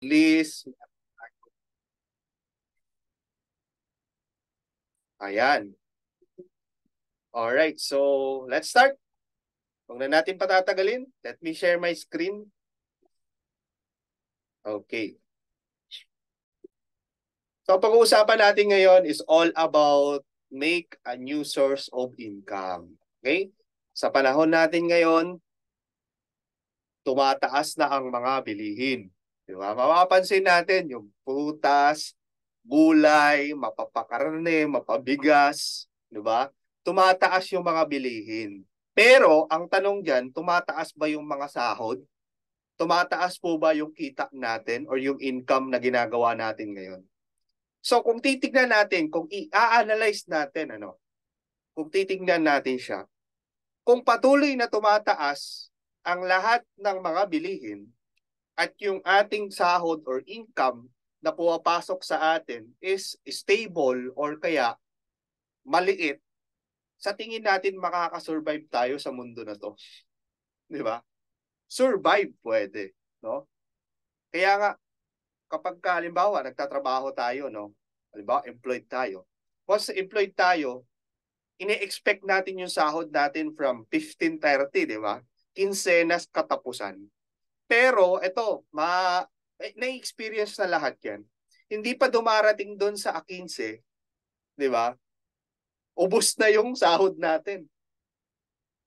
List. Ayan. Alright, so let's start. Huwag na natin patatagalin. Let me share my screen. Okay. So pag-uusapan natin ngayon is all about make a new source of income. Okay? Sa panahon natin ngayon, tumataas na ang mga bilihin. Di ba? Mapapansin natin yung prutas, gulay, mapapakarne, mapabigas, di ba? Tumataas yung mga bilihin. Pero ang tanong diyan, tumataas ba yung mga sahod? Tumataas po ba yung kita natin or yung income na ginagawa natin ngayon? So kung titignan natin, kung i-analyze natin, kung titignan natin siya, kung patuloy na tumataas ang lahat ng mga bilihin at yung ating sahod or income na pumapasok sa atin is stable or kaya maliit, sa tingin natin makakasurvive tayo sa mundo na to. Di ba? Survive pwede, no? Kaya nga, kapag halimbawa nagtatrabaho tayo, no? Halimbawa, employed tayo. Once employed tayo, ini-expect natin yung sahod natin from 15:30, di ba? Kinsenas katapusan. Pero ito, na-experience na lahat yan. Hindi pa dumarating doon sa 15, di ba? Ubus na yung sahod natin.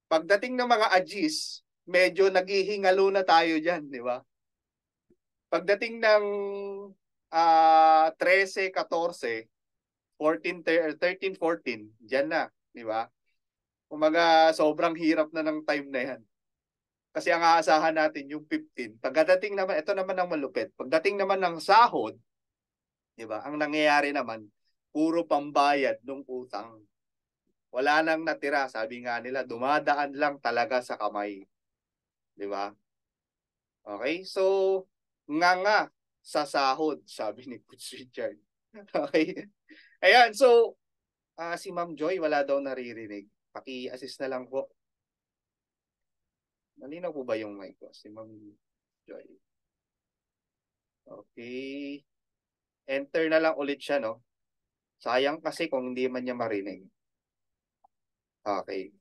Pagdating ng mga Agis, medyo naghihingalo na tayo dyan, di ba? Pagdating ng 13, 14, 14, 13, 14, dyan na, di ba? Kumaga, sobrang hirap na ng time na yan. Kasi ang aasahan natin yung 15. Pagdating naman, ito naman ang malupit. Pagdating naman ng sahod, di ba? Ang nangyayari naman, puro pambayad ng utang. Wala nang natira, sabi nga nila, dumadaan lang talaga sa kamay. Di ba? Okay? So, nga sa sahod, sabi ni Coach Richard. Okay? Ayan, so, si Ma'am Joy, wala daw naririnig. Paki-assist na lang po. Malinaw po ba yung mic ko? Si Ma'am Joy. Okay. Enter na lang ulit siya, no? Sayang kasi kung hindi man niya marinig. Okay.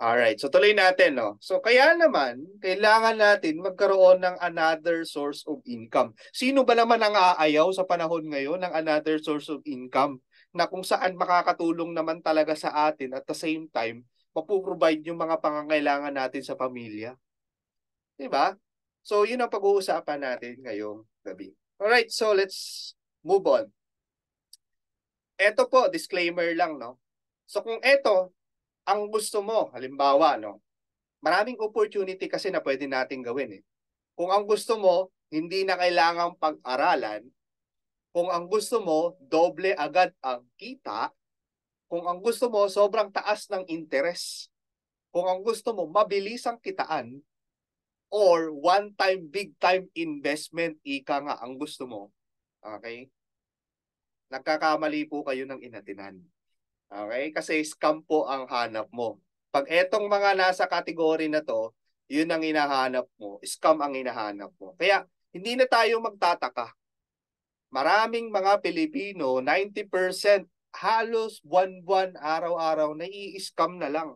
Alright, so tuloy natin, no? So kaya naman, kailangan natin magkaroon ng another source of income. Sino ba naman ang aayaw sa panahon ngayon ng another source of income na kung saan makakatulong naman talaga sa atin at the same time, mapoprovide yung mga pangangailangan natin sa pamilya? Diba? So yun ang pag-uusapan natin ngayong gabi. Alright, so let's move on. Ito po, disclaimer lang, no? So kung ito, ang gusto mo, halimbawa, no, maraming opportunity kasi na pwede nating gawin eh. Kung ang gusto mo, hindi na kailangang pag-aralan. Kung ang gusto mo, doble agad ang kita. Kung ang gusto mo, sobrang taas ng interest. Kung ang gusto mo, mabilis ang kitaan. Or one-time, big-time investment, ika nga ang gusto mo. Okay? Nagkakamali po kayo ng inatinan. Okay? Kasi scam po ang hanap mo. Pag etong mga nasa kategory na to, yun ang hinahanap mo. Scam ang hinahanap mo. Kaya hindi na tayo magtataka. Maraming mga Pilipino, 90% halos buwan-buwan, araw-araw, nai-scam na lang.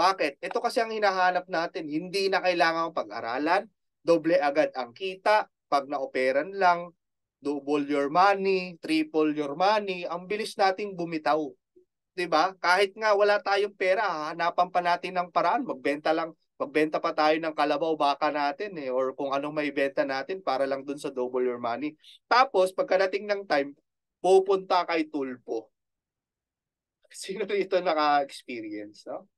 Bakit? Ito kasi ang hinahanap natin. Hindi na kailangan pag-aralan. Doble agad ang kita. Pag na-operan lang, double your money, triple your money. Ang bilis nating bumitaw. 'Di ba? Kahit nga wala tayong pera, hanapan pa natin ng paraan, magbenta pa tayo ng kalabaw baka natin eh or kung anong maibenta natin para lang dun sa double your money. Tapos pagkadating ng time, pupunta kay Tulpo. Sino rito naka-experience, no?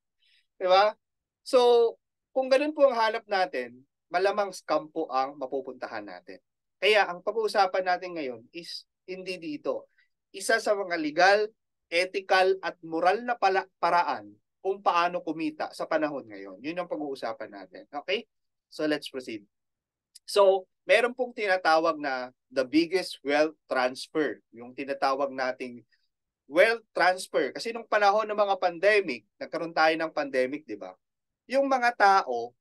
'Di ba? So, kung ganun po ang hanap natin, malamang scam po ang mapupuntahan natin. Kaya ang pag-uusapan natin ngayon is hindi dito. Isa sa mga legal, ethical at moral na paraan kung paano kumita sa panahon ngayon. Yun ang pag-uusapan natin. Okay? So let's proceed. So, meron pong tinatawag na the biggest wealth transfer. Yung tinatawag nating wealth transfer. Kasi nung panahon ng mga pandemic, nagkaroon tayo ng pandemic, di ba? Yung mga tao,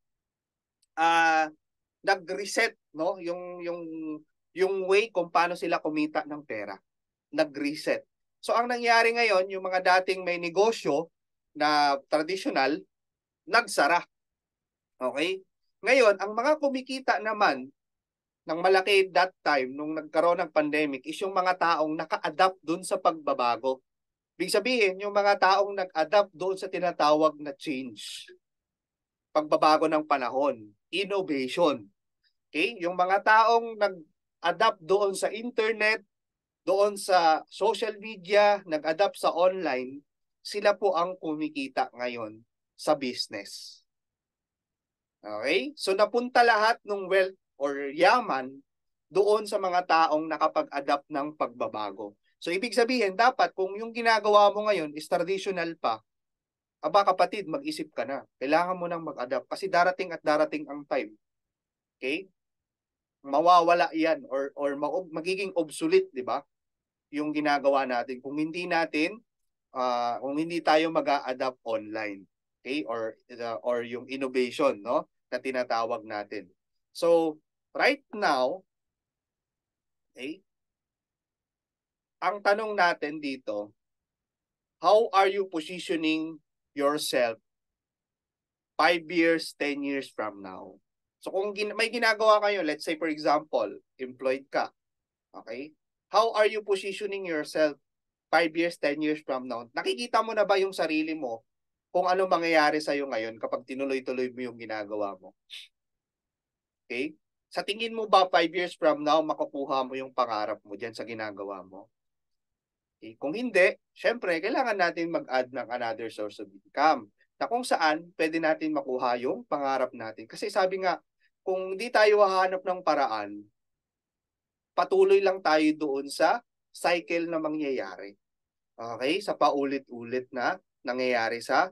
nag-reset no, yung way kung paano sila kumita ng pera. Nag-reset. So ang nangyari ngayon, yung mga dating may negosyo na traditional, nagsara. Okay? Ngayon, ang mga kumikita naman ng malaki that time nung nagkaroon ng pandemic is yung mga taong naka-adapt dun sa pagbabago. Ibig sabihin, yung mga taong nag-adapt doon sa tinatawag na change. Pagbabago ng panahon, innovation. Okay? Yung mga taong nag-adapt doon sa internet, doon sa social media, nag-adapt sa online, sila po ang kumikita ngayon sa business. Okay? So napunta lahat ng wealth or yaman doon sa mga taong nakapag-adapt ng pagbabago. So ibig sabihin, dapat kung yung ginagawa mo ngayon is traditional pa, aba kapatid, mag-isip ka na. Kailangan mo nang mag-adapt kasi darating at darating ang time. Okay? Mawawala yan or magiging obsolete, di ba? Yung ginagawa natin. Kung hindi tayo mag-a-adapt online. Okay? Or yung innovation, no? Na tinatawag natin. So, right now, okay, ang tanong natin dito, how are you positioning yourself 5 years, 10 years from now? So kung may ginagawa kayo, let's say for example, employed ka, okay? How are you positioning yourself 5 years, 10 years from now? Nakikita mo na ba yung sarili mo kung ano mangyayari sa'yo ngayon kapag tinuloy-tuloy mo yung ginagawa mo? Okay? Sa tingin mo ba 5 years from now, makukuha mo yung pangarap mo dyan sa ginagawa mo? Okay? Kung hindi, syempre, kailangan natin mag-add ng another source of income na kung saan pwede natin makuha yung pangarap natin. Kasi sabi nga, kung di tayo hahanap ng paraan, patuloy lang tayo doon sa cycle na mangyayari. Okay? Sa paulit-ulit na nangyayari sa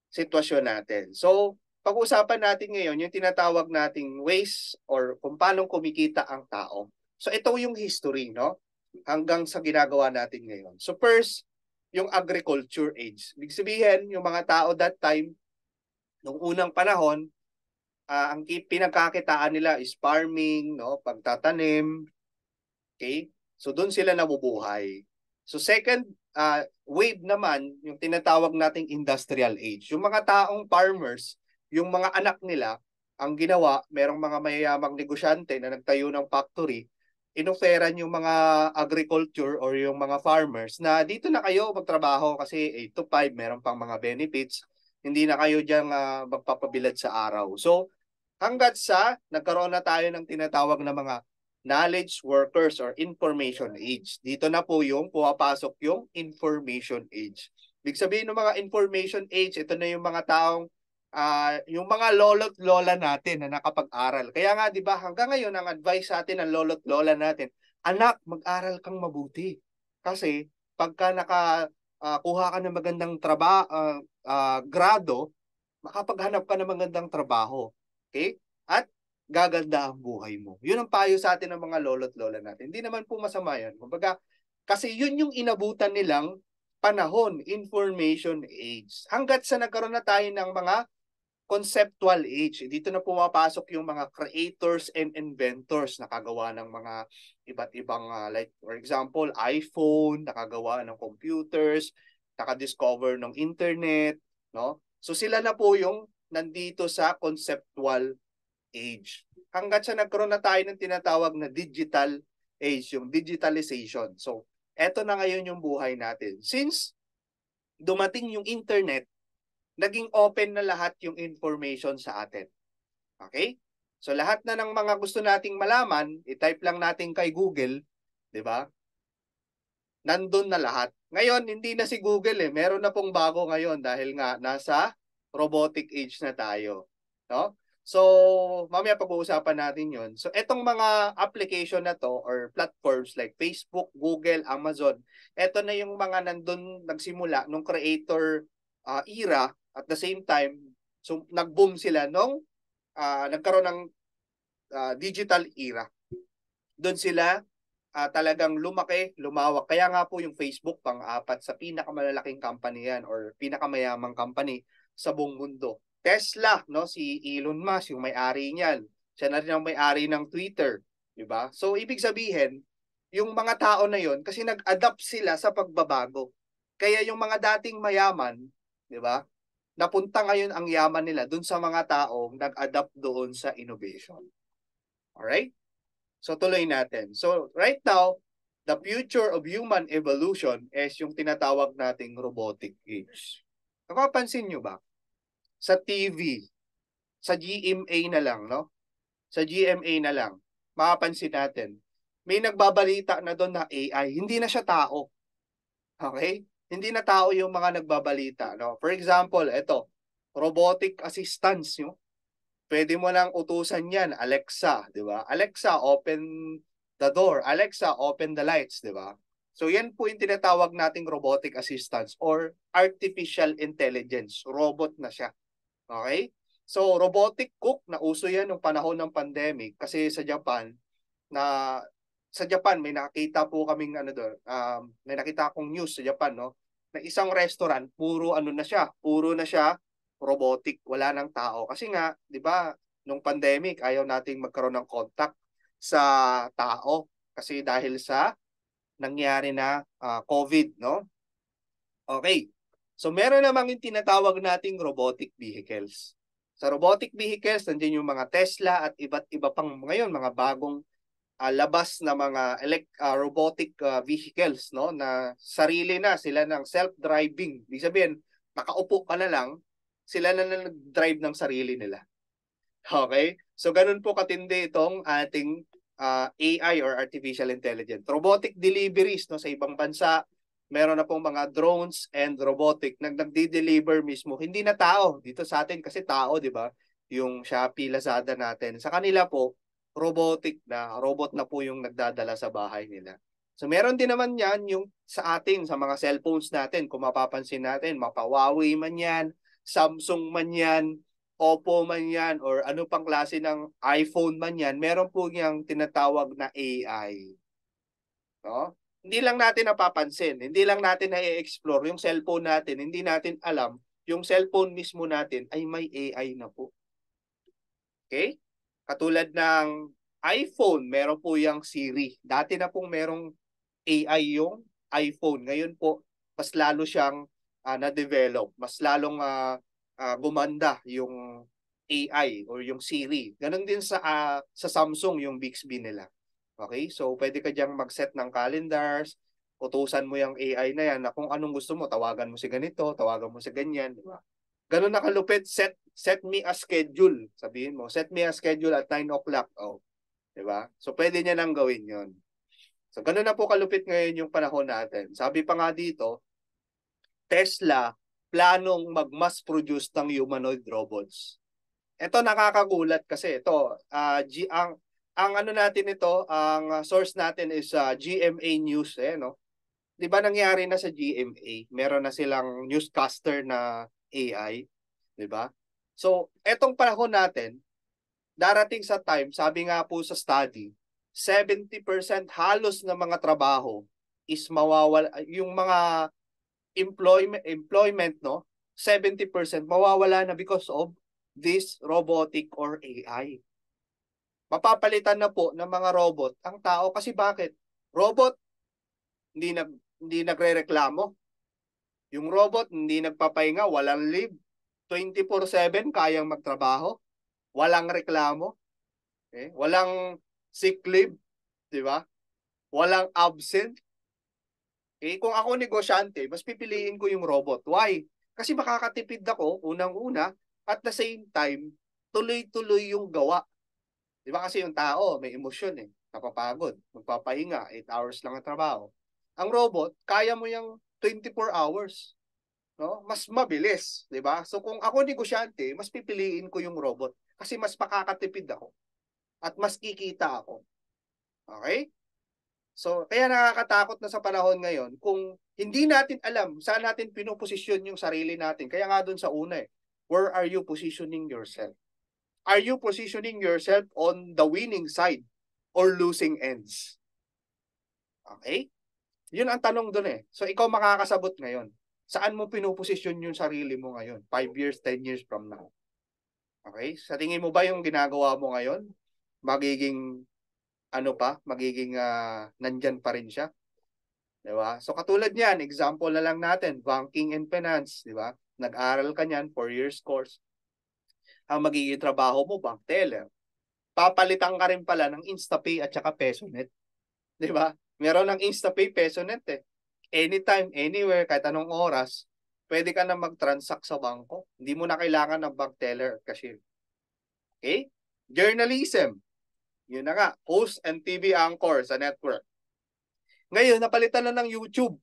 sitwasyon natin. So, pag-usapan natin ngayon yung tinatawag nating ways or kung paano kumikita ang tao. So, ito yung history, no? Hanggang sa ginagawa natin ngayon. So, first, yung agriculture age. Ibig sabihin, yung mga tao that time, nung unang panahon, ang pinagkakitaan nila is farming, no? Pagtatanim. Okay? So, doon sila nabubuhay. So, second wave naman, yung tinatawag nating industrial age. Yung mga taong farmers, yung mga anak nila, ang ginawa, merong mga mayayamang negosyante na nagtayo ng factory, inoferan yung mga agriculture or yung mga farmers na dito na kayo magtrabaho kasi 8 to 5, meron pang mga benefits, hindi na kayo diyang magpapabilad sa araw. So, hanggat sa nagkaroon na tayo ng tinatawag na mga knowledge workers or information age. Dito na po yung pumapasok yung information age. Ibig sabihin ng mga information age, ito na yung mga taong yung mga lolo't lola natin na nakapag-aral. Kaya nga 'di ba hanggang ngayon ang advice sa atin ng lolo't lola natin, anak, mag-aral kang mabuti. Kasi pagka kuha ka ng magandang grado, makapaghanap ka ng magandang trabaho. Okay? At gaganda ang buhay mo. Yun ang payo sa atin ng mga lolo't lola natin. Hindi naman po masama yan. Kumbaga, kasi yun yung inabutan nilang panahon, information age. Hanggat sa nagkaroon na tayo ng mga conceptual age. Dito na pumapasok yung mga creators and inventors nakagawa ng mga iba't ibang like for example, iPhone, nakagawa ng computers, nakadiscover ng internet, no? So sila na po yung nandito sa conceptual age. Hanggat sa nagkaroon na tayo ng tinatawag na digital age, yung digitalization. So, eto na ngayon yung buhay natin. Since dumating yung internet, naging open na lahat yung information sa atin. Okay? So, lahat na ng mga gusto nating malaman, i-type lang natin kay Google, di ba? Nandun na lahat. Ngayon, hindi na si Google eh. Meron na pong bago ngayon dahil nga nasa robotic age na tayo. No? So, mamaya pag-uusapan natin yon. So, etong mga application na to or platforms like Facebook, Google, Amazon, eto na yung mga nandun nagsimula nung creator era at the same time, so nag-boom sila nung nagkaroon ng digital era. Doon sila talagang lumaki, lumawak. Kaya nga po yung Facebook pang-apat sa pinakamalalaking company yan or pinakamayamang company sa buong mundo. Tesla, no, si Elon Musk, yung may-ari niyan. Siya na rin ang may-ari ng Twitter, di ba? So ibig sabihin, yung mga tao na yon kasi nag-adapt sila sa pagbabago. Kaya yung mga dating mayaman, di ba? Napunta ngayon ang yaman nila dun sa mga taong nag-adapt doon sa innovation. Alright? So tuloy natin. So right now, the future of human evolution is yung tinatawag nating robotic age. Napapansin nyo ba? Sa TV, sa GMA na lang, no? Sa GMA na lang, mapapansin natin, may nagbabalita na doon na AI, hindi na siya tao. Okay? Hindi na tao yung mga nagbabalita, no? For example, ito, robotic assistance, no? Pwede mo lang utusan yan, Alexa, di ba? Alexa, open the door. Alexa, open the lights, di ba? So yan po yung tinatawag nating robotic assistance or artificial intelligence. Robot na siya. Okay? So robotic cook, nauso yan nung panahon ng pandemic kasi na sa Japan may nakita po kaming ano doon, may nakita akong news sa Japan, no? Na isang restaurant, puro na siya robotic, wala nang tao. Kasi nga, 'di ba, nung pandemic ayaw nating magkaroon ng contact sa tao kasi dahil sa nangyari na COVID, no? Okay. So meron namang yung tinatawag nating robotic vehicles. Sa robotic vehicles, nandiyan yung mga Tesla at iba't iba pang ngayon, mga bagong labas na mga robotic vehicles, no, na sarili na sila ng self-driving. Ibig sabihin, nakaupo ka na lang, sila na nag-drive ng sarili nila. Okay? So ganun po katindi itong ating AI or artificial intelligence. Robotic deliveries, no, sa ibang bansa, meron na pong mga drones and robotic na nagde-deliver mismo. Hindi na tao. Dito sa atin kasi tao, di ba? Yung Shopee, Lazada natin. Sa kanila po, robotic na, robot na po yung nagdadala sa bahay nila. So meron din naman yan yung sa atin, sa mga cellphones natin, kung mapapansin natin, mapa-Huawei man yan, Samsung man yan, Oppo man yan, or ano pang klase ng iPhone man yan, meron po yung tinatawag na AI. No? Hindi lang natin napapansin, hindi lang natin na-explore yung cellphone natin, hindi natin alam, yung cellphone mismo natin ay may AI na po. Okay? Katulad ng iPhone, meron po yung Siri. Dati na pong merong AI yung iPhone. Ngayon po, mas lalo siyang na-develop. Mas lalong gumanda yung AI or yung Siri. Ganon din sa Samsung, yung Bixby nila. Okay? So, pwede ka diyang mag-set ng calendars, utusan mo yung AI na yan na kung anong gusto mo, tawagan mo si ganito, tawagan mo si ganyan, di ba? Ganun nakalupit, set me a schedule. Sabihin mo, set me a schedule at 9 o'clock. Oh, 'di ba? So pwede niya nang gawin 'yon. So ganun na po kalupit ngayon yung panahon natin. Sabi pa nga dito, Tesla planong mag-mass produce ng humanoid robots. Ito nakakagulat kasi ito ang ano natin ito, ang source natin is GMA News no. 'Di ba nangyari na sa GMA? Meron na silang newscaster na AI, 'di ba? So, etong panahon natin, darating sa time, sabi nga po sa study, 70% halos ng mga trabaho is mawawala, yung mga employment no, 70% mawawala na because of this robotic or AI. Mapapalitan na po ng mga robot ang tao kasi bakit? Robot hindi nagrereklamo. Yung robot hindi nagpapahinga, walang leave. 24/7 kayang magtrabaho, walang reklamo, walang sick leave, di ba? Walang absent. Kung ako negosyante, mas pipiliin ko yung robot. Why? Kasi makakatipid ako unang-una at the same time tuloy-tuloy yung gawa. Di ba kasi yung tao may emosyon napapagod, magpapahinga, 8 hours lang ang trabaho. Ang robot, kaya mo yung 24 hours. No? Mas mabilis, 'di ba? So kung ako negosyante, mas pipiliin ko yung robot kasi mas makakatipid ako at mas kikita ako. Okay? So kaya nakakatakot na sa panahon ngayon kung hindi natin alam saan natin pinoposisyon yung sarili natin. Kaya nga doon sa una where are you positioning yourself? Are you positioning yourself on the winning side or losing ends? Okay? Yun ang tanong doon So ikaw makakasabot ngayon. Saan mo pinoposisyon yung sarili mo ngayon? 5 years, 10 years from now. Okay? Sa tingin mo ba yung ginagawa mo ngayon magiging nandyan pa rin siya. Di ba? So katulad niyan, example na lang natin, banking and finance, di ba? Nag-aral ka niyan, 4 years course. Ang magiging trabaho mo, bank teller. Papalitan ka rin pala ng InstaPay at saka PesoNet. Di ba? Meron ng InstaPay, PesoNet eh. Anytime, anywhere, kahit anong oras, pwede ka na mag-transact sa bangko. Hindi mo na kailangan ng bank teller at cashier. Okay? Journalism. Yun na nga, host and TV anchor sa network. Ngayon, napalitan na ng YouTube.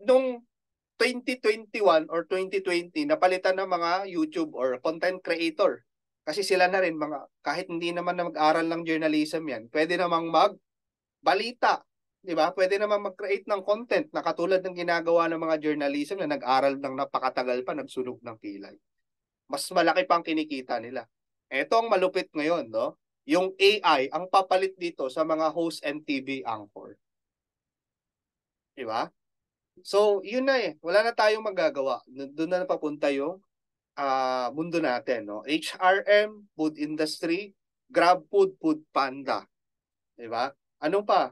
Nung 2021 or 2020, napalitan ng mga YouTube or content creator. Kasi sila na rin, kahit hindi naman na mag-aral ng journalism yan, pwede namang magbalita. Di ba? Pwede namang mag-create ng content na katulad ng ginagawa ng mga journalism na nag-aral ng napakatagal pa, nagsunog ng kilay. Mas malaki pang kinikita nila. Ito ang malupit ngayon, no? Yung AI ang papalit dito sa mga host and TV anchor. Di ba? So, yun na eh. Wala na tayong magagawa. Doon na papunta yung mundo natin. No? HRM, food industry, GrabFood, Foodpanda. Diba? Ano pa?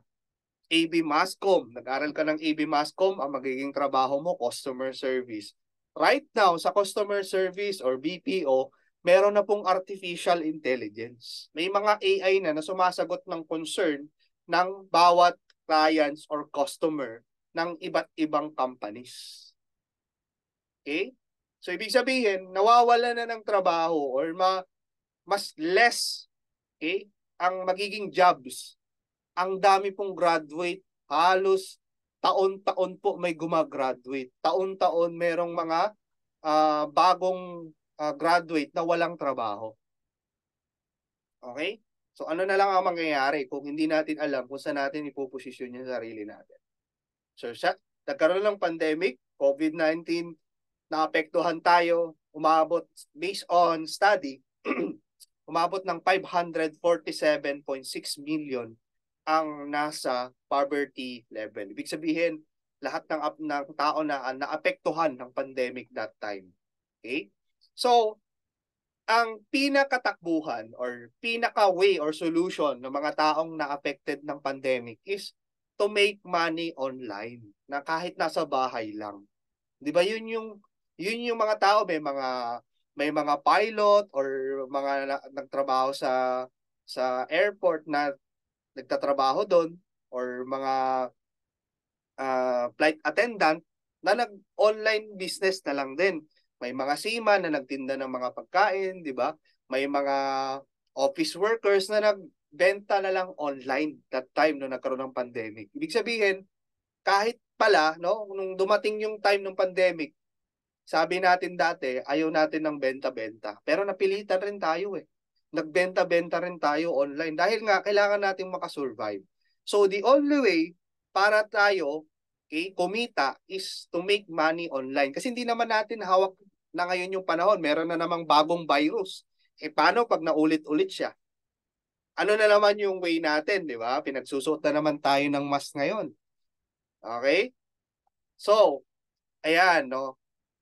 AB Mascom. Nag-aral ka ng AB Mascom, ang magiging trabaho mo, customer service. Right now, sa customer service or BPO, meron na pong artificial intelligence. May mga AI na sumasagot ng concern ng bawat clients or customer ng iba't ibang companies. Okay? So, ibig sabihin, nawawala na ng trabaho or mas less, okay, ang magiging jobs. Ang dami pong graduate, halos taon-taon po may gumagraduate. Taon-taon merong mga bagong graduate na walang trabaho. Okay? So, ano na lang ang mangyayari kung hindi natin alam kung saan natin ipoposisyon yung sarili natin. So, nagkaroon ng pandemic, COVID-19, naapektuhan tayo, umabot, based on study, umabot ng 547.6 million ang nasa poverty level. Ibig sabihin, lahat ng tao na naapektuhan ng pandemic that time. Okay? So, ang pinakatakbuhan or pinaka-way or solution ng mga taong na-affected ng pandemic is to make money online na kahit nasa bahay lang. 'Di ba yun yung mga tao, may mga pilot or mga nagtrabaho sa airport na nagtatrabaho doon or mga flight attendant na nag-online business na lang din. May mga seaman na nagtinda ng mga pagkain, di ba? May mga office workers na nagbenta na lang online that time nung nagkaroon ng pandemic. Ibig sabihin, kahit pala, no, nung dumating yung time ng pandemic, sabi natin dati, ayaw natin ng benta-benta. Pero napilitan rin tayo eh. Nagbenta-benta rin tayo online dahil nga kailangan nating makasurvive. So the only way para tayo kumita is to make money online. Kasi hindi naman natin hawak na ngayon yung panahon. Meron na namang bagong virus. Paano pag naulit-ulit siya? Ano na naman yung way natin, di ba? Pinagsusuot na naman tayo ng mask ngayon. Okay? So, ayan, no?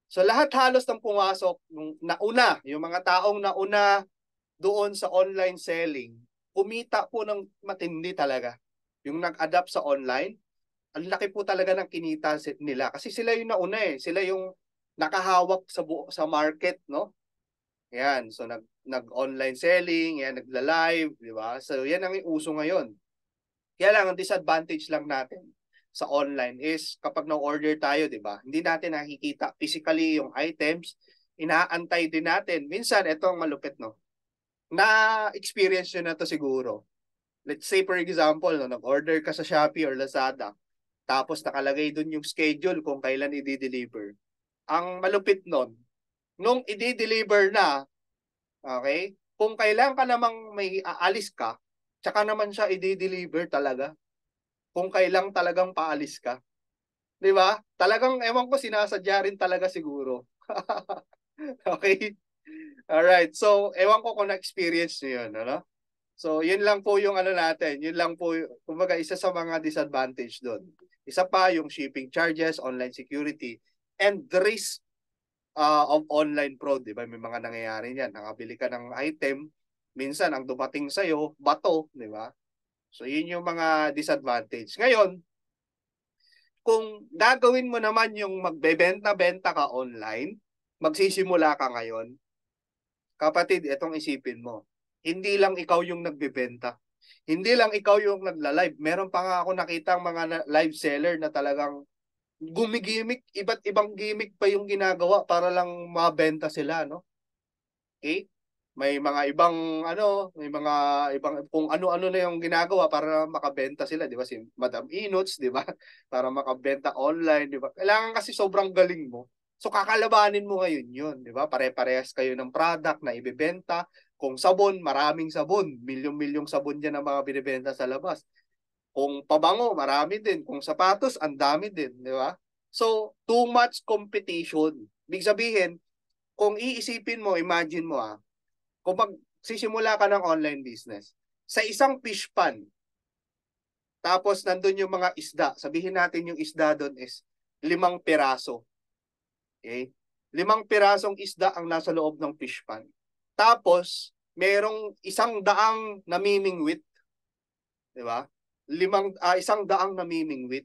So lahat halos ng pumasok nung nauna, yung mga taong nauna doon sa online selling, kumita po ng matindi talaga. Yung nag-adapt sa online, ang laki po talaga ng kinita nila kasi sila yung nauna eh. Sila yung nakahawak sa market, no? Yan, so nag-online selling, yan nagla-live, di ba? So yan ang uso ngayon. Kaya lang ang disadvantage lang natin sa online is kapag na-order tayo, di ba? Hindi natin nakikita physically yung items, inaantay din natin. Minsan, ito ang malupit, no? Na-experience nyo na to siguro. Let's say, for example, no, nag-order ka sa Shopee or Lazada, tapos nakalagay dun yung schedule kung kailan i-deliver. Ang malupit nun, nung i-deliver na, okay, kung kailan ka namang may aalis ka, tsaka naman siya i-deliver talaga. Kung kailang talagang paalis ka. 'Di ba? Talagang ewan ko sinasadya rin talaga siguro. Okay? All right. So, ewan ko kung na-experience niyo 'yun, ano? So, 'yun lang po yung ano natin. 'Yun lang po, kumbaga isa sa mga disadvantage doon. Isa pa yung shipping charges, online security, and the risk of online fraud, 'di ba? May mga nangyayari niyan. Nakabili ka ng item Minsan, ang dumating sa'yo, bato, di ba? So, yun yung mga disadvantage. Ngayon, kung gagawin mo naman yung magbebenta-benta ka online, magsisimula ka ngayon, kapatid, itong isipin mo. Hindi lang ikaw yung nagbebenta. Hindi lang ikaw yung nagla-live. Meron pa nga ako nakitang mga live seller na talagang gumigimik, iba't ibang gimmick pa yung ginagawa para lang mabenta sila, no? Okay? May mga ibang may mga ibang kung ano-ano na yung ginagawa para makabenta sila, 'di ba? Si Madam Inots, 'di ba? Para makabenta online, 'di ba? Kailangan kasi sobrang galing mo. So kakalabanin mo ngayon 'yun, 'di ba? Pare-parehas kayo ng product na ibebenta. Kung sabon, maraming sabon, milyong-milyong sabon diyan ang mga binebenta sa labas. Kung pabango, marami din. Kung sapatos, ang dami din, 'di ba? So, too much competition. Ibig sabihin, kung iisipin mo, imagine mo kung magsisimula ka ng online business, sa isang fish pan, tapos nandun yung mga isda, sabihin natin yung isda doon is 5 piraso. Okay? 5 pirasong isda ang nasa loob ng fish pan. Tapos, merong 100 namimingwit, di ba? 100 namimingwit.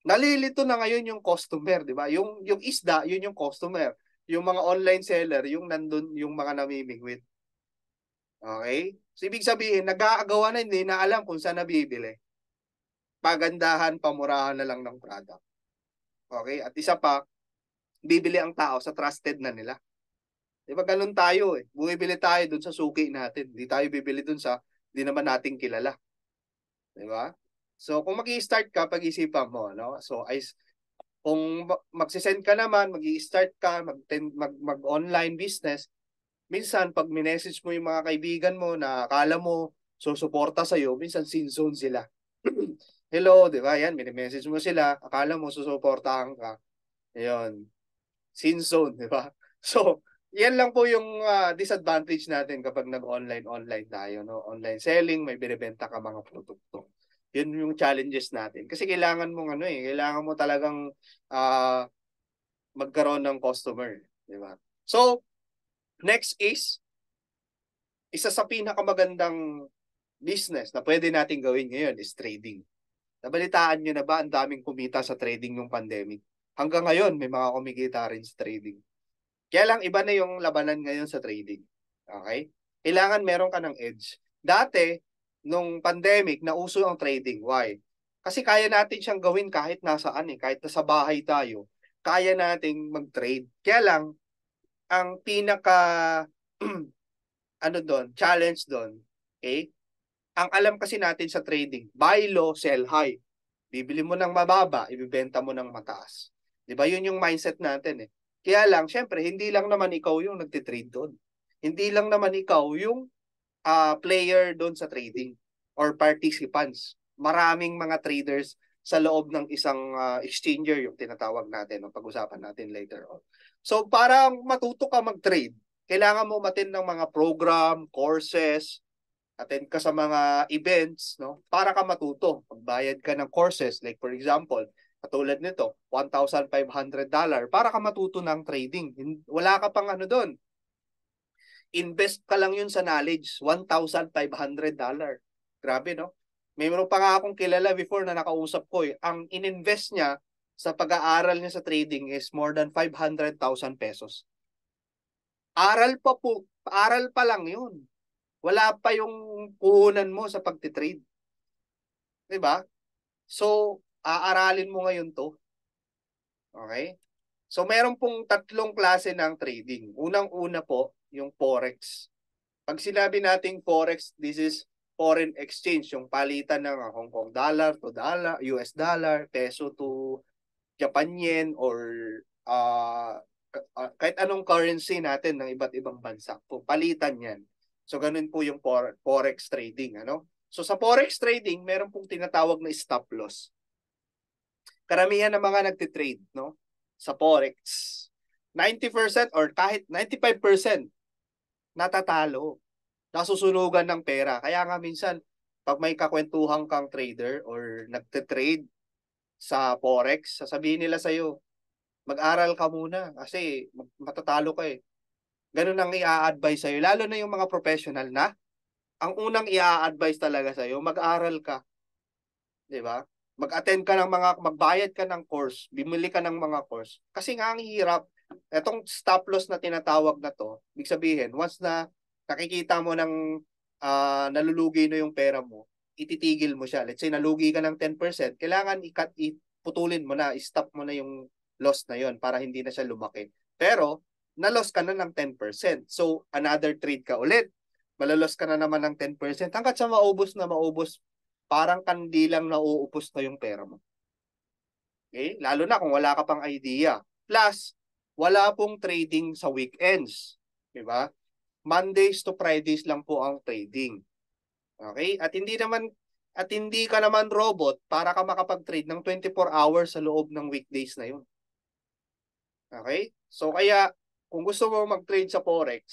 Nalilito na ngayon yung customer, di ba? Yung isda, yun yung customer. Yung mga online seller, yung nandun yung mga namimingwit. Okay? So, ibig sabihin, nag-aagawa na hindi na alam kung saan nabibili. Pagandahan, pamurahan na lang ng product. Okay? At isa pa, bibili ang tao sa trusted na nila. Di ba ganun tayo eh. Bumibili tayo dun sa suki natin. Hindi tayo bibili dun sa di naman nating kilala. Di ba? So, kung mag-i-start ka, pag-isipan mo, no? So, kung magsisend ka naman, mag-i-start ka, mag-online business, minsan, pag minessage mo yung mga kaibigan mo na akala mo susuporta sa'yo, minsan sin zone sila. Hello, di ba? Yan, mini-message mo sila, akala mo susuportahan ka. Ayun, sin zone, di ba? So, yan lang po yung disadvantage natin kapag nag-online tayo, no? Online selling, may binibenta ka mga produkto. Yun yung challenges natin. Kasi kailangan mong kailangan mo talagang magkaroon ng customer, di ba? So, next is isa sa pinakamagandang business na pwede natin gawin ngayon is trading. Nabalitaan nyo na ba ang daming kumita sa trading ng pandemic? Hanggang ngayon, may mga kumikita rin sa trading. Kaya lang, iba na yung labanan ngayon sa trading. Okay? Kailangan meron ka ng edge. Dati, nung pandemic, nauso ang trading. Why? Kasi kaya natin siyang gawin kahit nasaan kahit nasa bahay tayo. Kaya nating mag-trade. Kaya lang, ang pinaka challenge doon, okay? Ang alam kasi natin sa trading, buy low, sell high. Bibili mo ng mababa, ibibenta mo ng mataas. 'Di ba? Yun yung mindset natin eh. Kaya lang, syempre, hindi lang naman ikaw yung nagtitrade doon. Hindi lang naman ikaw yung player doon sa trading or participants. Maraming mga traders sa loob ng isang exchanger, yung tinatawag natin, o pag-usapan natin later on. So, para matuto ka mag-trade, kailangan mo matin ng mga program, courses, attend ka sa mga events, no? Para ka matuto. Magbayad ka ng courses, like for example, katulad nito, $1,500 para ka matuto ng trading. Wala ka pang doon. Invest ka lang yun sa knowledge, $1,500. Grabe, no? Mayroon pa nga akong kilala before na nakausap ko Ang ininvest niya sa pag-aaral niya sa trading is more than 500,000 pesos. Aral pa lang yun. Wala pa yung puhunan mo sa pagtitrade. 'Di ba? So, aaralin mo ngayon 'to. Okay? So, meron pong 3 klase ng trading. Unang-una po, yung forex. Pag sinabi nating forex, this is foreign exchange, yung palitan ng Hong Kong dollar to dollar, US dollar, peso to Japan yen, or kahit anong currency natin ng iba't ibang bansa. Palitan yan. So, ganun po yung forex trading. So, sa forex trading, meron pong tinatawag na stop loss. Karamihan ng mga nagtitrade, no? Sa forex, 90% or kahit 95% natatalo. Nasusunugan ng pera. Kaya nga minsan, pag may kakwentuhan kang trader or nagtitrade sa forex, sasabihin nila sa'yo, mag-aral ka muna kasi matatalo ka eh. Ganun ang i-advise sa'yo. Lalo na yung mga professional na ang unang i-a-advise talaga sa'yo, mag-aral ka. 'Di ba? Mag-attend ka ng magbayad ka ng course, bumili ka ng mga course. Kasi nga ang hirap, etong stop loss na tinatawag na 'to, ibig sabihin, once na nakikita mo ng nalulugi na yung pera mo, ititigil mo siya. Let's say nalugi ka ng 10%, kailangan iputulin mo na, i-stop mo na yung loss na yon para hindi na siya lumaki. Pero na-loss ka na ng 10%. So another trade ka ulit. Malalos ka na naman ng 10% hanggat sa maubos na maubos, parang kandilang nauupos na yung pera mo. Okay? Lalo na kung wala ka pang idea. Plus, wala pong trading sa weekends. Diba? Mondays to Fridays lang po ang trading. Okay? At hindi ka naman robot para ka makapag-trade ng 24 hours sa loob ng weekdays na yun. Okay? So kaya kung gusto mo mag-trade sa Forex,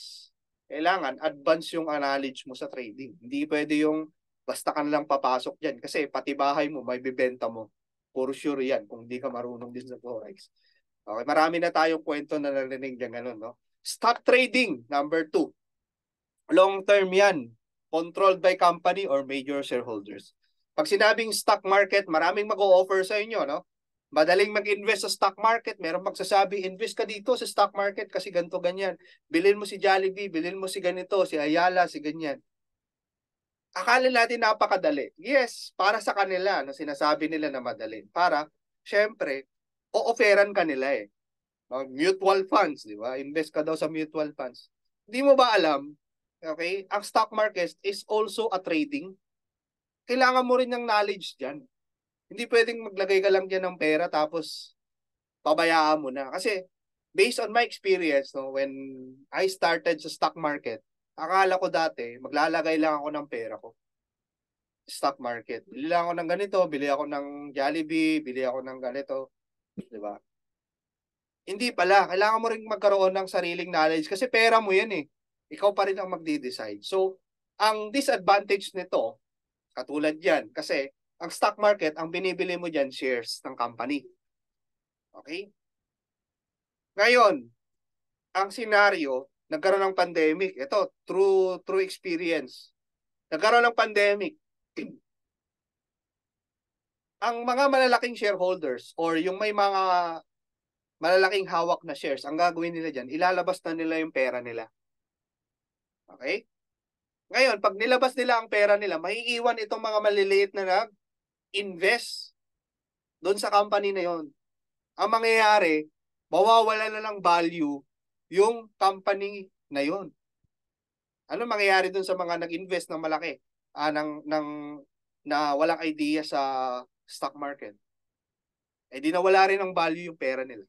kailangan advance yung knowledge mo sa trading. Hindi pwede yung basta ka lang papasok dyan. Kasi pati bahay mo, may bibenta mo. For sure yan kung hindi ka marunong din sa Forex. Okay, marami na tayong kwento na narinig dyan ganun, no? Stock trading, number 2. Long term yan. Controlled by company or major shareholders. Pag sinabing stock market, maraming mag-o-offer sa inyo, no? Madaling mag-invest sa stock market. Meron magsasabi, invest ka dito sa stock market kasi ganito, ganyan. Bilhin mo si Jollibee, bilhin mo si ganito, si Ayala, si ganyan. Akala natin napakadali. Yes, para sa kanila, no, sinasabi nila na madali. Para, syempre, o-offeran ka nila eh. Mutual funds, di ba? Invest ka daw sa mutual funds. Hindi mo ba alam, okay, ang stock market is also a trading. Kailangan mo rin ng knowledge dyan. Hindi pwedeng maglagay ka lang dyan ng pera tapos pabayaan mo na. Kasi, based on my experience, no, when I started sa stock market, akala ko dati, maglalagay lang ako ng pera ko. Stock market. Bili lang ako ng ganito, bili ako ng Jollibee, bili ako ng ganito. Di ba? Hindi pala. Kailangan mo rin magkaroon ng sariling knowledge kasi pera mo yan eh. Ikaw pa rin ang magde-decide. So, ang disadvantage nito, katulad yan, kasi ang stock market, ang binibili mo dyan, shares ng company. Okay? Ngayon, ang senaryo, nagkaroon ng pandemic. Ito, true experience. Nagkaroon ng pandemic. Ang mga malalaking shareholders or yung may mga malalaking hawak na shares, ang gagawin nila dyan, ilalabas na nila yung pera nila. Okay? Ngayon, pag nilabas nila ang pera nila, maiiwan itong mga maliliit na nag-invest doon sa company na yon. Ang mangyayari, mawawala na ng value yung company na yon. Ano mangyayari doon sa mga nag-invest ng malaki? Na walang idea sa stock market? Eh di nawala rin ng value yung pera nila.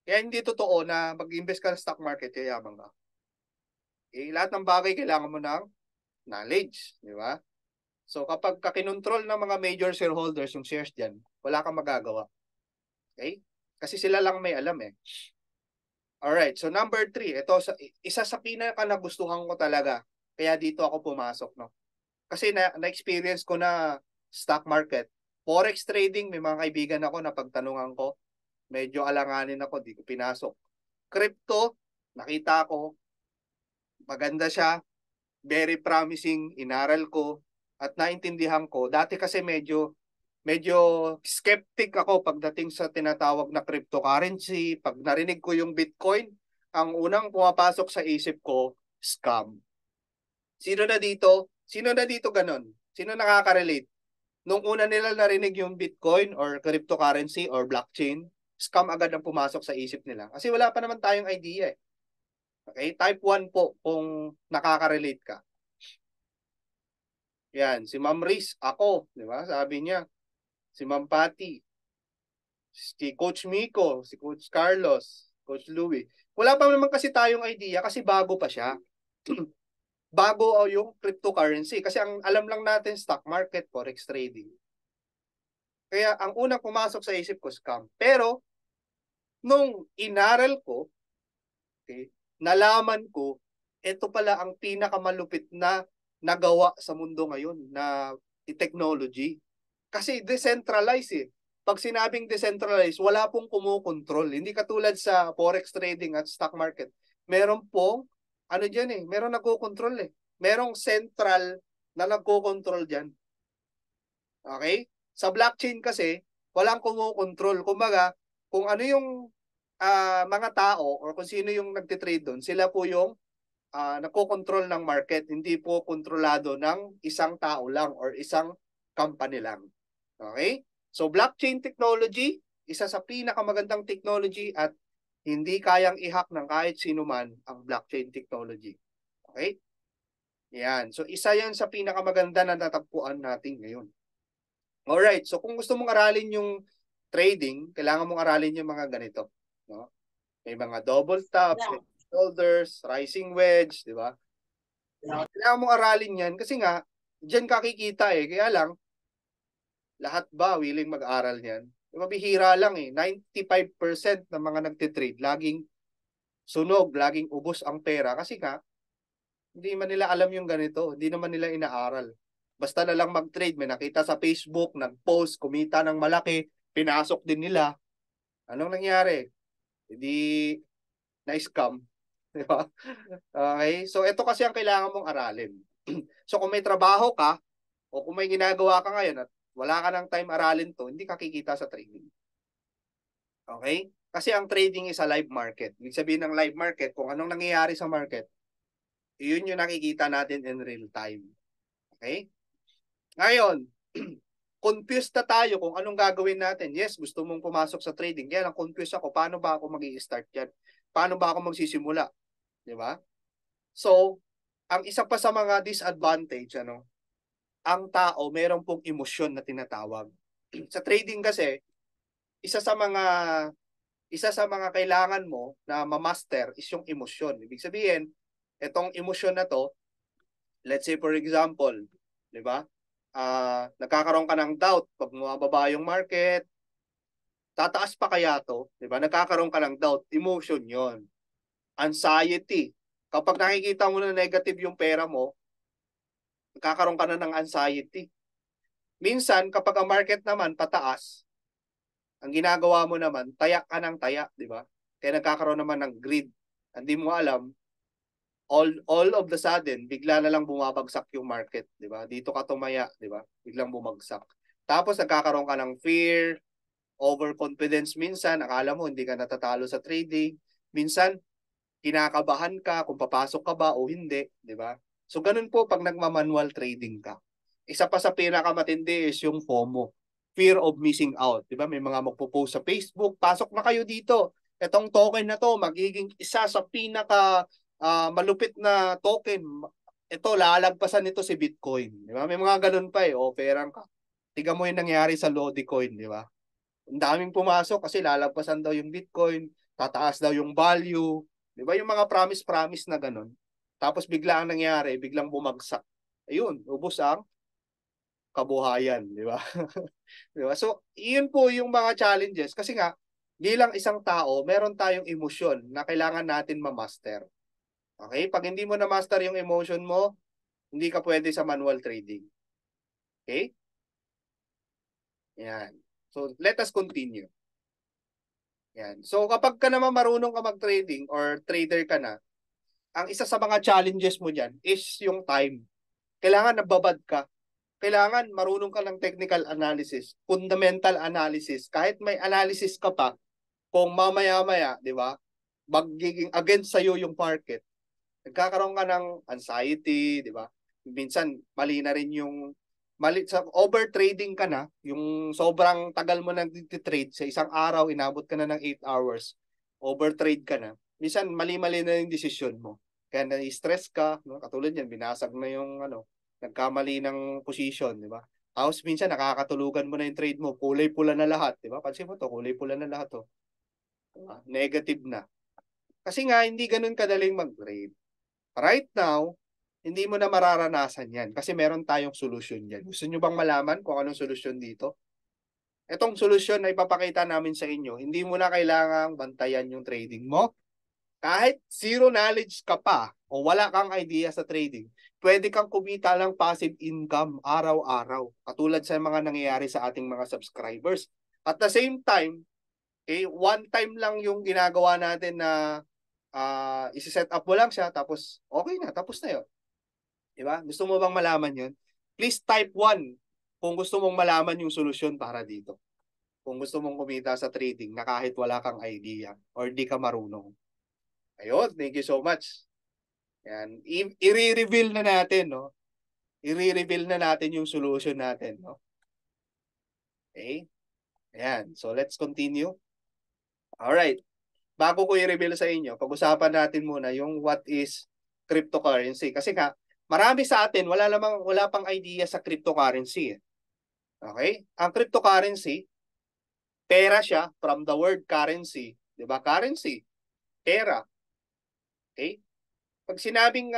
Kaya hindi totoo na mag-invest ka sa stock market, yayaman ka. Eh, lahat ng bagay kailangan mo ng knowledge, di ba? So kapag kakinontrol ng mga major shareholders yung shares dyan, wala kang magagawa. Okay? Kasi sila lang may alam eh. Alright, so number 3, ito isa sa pinaka nagustuhan ko talaga. Kaya dito ako pumasok, no? Kasi na-experience ko na stock market. Forex trading, may mga kaibigan ako na pagtanungan ko, medyo alanganin ako, di ko pinasok. Crypto, nakita ko, maganda siya, very promising, inaral ko, at naintindihan ko. Dati kasi medyo skeptic ako pagdating sa tinatawag na cryptocurrency. Pag narinig ko yung Bitcoin, ang unang pumapasok sa isip ko, scam. Sino na dito ganon? Sino nakaka-relate? Nung una nila narinig yung Bitcoin or cryptocurrency or blockchain, scam agad ang pumasok sa isip nila. Kasi wala pa naman tayong idea eh. Okay? Type 1 po kung nakaka-relate ka. Yan, si Ma'am Riz, ako, di ba? Sabi niya, si Ma'am Patty, si Coach Miko, si Coach Carlos, Coach Louie. Wala pa naman kasi tayong idea kasi bago pa siya. Bago yung cryptocurrency kasi ang alam lang natin stock market, forex trading. Kaya ang unang pumasok sa isip ko scam. Pero nung inaral ko, okay, nalaman ko ito pala ang pinakamalupit na nagawa sa mundo ngayon na technology. Kasi decentralized eh. Pag sinabing decentralized, wala pong kumukontrol. Hindi katulad sa forex trading at stock market. Meron pong, ano dyan eh, meron nagkocontrol eh. merong central na nagko-control diyan. Okay? Sa blockchain kasi, walang kumokontrol. Kumbaga, kung ano yung mga tao or kung sino yung nagtitrade doon, sila po yung nagko-control ng market. Hindi po kontrolado ng isang tao lang or isang company lang. Okay? So, blockchain technology, isa sa pinakamagandang technology at hindi kayang i-hack ng kahit sino man ang blockchain technology. Okay? Yan. So, isa yan sa pinakamaganda na natagpuan natin ngayon. Alright. So, kung gusto mong aralin yung trading, kailangan mong aralin yung mga ganito. No? May mga double tops, yeah, shoulders, rising wedge, di ba? Yeah. Kailangan mong aralin yan kasi nga, dyan kakikita eh. Kaya lang, lahat ba willing mag-aral niyan? Mabihira lang eh. 95% ng mga nagtitrade, laging sunog, laging ubos ang pera. Kasi nga, hindi man nila alam yung ganito. Hindi naman nila inaaral. Basta na lang mag-trade. May nakita sa Facebook, nag-post, kumita ng malaki, pinasok din nila. Anong nangyari? Hindi na-scam. Di ba? Okay? So, ito kasi ang kailangan mong aralin. So, kung may trabaho ka, o kung may ginagawa ka ngayon at wala ka ng time aralin to, hindi ka kikita sa trading. Okay? Kasi ang trading is a live market. Ibig sabihin ng live market, kung anong nangyayari sa market, yun yung nakikita natin in real time. Okay? Ngayon, confused na tayo kung anong gagawin natin. Yes, gusto mong pumasok sa trading. Kaya lang confused ako. Paano ba ako mag-i-start yan? Paano ba ako magsisimula? Di ba? So, ang isa pa sa mga disadvantage, ang tao meron pong emosyon na tinatawag. Sa trading kasi, isa sa mga kailangan mo na ma-master is yung emosyon. Ibig sabihin, itong emosyon na to, let's say for example, di ba? Nagkakaroon ka ng doubt pag bumababa yung market, tataas pa kaya to, di ba? Nagkakaroon ka ng doubt, emotion yon. Anxiety. Kapag nakikita mo na negative yung pera mo, nagkakaroon ka na ng anxiety. Minsan, kapag ang market naman pataas, ang ginagawa mo naman, taya ka ng taya, di ba? Kaya nagkakaroon naman ng greed. Hindi mo alam, all of the sudden, bigla na lang bumabagsak yung market, di ba? Dito ka tumaya, di ba? Biglang bumagsak. Tapos nagkakaroon ka ng fear, overconfidence minsan, akala mo hindi ka natatalo sa trading. Minsan, kinakabahan ka kung papasok ka ba o hindi, di ba? So, ganun po pag nagmamanual trading ka. Isa pa sa pinakamatindi is yung FOMO, fear of missing out. Di ba? May mga magpo-post sa Facebook, pasok na kayo dito. Itong token na to, magiging isa sa pinaka malupit na token. Ito, lalagpasan nito si Bitcoin. Di ba? May mga ganun pa eh. O, perang ka. Tiga mo yung nangyari sa Lodecoin, di ba? Ang daming pumasok kasi lalagpasan daw yung Bitcoin, tataas daw yung value. Di ba? Yung mga promise-promise na ganun. Tapos bigla ang nangyari, biglang bumagsak. Ayun, ubos ang kabuhayan, di ba? Di ba? So, iyon po yung mga challenges kasi nga bilang isang tao, meron tayong emosyon na kailangan natin ma-master. Okay? Pag hindi mo na-master yung emotion mo, hindi ka pwede sa manual trading. Okay? Yan. So, let us continue. Yan. So, kapag ka naman marunong ka mag-trading or trader ka na, ang isa sa mga challenges mo dyan is yung time. Kailangan nababad ka. Kailangan marunong ka ng technical analysis, fundamental analysis. Kahit may analysis ka pa, kung mamaya-maya, di ba, magiging against sa'yo yung market, nagkakaroon ka ng anxiety, di ba? Minsan, mali na rin yung sa overtrading ka na, yung sobrang tagal mo nang trade sa isang araw, inabot ka na ng 8 hours, overtrade ka na. Minsan, mali-mali na yung decision mo. Kaya na-stress ka, no? Katulad yan, binasag na yung nagkamali ng position, di ba? Tapos minsan nakakatulugan mo na yung trade mo, kulay pula na lahat, di ba? Pansin mo to, kulay pula na lahat to. Diba? Negative na. Kasi nga, hindi ganun kadaling mag-trade. Right now, hindi mo na mararanasan yan kasi meron tayong solusyon yan. Gusto nyo bang malaman kung anong solusyon dito? Itong solusyon na ipapakita namin sa inyo, hindi mo na kailangang bantayan yung trading mo. Kahit zero knowledge ka pa o wala kang idea sa trading, pwede kang kumita ng passive income araw-araw. Katulad sa mga nangyayari sa ating mga subscribers. At the same time, one time lang yung ginagawa natin na isi-set up mo lang siya tapos okay na, tapos na yun. Di ba? Gusto mo bang malaman yun? Please type 1 kung gusto mong malaman yung solusyon para dito. Kung gusto mong kumita sa trading na kahit wala kang idea or di ka marunong. Ayun, thank you so much. Yan, i-reveal na natin, no? I-reveal na natin yung solution natin, no? Okay? Ayan, so let's continue. All right. Bago ko i-reveal sa inyo, pag-usapan natin muna yung what is cryptocurrency. Kasi nga, marami sa atin, wala pang idea sa cryptocurrency. Okay? Ang cryptocurrency, pera siya from the word currency. Di ba? Currency, pera. Okay? Pag sinabing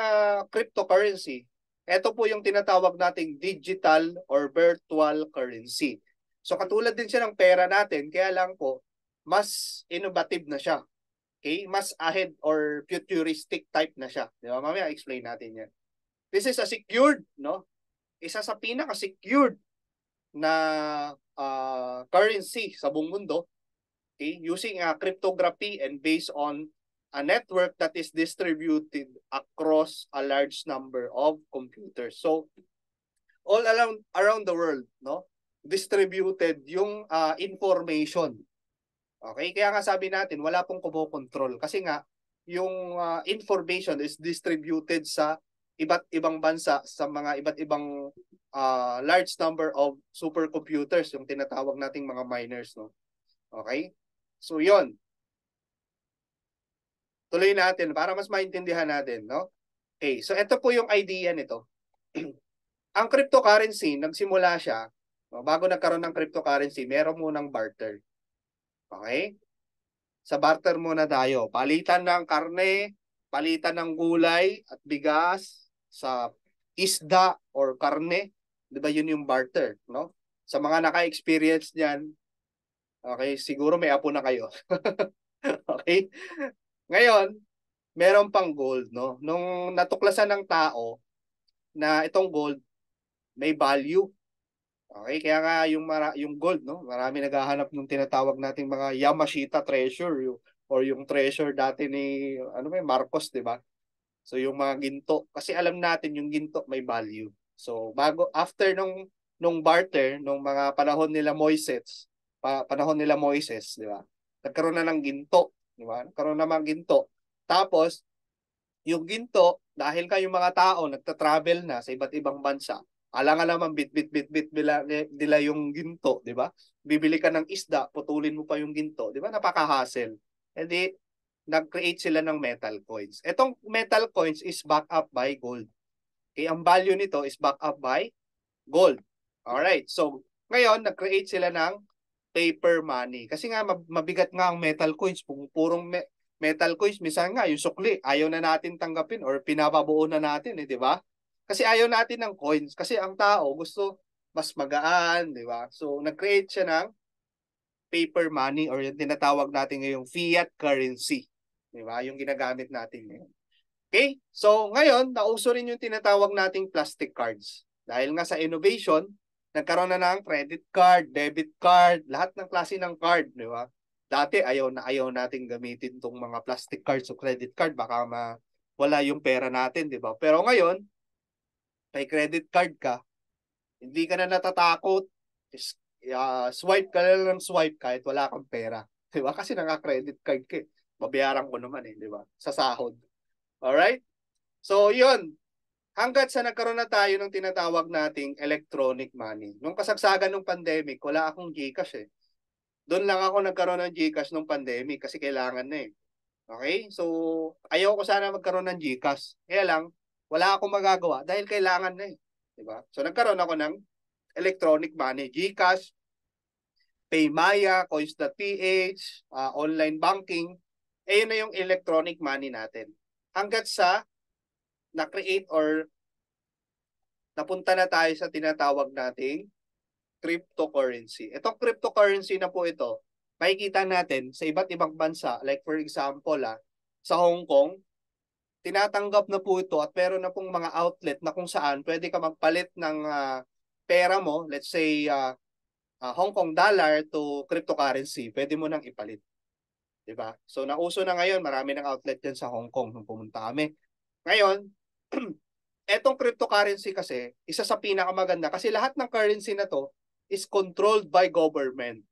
cryptocurrency, ito po yung tinatawag nating digital or virtual currency. So katulad din siya ng pera natin, kaya lang po, mas innovative na siya. Okay? Mas ahead or futuristic type na siya. Di ba? Mamaya explain natin yan. This is a secured, no? Isa sa pinaka-secured na currency sa buong mundo. Okay? Using cryptography and based on a network that is distributed across a large number of computers. So, all around the world, no? Distributed yung information. Okay? Kaya nga sabi natin, wala pong kumokontrol. Kasi nga, yung information is distributed sa iba't ibang bansa, sa mga iba't ibang large number of supercomputers, yung tinatawag nating mga miners, no? Okay? So, yon. Tuloy natin para mas maintindihan natin, no? Okay, so ito po yung idea nito. Ang cryptocurrency, nagsimula siya, no, bago nagkaroon ng cryptocurrency, meron munang barter. Okay? Sa barter muna tayo. Palitan ng karne, palitan ng gulay at bigas sa isda or karne. Di ba yun yung barter, no? Sa mga naka-experience niyan, okay, siguro may apo na kayo. Okay? Ngayon, meron pang gold, no? Nung natuklasan ng tao na itong gold may value. Okay, kaya nga yung gold, no? Marami naghahanap ng tinatawag nating mga Yamashita treasure or yung treasure dati ni Marcos, 'di ba? So yung mga ginto, kasi alam natin yung ginto may value. So after nung barter nung mga panahon nila Moises, 'di ba? Nagkaroon na ng ginto, 'di ba? Nagkaroon na ng ginto. Tapos yung ginto, dahil kayong mga tao nagta-travel na sa iba't ibang bansa, alangan naman bit nila yung ginto, di ba? Bibili ka ng isda, putulin mo pa yung ginto, di ba? Napaka-hassle. And di, nag-create sila ng metal coins. Etong metal coins is back up by gold. Okay, ang value nito is back up by gold. Alright, so ngayon, nag-create sila ng paper money. Kasi nga, mabigat nga ang metal coins. Purong metal coins, minsan nga, yung sukli, ayaw na natin tanggapin or pinapabuo na natin, di ba? Kasi ayaw natin ng coins. Kasi ang tao gusto mas magaan, di ba? So, nag-create siya ng paper money or yung tinatawag natin ngayong fiat currency. Di ba? Yung ginagamit natin ngayon. Okay? So, ngayon, nauso rin yung tinatawag nating plastic cards. Dahil nga sa innovation, nagkaroon na ng credit card, debit card, lahat ng klase ng card, di ba? Dati ayaw nating gamitin tong mga plastic cards o credit card, baka wala yung pera natin, di ba? Pero ngayon, may credit card ka, hindi ka na natatakot, swipe ka na ng swipe kahit wala kang pera. Di ba? Kasi naka-credit card ka. Babayaran ko naman di ba? Sa sahod. Alright? So, yun. Hanggat sa nagkaroon na tayo ng tinatawag nating electronic money. Nung kasagsagan ng pandemic, wala akong GCash Doon lang ako nagkaroon ng GCash nung pandemic kasi kailangan na Okay? So, ayaw ko sana magkaroon ng GCash. Kaya lang, wala akong magagawa dahil kailangan na Diba? So, nagkaroon ako ng electronic money. GCash, Paymaya, Coins.ph, online banking. Yun na yung electronic money natin. Hanggat sa na-create or napunta na tayo sa tinatawag nating cryptocurrency. Itong cryptocurrency na po ito, makikita natin sa iba't ibang bansa. Like for example, sa Hong Kong, tinatanggap na po ito at meron na pong mga outlet na kung saan pwede ka magpalit ng pera mo, let's say Hong Kong dollar to cryptocurrency, pwede mo nang ipalit. Diba? So nauso na ngayon, marami ng outlet dyan sa Hong Kong nung pumunta kami. Ngayon, etong cryptocurrency kasi, isa sa pinakamaganda kasi lahat ng currency na to is controlled by government.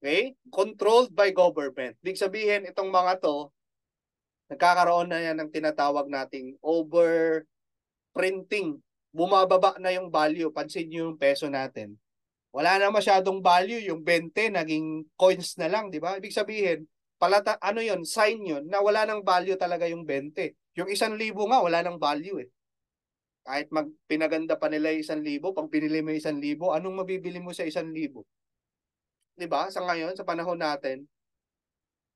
Okay? Controlled by government. Ibig sabihin, itong mga to, nagkakaroon na yan ng tinatawag nating overprinting. Bumababa na yung value. Pansin nyo yung peso natin. Wala na masyadong value. Yung 20, naging coins na lang, di ba? Ibig sabihin, ano yun, sign yun, na wala nang value talaga yung 20. Yung 1,000 nga, wala nang value eh. Kahit pinaganda pa nila yung 1,000, pag binili mo yung 1,000, anong mabibili mo sa 1,000? Di ba? Sa ngayon, sa panahon natin,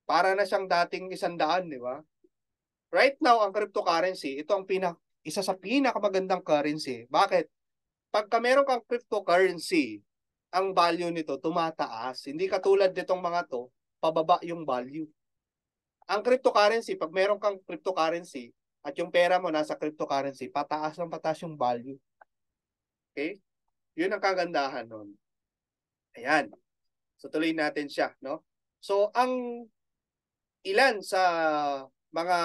para na siyang dating 100, di ba? Right now, ang cryptocurrency, ito ang isa sa pinakamagandang currency. Bakit? Pagka meron kang cryptocurrency, ang value nito tumataas. Hindi katulad nitong mga to, pababa yung value. Ang cryptocurrency, pag meron kang cryptocurrency at yung pera mo nasa cryptocurrency, pataas ng pataas yung value. Okay? Yun ang kagandahan nun. Ayan. So tuloy natin siya, no? So ang ilan sa mga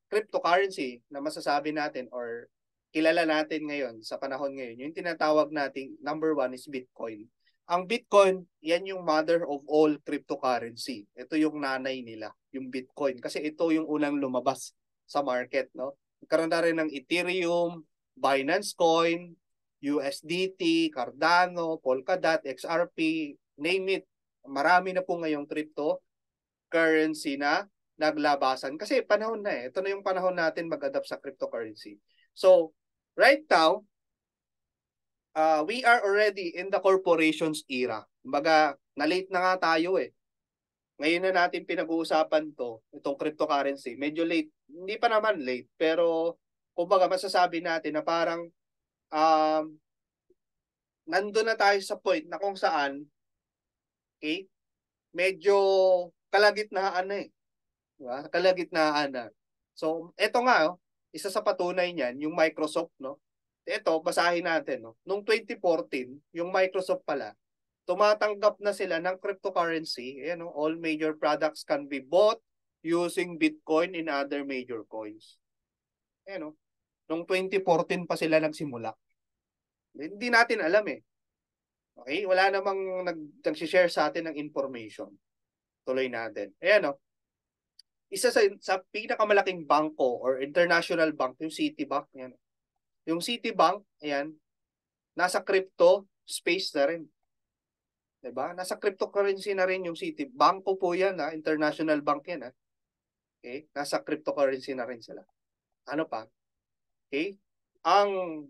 cryptocurrency na masasabi natin or kilala natin ngayon sa panahon ngayon, yung tinatawag nating number 1 is Bitcoin. Ang Bitcoin, yan yung mother of all cryptocurrency. Ito yung nanay nila, yung Bitcoin. Kasi ito yung unang lumabas sa market, no? Nagkaroon na rin ng Ethereum, Binance Coin, USDT, Cardano, Polkadot, XRP, name it. Marami na po ngayong cryptocurrency na naglabasan. Kasi panahon na eh. Ito na yung panahon natin mag-adapt sa cryptocurrency. So, right now, we are already in the corporations era. Kumbaga, na-late na nga tayo eh. Ngayon na natin pinag-uusapan to, itong cryptocurrency. Medyo late. Hindi pa naman late, pero kumbaga masasabi natin na parang nandun na tayo sa point na kung saan, okay, medyo kalagitnaan na eh. Diba? Kalagitnaan na. So, eto nga, isa sa patunay niyan, yung Microsoft, no? Ito, basahin natin, no? Noong 2014, yung Microsoft pala, tumatanggap na sila ng cryptocurrency. Ayan, no? All major products can be bought using Bitcoin and other major coins. Ayan, no? Noong 2014 pa sila nagsimula. Hindi natin alam eh. Okay? Wala namang nag-share sa atin ng information. Tuloy natin. Ayan, no? Isa sa pinakamalaking bangko or international bank, yung Citibank. Ayan. Yung Citibank, ayan, nasa crypto space na rin. Diba? Nasa cryptocurrency na rin yung Citi. Bangko po yan, ha? International bank yan. Ha? Okay? Nasa cryptocurrency na rin sila. Ano pa? Okay? Ang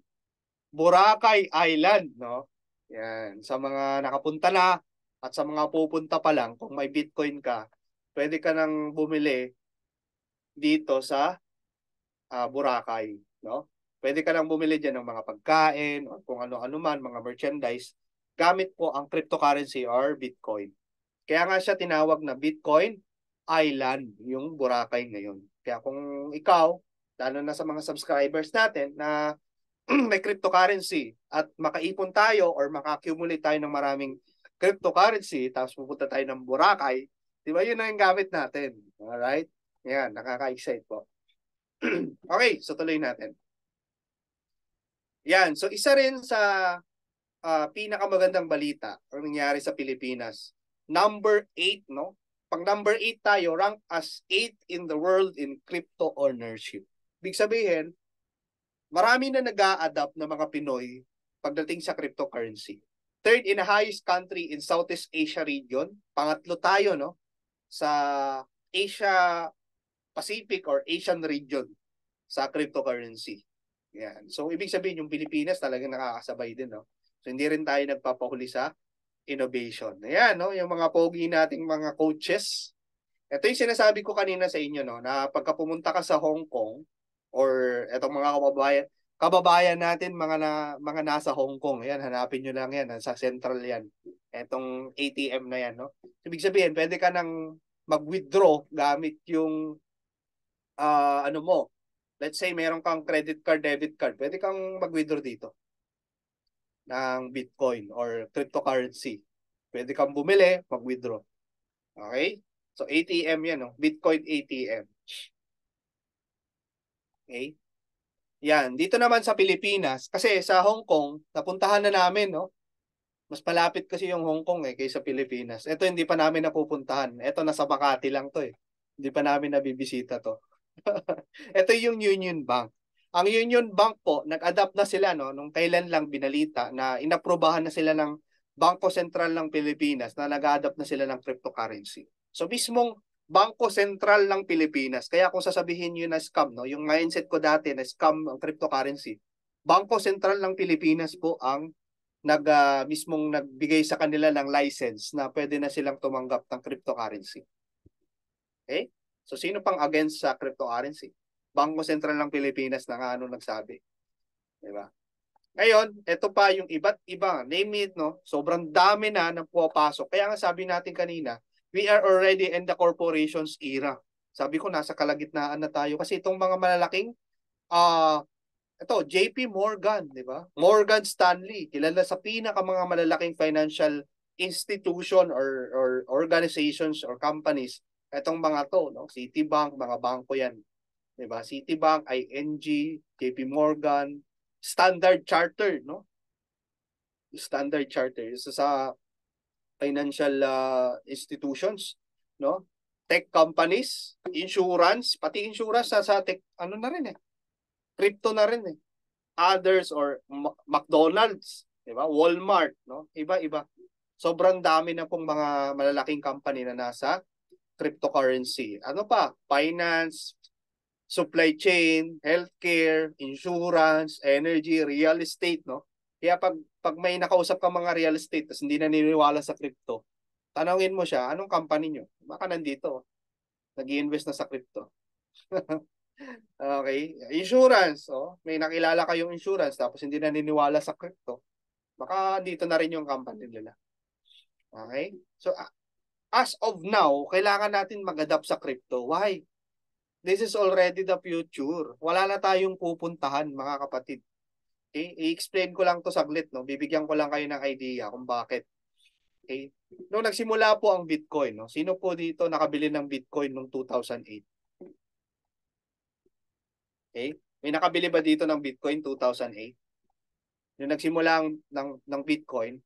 Boracay Island, no? Yan. Sa mga nakapunta na at sa mga pupunta pa lang, kung may Bitcoin ka, pwede ka nang bumili dito sa Boracay, no? Pwede ka lang bumili diyan ng mga pagkain o kung ano-ano man, mga merchandise gamit po ang cryptocurrency or Bitcoin. Kaya nga siya tinawag na Bitcoin Island, yung Boracay ngayon. Kaya kung ikaw, lalo na sa mga subscribers natin na may cryptocurrency at makaipon tayo or maka-accumulate tayo ng maraming cryptocurrency tapos pupunta tayo ng Boracay, di ba yun na yung gamit natin? Alright? Yan, nakaka-excite po. Okay, so tuloy natin. Yan, so isa rin sa pinakamagandang balita ang nangyari sa Pilipinas. Number 8, no? Pag number 8 tayo, rank as 8 in the world in crypto ownership. Big sabihin, marami na nag-a-adapt na mga Pinoy pagdating sa cryptocurrency. Third in the highest country in Southeast Asia region. Pangatlo tayo, no? Sa Asia Pacific or Asian region sa cryptocurrency. Yan. So, ibig sabihin, yung Pilipinas talagang nakakasabay din, no? So, hindi rin tayo nagpapahuli sa innovation. Ayan, no? Yung mga pogi nating mga coaches. Ito yung sinasabi ko kanina sa inyo, no? Na pagka pumunta ka sa Hong Kong or etong mga kababayan natin, mga nasa Hong Kong. Ayan, hanapin nyo lang yan. Sa Central yan. Etong ATM na yan, no? Ibig sabihin, pwede ka nang mag-withdraw gamit yung ano mo. Let's say, meron kang credit card, debit card. Pwede kang mag-withdraw dito ng Bitcoin or cryptocurrency. Pwede kang bumili, mag-withdraw. Okay? So, ATM yan, no? Bitcoin ATM. Okay? Yan, dito naman sa Pilipinas, kasi sa Hong Kong, napuntahan na namin, no? Mas malapit kasi yung Hong Kong kaysa Pilipinas. Ito hindi pa namin napupuntahan. Ito nasa Makati lang to eh. Hindi pa namin nabibisita to. Ito yung Union Bank. Ang Union Bank po, nag-adapt na sila no nung kailan lang binalita na inaprubahan na sila ng Bangko Sentral ng Pilipinas na nag-adapt na sila ng cryptocurrency. So mismong Bangko Sentral ng Pilipinas. Kaya kung sasabihin niyo na scam, no, yung mindset ko dati na scam ang cryptocurrency. Bangko Sentral ng Pilipinas po ang mismong nagbigay sa kanila ng license na pwede na silang tumanggap ng cryptocurrency. Okay? So sino pang against sa cryptocurrency? Bangko Sentral ng Pilipinas na nga ano nagsabi. Di ba? Ngayon, ito pa yung iba't iba, name it, no? Sobrang dami na nang pumapasok. Kaya nga sabi natin kanina, we are already in the corporations era. Sabi ko, nasa kalagitnaan na tayo. Kasi itong mga malalaking ito, JP Morgan, di ba? Morgan Stanley, kilala sa pinaka mga malalaking financial institution or organizations or companies. Itong mga to, no? Citibank, mga bangko yan. Di ba? Citibank, ING, JP Morgan, Standard Chartered, no? Standard Chartered. Isa sa financial institutions, no? Tech companies, insurance, pati insurance sa tech, ano na rin eh. Crypto na rin eh. Others or McDonald's, di ba? Walmart, no? Iba-iba. Sobrang dami na pong mga malalaking company na nasa cryptocurrency. Ano pa? Finance, supply chain, healthcare, insurance, energy, real estate, no? Kaya pag may nakausap ka mga real estate tapos hindi naniniwala sa crypto, tanongin mo siya, anong company nyo? Baka nandito, nag-i-invest na sa crypto. Okay. Insurance. Oh. May nakilala kayong insurance tapos hindi naniniwala sa crypto. Baka dito na rin yung company nila. Okay? So, as of now, kailangan natin mag-adapt sa crypto. Why? This is already the future. Wala na tayong pupuntahan, mga kapatid. Okay? I-explain ko lang to saglit. No? Bibigyan ko lang kayo ng idea kung bakit. Okay? Noong nagsimula po ang Bitcoin, no? Sino po dito nakabili ng Bitcoin noong 2008? Okay? May nakabili ba dito ng Bitcoin 2008? Yung nagsimula ng Bitcoin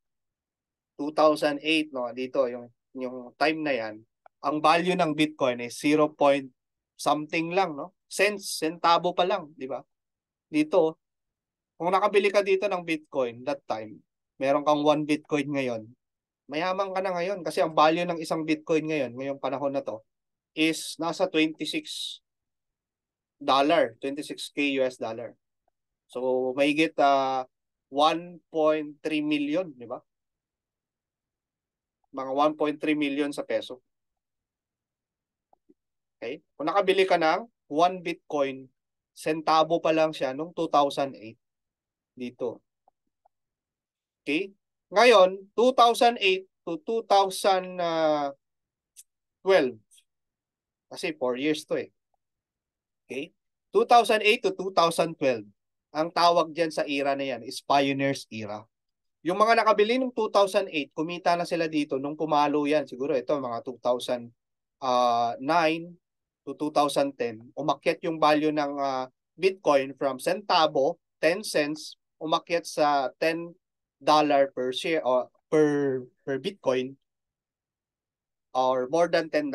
2008, no, dito yung time na yan, ang value ng Bitcoin is 0 point something lang, no? Centavo pa lang, di ba? Dito, kung nakabili ka dito ng Bitcoin that time, meron kang 1 Bitcoin ngayon, mayaman ka na ngayon kasi ang value ng isang Bitcoin ngayon, ngayong panahon na to, is nasa $26K US dollar. So, mahigit 1.3 million, di ba? Mga 1.3 million sa peso. Okay? Kung nakabili ka ng 1 Bitcoin, centavo pa lang siya noong 2008 dito. Okay? Ngayon, 2008 to 2012. Kasi 4 years to eh. Okay? 2008 to 2012. Ang tawag diyan sa era na yan is Pioneers Era. Yung mga nakabili ng 2008, kumita na sila dito nung pumalo yan. Siguro ito, mga 2009 to 2010. Umakyat yung value ng Bitcoin from centavo, 10 cents, umakyat sa $10 per share or per Bitcoin or more than $10.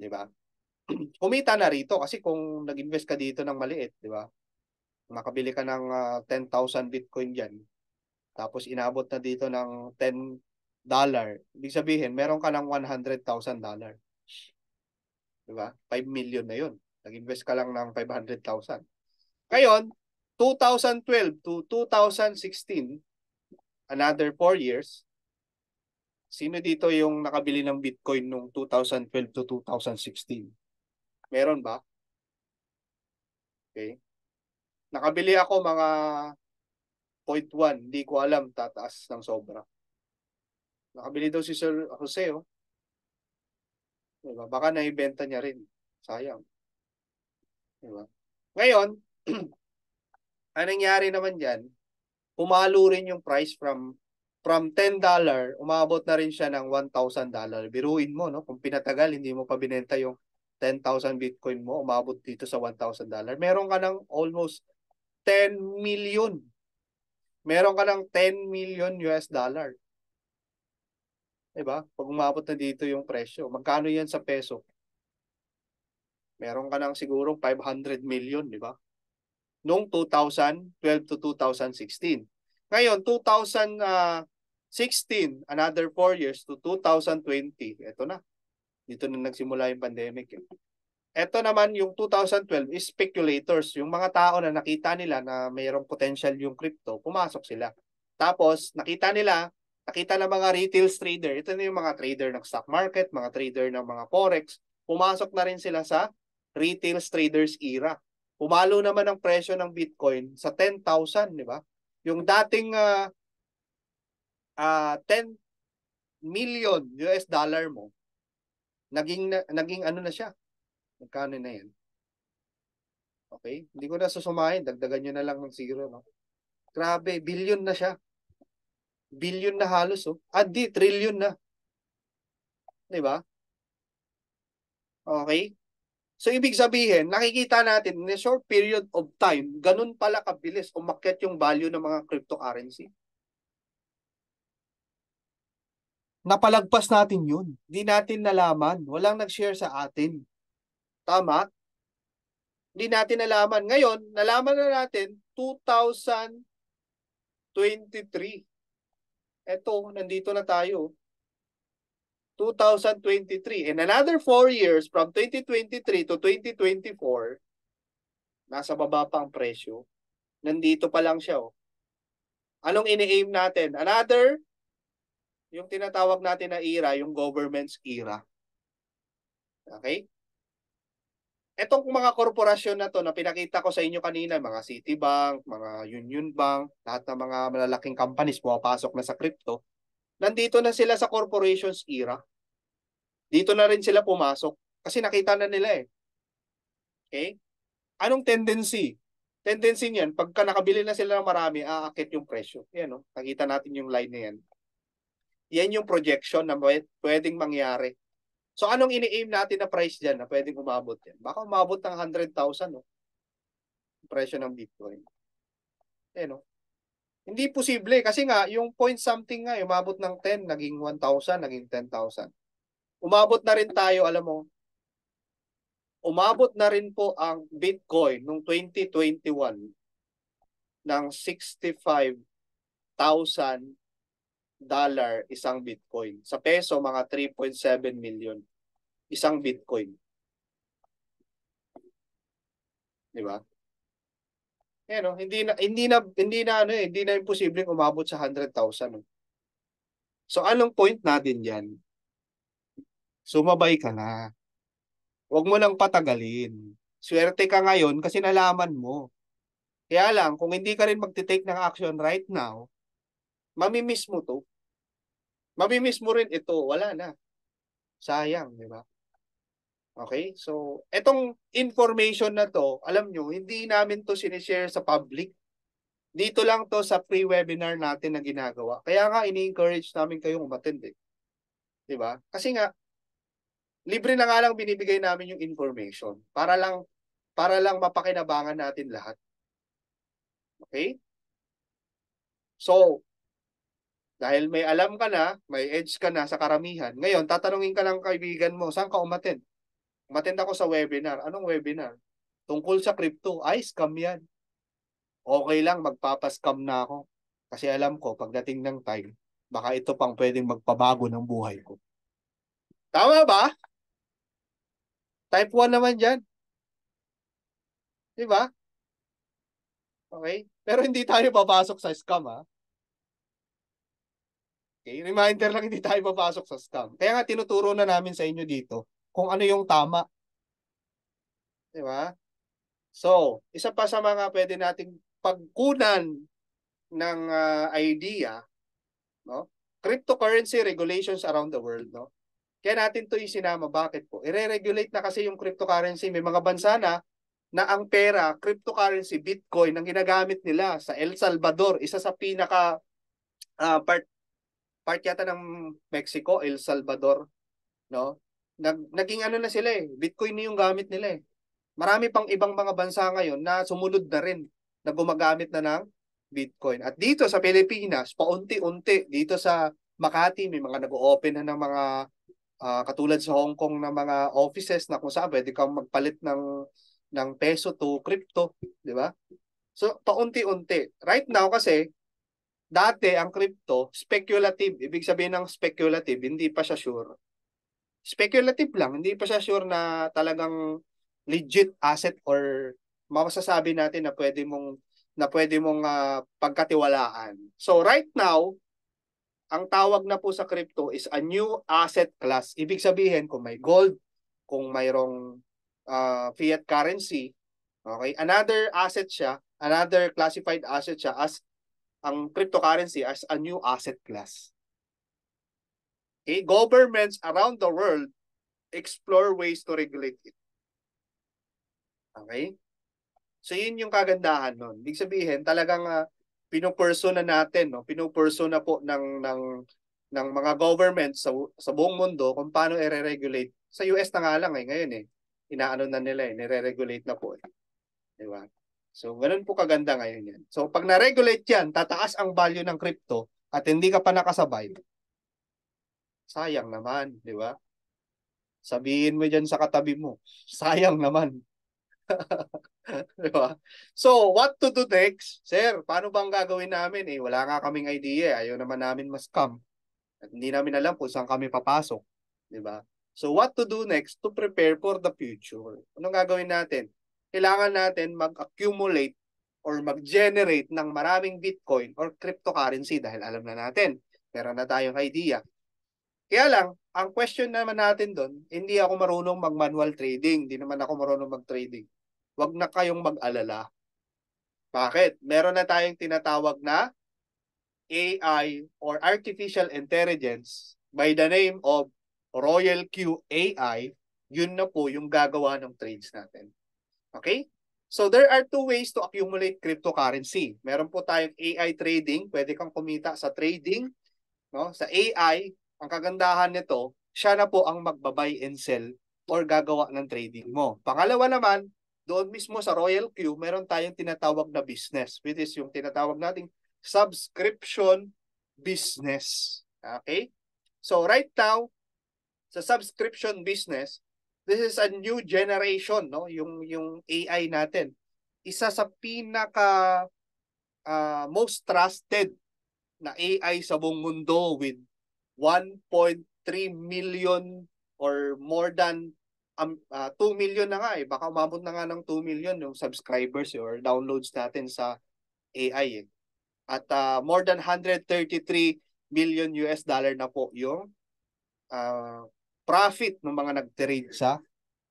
Di ba? Kumita na rito kasi kung nag-invest ka dito ng maliit, di ba? Makabili ka ng 10,000 Bitcoin diyan. Tapos inabot na dito ng $10. Ibig sabihin, meron ka ng $100,000. Diba? 5 million na yun. Nag-invest ka lang ng 500,000. Ngayon, 2012 to 2016, another 4 years, sino dito yung nakabili ng Bitcoin nung 2012 to 2016? Meron ba? Okay. Nakabili ako mga 0.1. Hindi ko alam, tataas ng sobra. Nakabili daw si Sir Jose, oh. Diba? Baka naibenta niya rin. Sayang. Diba? Ngayon, anong nangyari naman dyan, pumalo rin yung price from $10, umabot na rin siya ng $1,000. Biruin mo, no? Kung pinatagal, hindi mo pa binenta yung 10,000 Bitcoin mo, umabot dito sa $1,000. Meron ka ng almost 10 million. Meron ka ng 10 million US dollar. Diba? Pag umabot na dito yung presyo, magkano yan sa peso? Meron ka ng siguro 500 million, di ba? Noong 2012 to 2016. Ngayon, 2016, another 4 years to 2020. Ito na. Dito na nagsimula yung pandemic. Ito naman yung 2012 is speculators. Yung mga tao na nakita nila na mayroong potential yung crypto, pumasok sila. Tapos, nakita ng mga retail trader, ito na yung mga trader ng stock market, mga trader ng mga forex, pumasok na rin sila sa retail traders era. Pumalo naman ang presyo ng Bitcoin sa 10,000, di ba? Yung dating 10 million US dollar mo, naging ano na siya? Magkano na yan? Okay? Hindi ko na susumahin. Dagdagan nyo na lang ng zero, no? Grabe, billion na siya. Billion na halos, oh. Di, trillion na. Diba? Okay? So, ibig sabihin, nakikita natin in a short period of time, ganun pala kabilis umakyat yung value ng mga cryptocurrency. Napalagpas natin yun. Hindi natin nalaman. Walang nag-share sa atin. Tama? Hindi natin nalaman. Ngayon, nalaman na natin 2023. Eto, nandito na tayo. 2023. And another 4 years from 2023 to 2024, nasa baba pa ang presyo. Nandito pa lang siya. Oh. Anong ini-aim natin? Another, yung tinatawag natin na era, yung government's era. Okay? Etong mga korporasyon na to na pinakita ko sa inyo kanina, mga Citibank, mga Union Bank, lahat ng mga malalaking companies pumapasok na sa crypto, nandito na sila sa corporations era. Dito na rin sila pumasok kasi nakita na nila eh. Okay? Anong tendency? Tendency niyan, pagka nakabili na sila ng marami, aakit yung presyo. Yan, no? Nakita natin yung line na yan. Yan yung projection na pwedeng mangyari. So, anong ini-aim natin na price dyan na pwedeng umabot yan? Baka umabot ng 100,000, no? Presyo ng Bitcoin. Yan, no? Hindi posible kasi nga, yung point something nga, umabot ng 10, naging 1,000, naging 10,000. Umabot na rin tayo, alam mo, umabot na rin po ang Bitcoin noong 2021 ng $65,000 isang Bitcoin. Sa peso, mga 3.7 million isang Bitcoin. Di ba? Eh, no? Hindi na imposible umabot sa 100,000. No? So, anong point natin diyan? Sumabay ka na. Huwag mo lang patagalin. Swerte ka ngayon kasi nalaman mo. Kaya lang, kung hindi ka rin magte-take ng action right now, mamimiss mo to. Mamimiss mo rin ito. Wala na. Sayang, di ba? Okay? So, etong information na to, alam nyo, hindi namin to sinishare sa public. Dito lang to sa free webinar natin na ginagawa. Kaya nga, ini-encourage namin kayong umattend eh. Di ba? Kasi nga, libre na nga lang binibigay namin yung information para lang mapakinabangan natin lahat. Okay? So, dahil may alam ka na, may edge ka na sa karamihan, ngayon, tatanungin ka ng kaibigan mo, saan ka umattend? Umattend ako sa webinar. Anong webinar? Tungkol sa crypto. Ay, scam yan. Okay lang, magpapascam na ako. Kasi alam ko, pagdating ng time, baka ito pang pwedeng magpabago ng buhay ko. Tama ba? Type 1 naman dyan. Diba? Okay? Pero hindi tayo papasok sa scam, ha? Okay? Reminder lang, hindi tayo papasok sa scam. Kaya nga, tinuturo na namin sa inyo dito kung ano yung tama. Diba? So, isa pa sa mga pwede nating pagkunan ng idea, no? Cryptocurrency regulations around the world, no? Kaya natin 'to isinama. Bakit po? I-regulate na kasi yung cryptocurrency. May mga bansa na ang pera, cryptocurrency, Bitcoin, ang ginagamit nila sa El Salvador. Isa sa pinaka part yata ng Mexico, El Salvador, no? Naging ano na sila eh. Bitcoin na yung gamit nila eh. Marami pang ibang mga bansa ngayon na sumunod na rin. na gumagamit na ng Bitcoin. At dito sa Pilipinas, paunti-unti, dito sa Makati, may mga nag-open na ng mga katulad sa Hong Kong na mga offices na kung saan pwede kang magpalit ng peso to crypto, di ba? So, paunti-unti. Right now kasi, dati ang crypto, speculative. Ibig sabihin ng speculative, hindi pa siya sure. Speculative lang, hindi pa siya sure na talagang legit asset or masasabi natin na pwede mong pagkatiwalaan. So right now, ang tawag na po sa crypto is a new asset class. Ibig sabihin kung may gold, kung mayroong fiat currency, okay, another asset siya, another classified asset siya as ang cryptocurrency as a new asset class. Okay, governments around the world explore ways to regulate it. Okay? So yun yung kagandahan nun. Ibig sabihin, talagang pinupurso na natin, no? Pinupurso na po ng mga government sa buong mundo kung paano i-regulate. Sa US na nga lang ngayon inaano na nila nire-regulate na po. Di ba? So ganun po kaganda ngayon yan. So pag na-regulate yan, tataas ang value ng crypto at hindi ka pa nakasabay. Sayang naman, di ba? Sabihin mo dyan sa katabi mo, sayang naman. Diba? So, what to do next? Sir, paano bang gagawin namin? Wala nga kaming idea. Ayaw naman namin mas-scam. At hindi namin alam kung saan kami papasok. Diba? So, what to do next to prepare for the future? Anong gagawin natin? Kailangan natin mag-accumulate or mag-generate ng maraming Bitcoin or cryptocurrency dahil alam na natin. Meron na tayong idea. Kaya lang, ang question naman natin doon, hindi ako marunong mag-manual trading. Hindi naman ako marunong mag-trading. Huwag na kayong mag-alala. Bakit? Meron na tayong tinatawag na AI or Artificial Intelligence by the name of Royal Q AI. Yun na po yung gagawa ng trades natin. Okay? So there are two ways to accumulate cryptocurrency. Meron po tayong AI trading. Pwede kang kumita sa trading. No? Sa AI, ang kagandahan nito, siya na po ang magbabuy and sell or gagawa ng trading mo. Pangalawa naman, doon mismo sa Royal Q, meron tayong tinatawag na business, which is yung tinatawag nating subscription business. Okay? So right now, sa subscription business, this is a new generation, no? Yung AI natin. Isa sa pinaka most trusted na AI sa buong mundo with 1.3 million or more than 2 million na nga Baka umabot na nga ng 2 million yung subscribers or downloads natin sa AI At more than 133 million US dollar na po yung profit ng mga nag-trade sa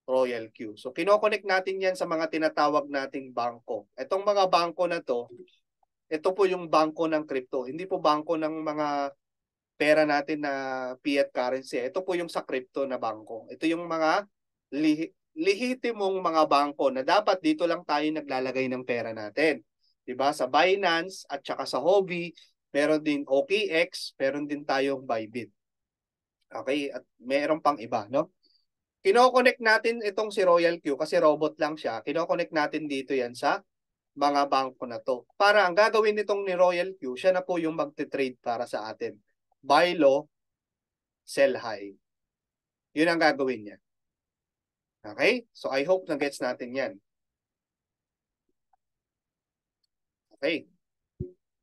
Royal Q. So kinoconnect natin yan sa mga tinatawag nating bangko. Itong mga bangko na to, ito po yung bangko ng crypto. Hindi po bangko ng mga pera natin na fiat currency. Ito po yung sa crypto na bangko. Ito yung mga lihitimong mga bangko na dapat dito lang tayo naglalagay ng pera natin. 'Di ba? Sa Binance at saka sa Huobi, meron din OKX, meron din tayong Bybit. Okay? At meron pang iba, no? Kino-connect natin itong si Royal Q kasi robot lang siya. Kino-connect natin dito yan sa mga bangko na to. Para ang gagawin nitong ni Royal Q, siya na po yung magte-trade para sa atin. Buy low, sell high. Yun ang gagawin niya. Okay? So I hope na gets natin yan. Okay.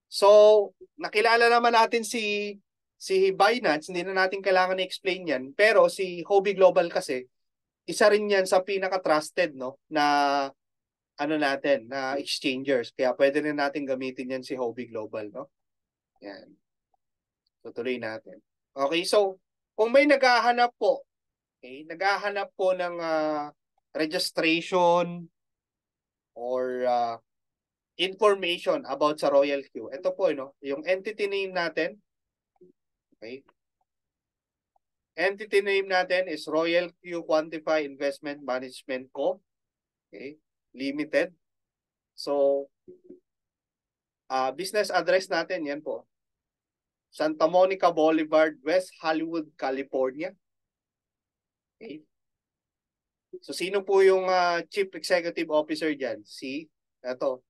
So, nakilala naman natin si Binance, hindi na natin kailangan i-explain yan. Pero si Huobi Global kasi, isa rin yan sa pinaka-trusted no, na ano natin, na exchangers. Kaya pwede rin natin gamitin yan si Huobi Global. No? Yan. Tutuloy natin. Okay, so kung may naghahanap po, naghahanap po ng registration or information about sa Royal Q. Ito po, yung entity name natin. Okay. Entity name natin is Royal Q Quantify Investment Management Co. Okay. Limited. So, business address natin, yan po. Santa Monica Boulevard, West Hollywood, California. Okay. So, sino po yung Chief Executive Officer dyan? Ito,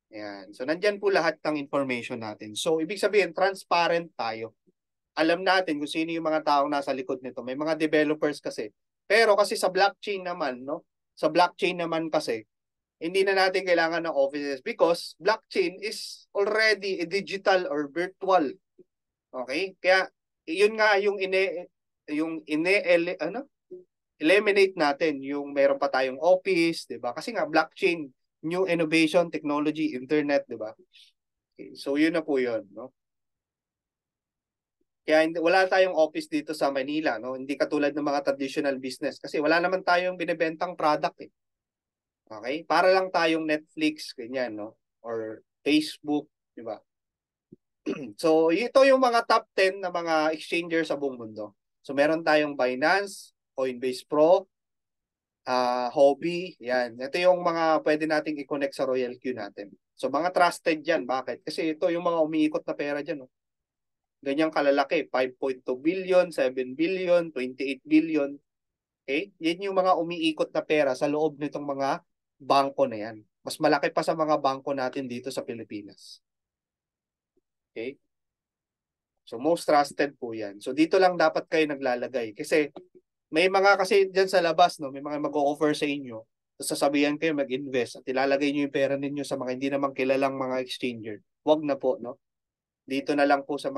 Ayan. So, nandyan po lahat ng information natin. So, ibig sabihin, transparent tayo. Alam natin kung sino yung mga taong nasa likod nito. May mga developers kasi. Pero kasi sa blockchain naman, no? Sa blockchain naman kasi, hindi na natin kailangan ng offices because blockchain is already a digital or virtual. Okay? Kaya, yun nga yung eliminate natin yung meron pa tayong office, 'di ba? Kasi nga blockchain, new innovation, technology, internet, 'di ba? Okay, so yun na po 'yun, no? Kaya wala tayong office dito sa Manila, no? Hindi katulad ng mga traditional business kasi wala naman tayong binebentang product eh. Okay? Para lang tayong Netflix, ganyan, no? Or Facebook, 'di ba? So, ito yung mga top 10 na mga exchanger sa buong mundo. So, meron tayong Binance, Coinbase Pro, Hobby, yan. Ito yung mga pwede nating i-connect sa Royal Queue natin. So mga trusted yan. Bakit? Kasi ito yung mga umiikot na pera dyan. Oh. Ganyang kalalaki. 5.2 billion, 7 billion, 28 billion. Okay? Yan yung mga umiikot na pera sa loob nitong mga bangko na yan. Mas malaki pa sa mga bangko natin dito sa Pilipinas. Okay? So most trusted po yan. So dito lang dapat kayo naglalagay. Kasi may mga kasi dyan sa labas, no, may mga mag-o-offer sa inyo. Tapos sasabihan kayo mag-invest at ilalagay nyo yung pera ninyo sa mga hindi naman kilalang mga exchanger. Huwag na po, no? Dito na lang po sa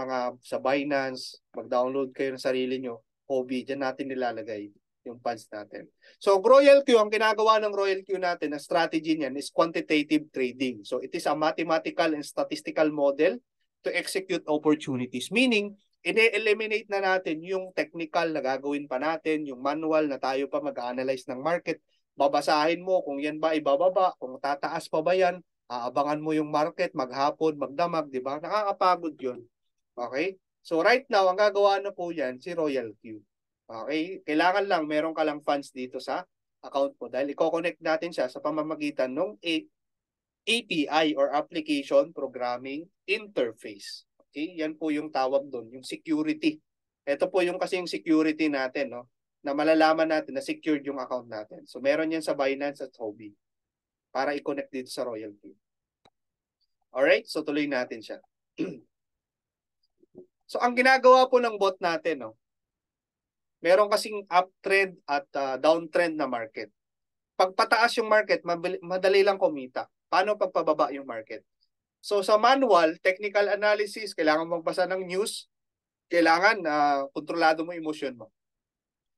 Binance, mag-download kayo ng sarili nyo. Hobby, dyan natin nilalagay yung funds natin. So, Royal Q, ang ginagawa ng Royal Q natin, ang strategy niyan is quantitative trading. So, it is a mathematical and statistical model to execute opportunities. Meaning, ine-eliminate na natin yung technical na gagawin pa natin, yung manual na tayo pa mag-analyze ng market. Babasahin mo kung yan ba ibababa, kung tataas pa ba yan, aabangan mo yung market, maghapon, magdamag, di ba? Nakakapagod yun. Okay? So right now, ang gagawa na po yan, si Royal Q. Okay? Kailangan lang, meron ka lang funds dito sa account mo dahil i-connect natin siya sa pamamagitan ng API or Application Programming Interface. Okay? Yan po yung tawag doon, yung security. Ito po yung kasi yung security natin, no? Na malalaman natin na secured yung account natin. So meron yan sa Binance at Hobby para i-connect dito sa Royal Q. Alright? So tuloy natin siya. So ang ginagawa po ng bot natin, no? Meron kasing uptrend at downtrend na market. Pag pataas yung market, madali lang kumita. Paano pag pababa yung market? So sa manual, technical analysis, kailangan magbasa ng news, kailangan kontrolado mo emosyon mo.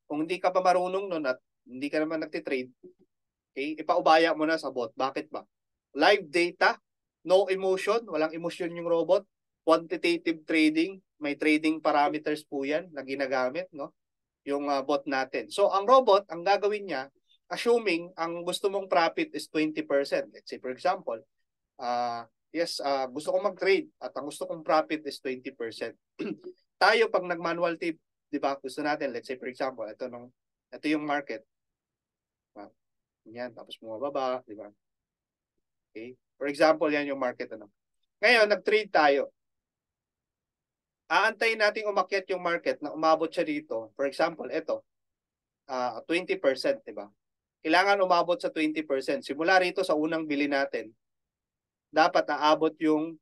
Kung hindi ka pa marunong nun at hindi ka naman nagtitrade, okay, ipaubaya mo na sa bot. Bakit ba? Live data, no emotion, walang emosyon yung robot. Quantitative trading, may trading parameters po yan na ginagamit, no? Yung bot natin. So ang robot, ang gagawin niya, assuming ang gusto mong profit is 20%. Let's say for example, gusto kong mag-trade at ang gusto kong profit is 20%. Tayo pag nag-manual tape, 'di ba? Gusto natin, let's say for example, ito yung market. Yan, tapos bumababa, 'di ba? Okay? For example, yan yung market ano. Ngayon, nag-trade tayo. Aantayin nating umakyat yung market na umabot siya dito. For example, ito, 20%, 'di ba? Kailangan umabot sa 20%. Simula rito sa unang bili natin, dapat aabot yung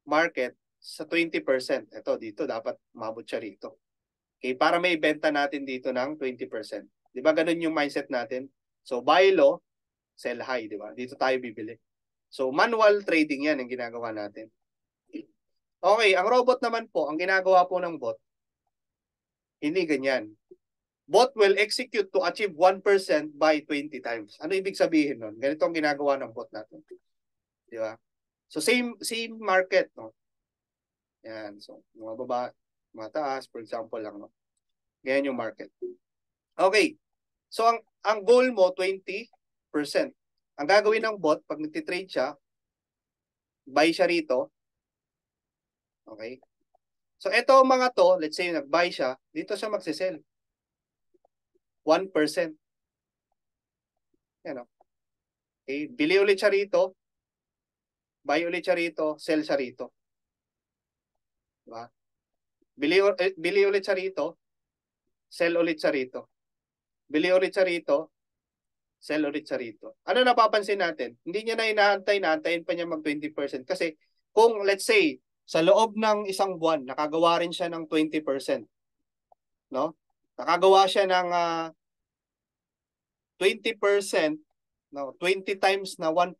market sa 20%. Ito, dito, dapat umabot siya rito. Okay, para may ibenta natin dito ng 20%. Di ba ganun yung mindset natin? So, buy low, sell high, di ba? Dito tayo bibili. So, manual trading yan ang ginagawa natin. Okay, ang robot naman po, ang ginagawa po ng bot, hindi ganyan. Bot will execute to achieve 1% by 20 times. Ano ibig sabihin nun? Ganito ang ginagawa ng bot natin. Di ba? So, same market, no? Yan. So, mga baba, mga taas, for example lang, no? Ganyan yung market. Okay. So, ang goal mo, 20%. Ang gagawin ng bot, pag nagtitrade siya, buy siya rito. Okay. So, ito mga to, let's say nag-buy siya, dito siya magsisell. 1%. Yan, okay. Bili ulit siya rito, buy ulit siya rito, sell siya rito. Diba? Bili ulit siya rito, sell ulit siya rito. Bili ulit siya rito, Sell ulit siya rito. Ano napapansin natin? Hindi niya na inaantay, naantayin pa niya mag 20%. Kasi kung let's say, sa loob ng isang buwan, nakagawa rin siya ng 20%. No? Nakagawa siya ng 20%, no? 20 times na 1%,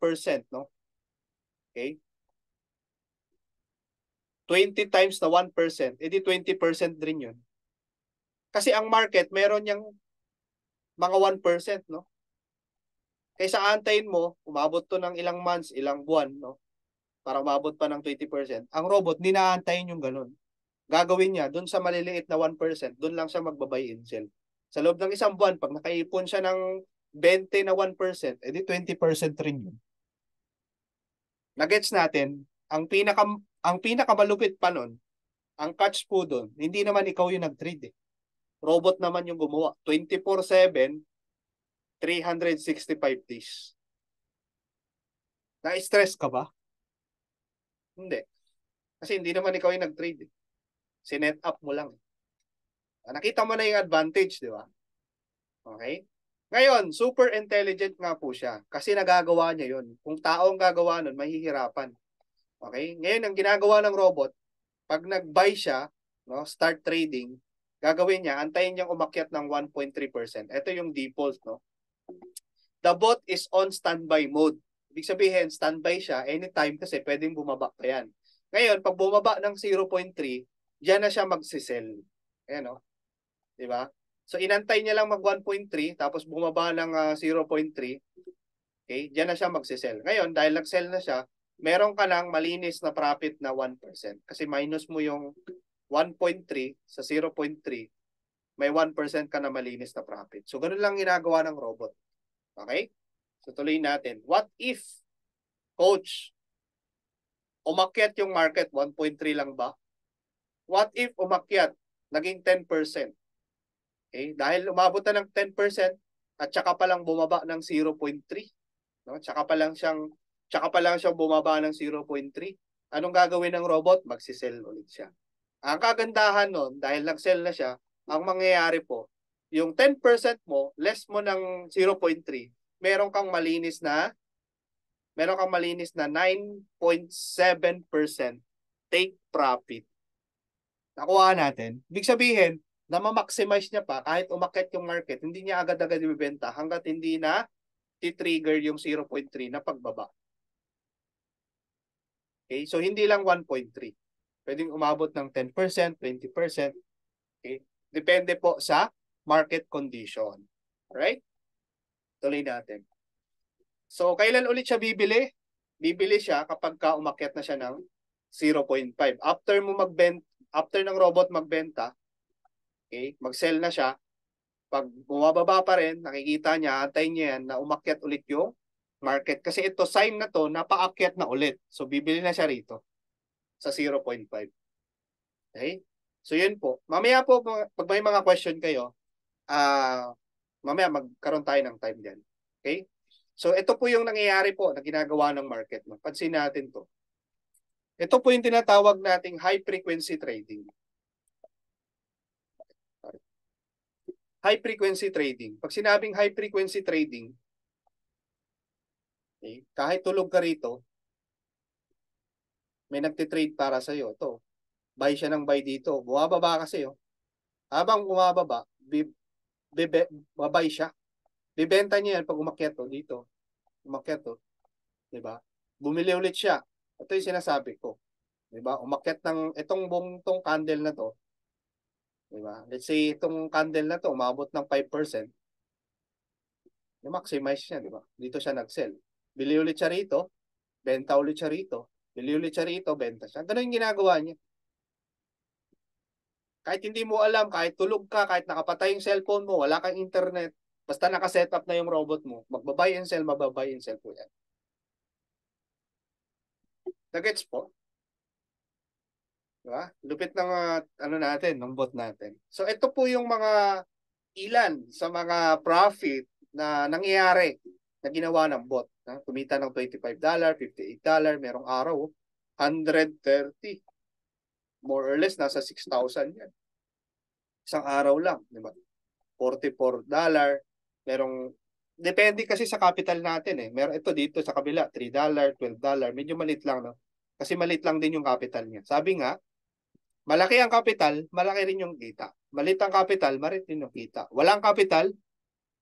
no? Okay? 20 times na 1%, edi 20% din yun. Kasi ang market, meron niyang mga 1%, no? Kaysa antayin mo, umabot to ng ilang months, ilang buwan, no? Para umabot pa ng 20%. Ang robot, hindi naantayin yung ganun. Gagawin niya, dun sa maliliit na 1%, dun lang siya magbabuy and sell. Sa loob ng isang buwan, pag nakaipon siya ng 20 na 1%, edi 20% rin yun. Nagets natin, ang pinakamalupit pa nun, ang catch po doon, hindi naman ikaw yung nag-trade eh. Robot naman yung gumawa. 24/7, 365 days. Na-stress ka ba? Hindi. Kasi hindi naman ikaw yung nag-trade eh. Sinet up mo lang. Nakita mo na yung advantage, di ba? Okay? Ngayon, super intelligent nga po siya kasi nagagawa niya yun. Kung tao ang gagawa nun, mahihirapan. Okay? Ngayon, ang ginagawa ng robot, pag nag-buy siya, no, start trading, gagawin niya, antayin niyang umakyat ng 1.3%. Ito yung default, no? The bot is on standby mode. Ibig sabihin, standby siya anytime kasi pwedeng bumaba pa yan. Ngayon, pag bumaba ng 0.3, diyan na siya magsisell. Ayan, no? Diba? So, inantay niya lang mag 1.3, tapos bumaba ng 0.3. Okay? Diyan na siya magsisell. Ngayon, dahil nag-sell na siya, meron ka lang malinis na profit na 1%. Kasi minus mo yung 1.3 sa 0.3, may 1% ka na malinis na profit. So, ganun lang ginagawa ng robot. Okay? So, tuloy natin. What if, coach, umakyat yung market, 1.3 lang ba? What if umakyat, naging 10%? Okay? Dahil umabot na ng 10%, at saka pa lang bumaba ng 0.3. No? Tsaka pa lang siyang bumaba ng 0.3. Anong gagawin ng robot? Magsisell ulit siya. Ang kagandahan nun, dahil nag-sell na siya, ang mangyayari po, yung 10% mo, less mo ng 0.3, meron kang malinis na 9.7% take profit. Nakuha natin. Ibig sabihin, na ma-maximize niya pa kahit umakyat yung market, hindi niya agad-agad ibibenta hanggat hindi na i-trigger yung 0.3 na pagbaba. Okay? So, hindi lang 1.3. Pwedeng umabot ng 10%, 20%. Okay? Depende po sa market condition. Alright? Tuloy natin. So, kailan ulit siya bibili? Bibili siya kapag umakyat na siya ng 0.5. After ng robot magbenta, okay, mag-sell na siya. Pag bumababa pa rin, nakikita niya, antayin niya yan na umakyat ulit yung market. Kasi ito, sign na to, napaakyat na ulit. So, bibili na siya rito sa 0.5. Okay? So, yun po. Mamaya po, pag may mga question kayo, mamaya magkaroon tayo ng time dyan. Okay? So, ito po yung nangyayari po na ginagawa ng market. Pansin natin to. Ito po yung tinatawag nating high frequency trading. High frequency trading. Pag sinabing high frequency trading, okay, kahit tulog ka rito, may nagtitrade para sa iyo. Ito, buy siya ng buy dito. Bumababa kasi, oh. Habang bumababa, babay siya. Bibenta niya yan pag umakyat to dito. Umakyat to. Diba? Bumili ulit siya. Ito yung sinasabi ko. Diba? Umakyat ng itong tong candle na to. Diba? Let's say itong candle na to umabot ng 5%. I-maximize niya, diba? Dito siya nag-sell. Bili ulit siya rito, benta ulit siya rito. Bili ulit siya rito, benta siya. Ganun yung ginagawa niya. Kahit hindi mo alam, kahit tulog ka, kahit nakapatay yung cellphone mo, wala kang internet, basta nakaset up na yung robot mo, magbabay and sell, mababay and sell po yan. Nagets po? Diba? Lupit ng ano natin, ng bot natin. So ito po yung mga ilan sa mga profit na nangyayari na ginawa ng bot. Kumita ng $25, $58, merong araw, 130. More or less, nasa 6,000 yan. Isang araw lang, di ba? $44, merong Depende kasi sa capital natin eh. Meron ito dito sa kabila, $3, $12. Medyo maliit lang, no? Kasi maliit lang din yung capital niya. Sabi nga, malaki ang capital, malaki rin yung kita. Maliit ang capital, maliit din yung kita. Walang capital,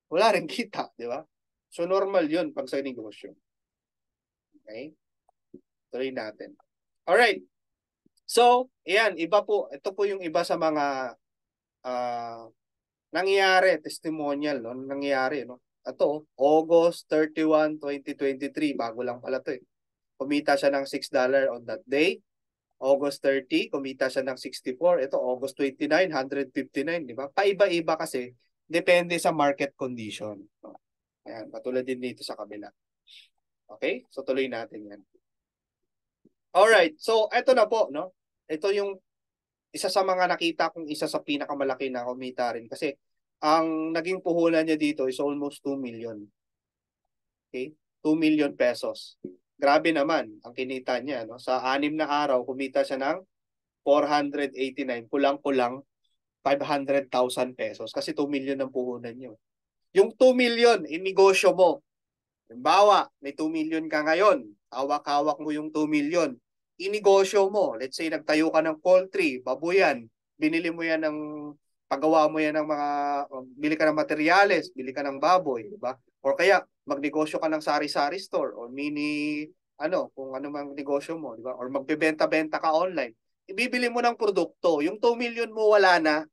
wala rin kita, di ba? So normal yun pag sa negosyo. Okay? Tuloy natin. Alright. So, ayan, iba po. Ito po yung iba sa mga nangyayari, testimonial, no? Nangyayari, no? Ito, August 31, 2023, bago lang pala to eh. Kumita siya ng $6 on that day. August 30, kumita siya ng 64. Ito, August 29, 159, di ba? Paiba-iba kasi, depende sa market condition. No? Ayan, patulad din dito sa kabila. Okay? So, tuloy natin yan. Alright, so ito na po, no? Ito yung isa sa mga nakita kong isa sa pinakamalaki na kumita rin. Kasi, ang naging puhunan niya dito is almost 2 million. Okay? 2 million pesos. Grabe naman ang kinita niya. No? Sa 6 na araw, kumita siya ng 489. Kulang-kulang 500,000 pesos. Kasi 2 million ang puhunan niyo. Yung 2 million, inegosyo mo. Halimbawa, may 2 million ka ngayon. Hawak-hawak mo yung 2 million. Inegosyo mo. Let's say, nagtayo ka ng poultry, babuyan. Binili mo yan ng paggawa mo yan ng mga, bili ka ng materyales, bili ka ng baboy, di ba? Or kaya, magnegosyo ka ng sari-sari store or mini, kung ano mang negosyo mo, di ba? Or magbebenta-benta ka online. Ibibili mo ng produkto. Yung 2 million mo wala na,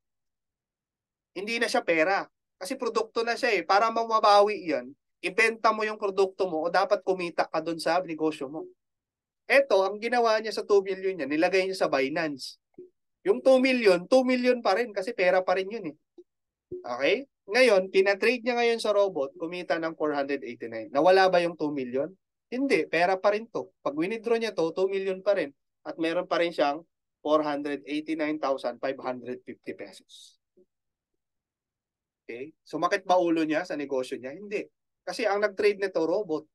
hindi na siya pera. Kasi produkto na siya eh. Para mabawi yan, ibenta mo yung produkto mo o dapat kumita ka dun sa negosyo mo. Eto, ang ginawa niya sa 2 million niya, nilagay niya sa Binance. Yung 2 million, 2 million pa rin kasi pera pa rin yun eh. Okay? Ngayon, pinatrade niya ngayon sa robot, kumita ng 489. Nawala ba yung 2 million? Hindi, pera pa rin to. Pag winidraw niya to, 2 million pa rin. At meron pa rin siyang 489,550 pesos. Okay? Sumakit ba ulo niya sa negosyo niya? Hindi. Kasi ang nag-trade nito, robot.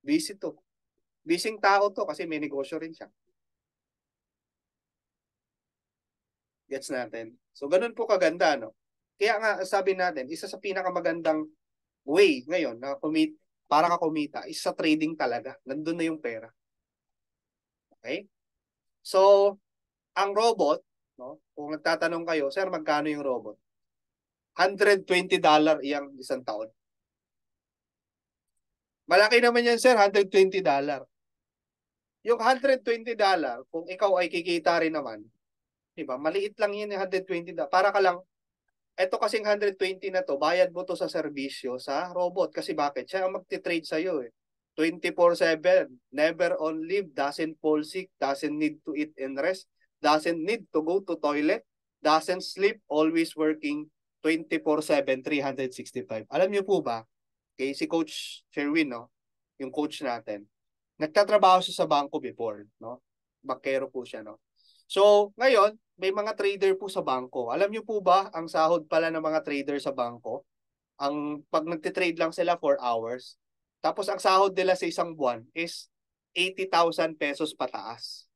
Busy to. Busy tao to kasi may negosyo rin siya. Gets natin? So, ganun po kaganda, no? Kaya nga, sabi natin, isa sa pinakamagandang way ngayon na para ka kumita is sa trading talaga. Nandun na yung pera. Okay? So, ang robot, no? Kung nagtatanong kayo, sir, magkano yung robot? $120 iyang isang taon. Malaki naman yan, sir, $120. Yung $120, kung ikaw ay kikita rin naman, di ba? Maliit lang yun yung $120. Para ka lang, eto kasing 120 na to, bayad mo to sa serbisyo sa robot. Kasi bakit? Siya ang magti-trade sa'yo eh. 24/7, never on leave, doesn't fall sick, doesn't need to eat and rest, doesn't need to go to toilet, doesn't sleep, always working 24/7, 365. Alam niyo po ba, okay, si Coach Sherwin, no? Yung coach natin, nagtatrabaho siya sa bangko before, no? Bankero po siya, no? So, ngayon, may mga trader po sa bangko. Alam niyo po ba, ang sahod pala ng mga trader sa bangko, pag nagtitrade lang sila 4 hours, tapos ang sahod nila sa isang buwan is 80,000 pesos pataas.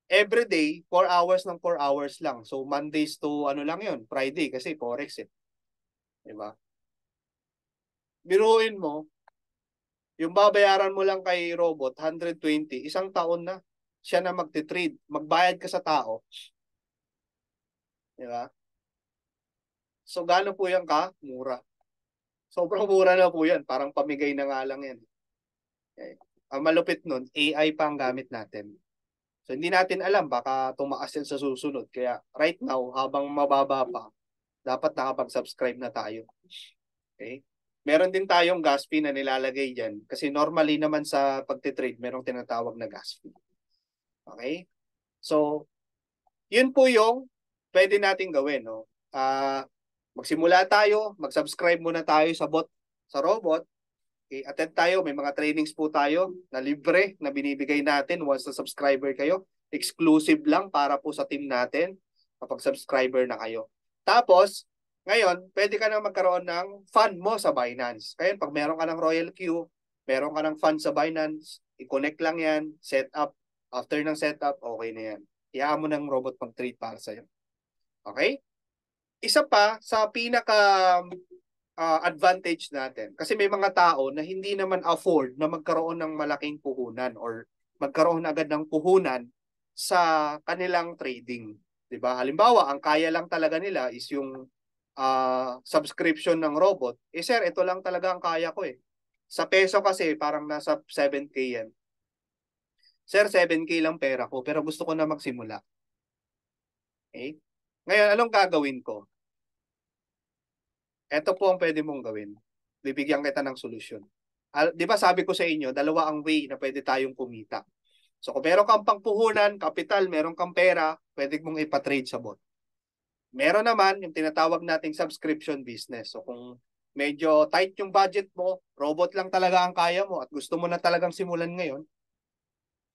Every day, 4 hours ng 4 hours lang. So, Mondays to ano lang yun, Friday, kasi Forex eh. Diba? Biruin mo, yung babayaran mo lang kay robot, 120, isang taon na siya na magtitrade. Magbayad ka sa tao. Di ba? So, gaano po yan ka? Mura. Sobrang mura na po yan. Parang pamigay na nga lang yan. Okay. Ang malupit nun, AI pa ang gamit natin. So, hindi natin alam. Baka tumaas yan sa susunod. Kaya, right now, habang mababa pa, dapat nakapag-subscribe na tayo. Okay? Meron din tayong gas fee na nilalagay dyan. Kasi normally naman sa pagtitrade, merong tinatawag na gas fee. Okay? So, yun po yung pwede natin gawin. No? Magsimula tayo, mag-subscribe muna tayo sa robot. Okay, attend tayo, may mga trainings po tayo na libre na binibigay natin once na subscriber kayo. Exclusive lang para po sa team natin kapag subscriber na kayo. Tapos, ngayon, pwede ka na magkaroon ng fund mo sa Binance. Kaya pag meron ka ng Royal Q, meron ka ng fund sa Binance, i-connect lang yan, set up. After ng setup, okay na yan. Iyaan mo ng robot pag-trade para sa'yo. Okay? Isa pa sa pinaka advantage natin. Kasi may mga tao na hindi naman afford na magkaroon ng malaking puhunan or magkaroon agad ng puhunan sa kanilang trading. 'Di ba? Halimbawa, ang kaya lang talaga nila is yung subscription ng robot. Eh sir, ito lang talaga ang kaya ko eh. Sa peso kasi parang nasa 7K yan. Sir, 7K lang pera ko pero gusto ko na magsimula. Okay? Ngayon, anong gagawin ko? Ito po ang pwede mong gawin. Bibigyan kita ng solusyon. Di ba sabi ko sa inyo, dalawa ang way na pwede tayong kumita. So kung meron kang pangpuhunan, kapital, meron kang pera, pwede mong ipatrade sa bot. Meron naman yung tinatawag nating subscription business. So kung medyo tight yung budget mo, robot lang talaga ang kaya mo at gusto mo na talagang simulan ngayon,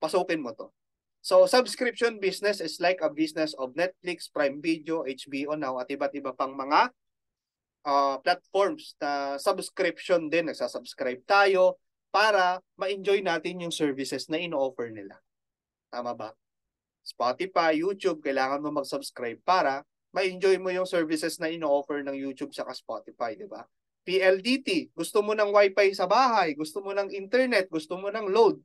pasukin mo to. So subscription business is like a business of Netflix, Prime Video, HBO Now at iba't iba pang mga platforms na subscription din. Nagsasubscribe tayo para ma-enjoy natin yung services na ino-offer nila. Tama ba? Spotify, YouTube, kailangan mo mag-subscribe para ma-enjoy mo yung services na ino-offer ng YouTube sa Spotify, di ba? PLDT, gusto mo ng wifi sa bahay, gusto mo ng internet, gusto mo ng load,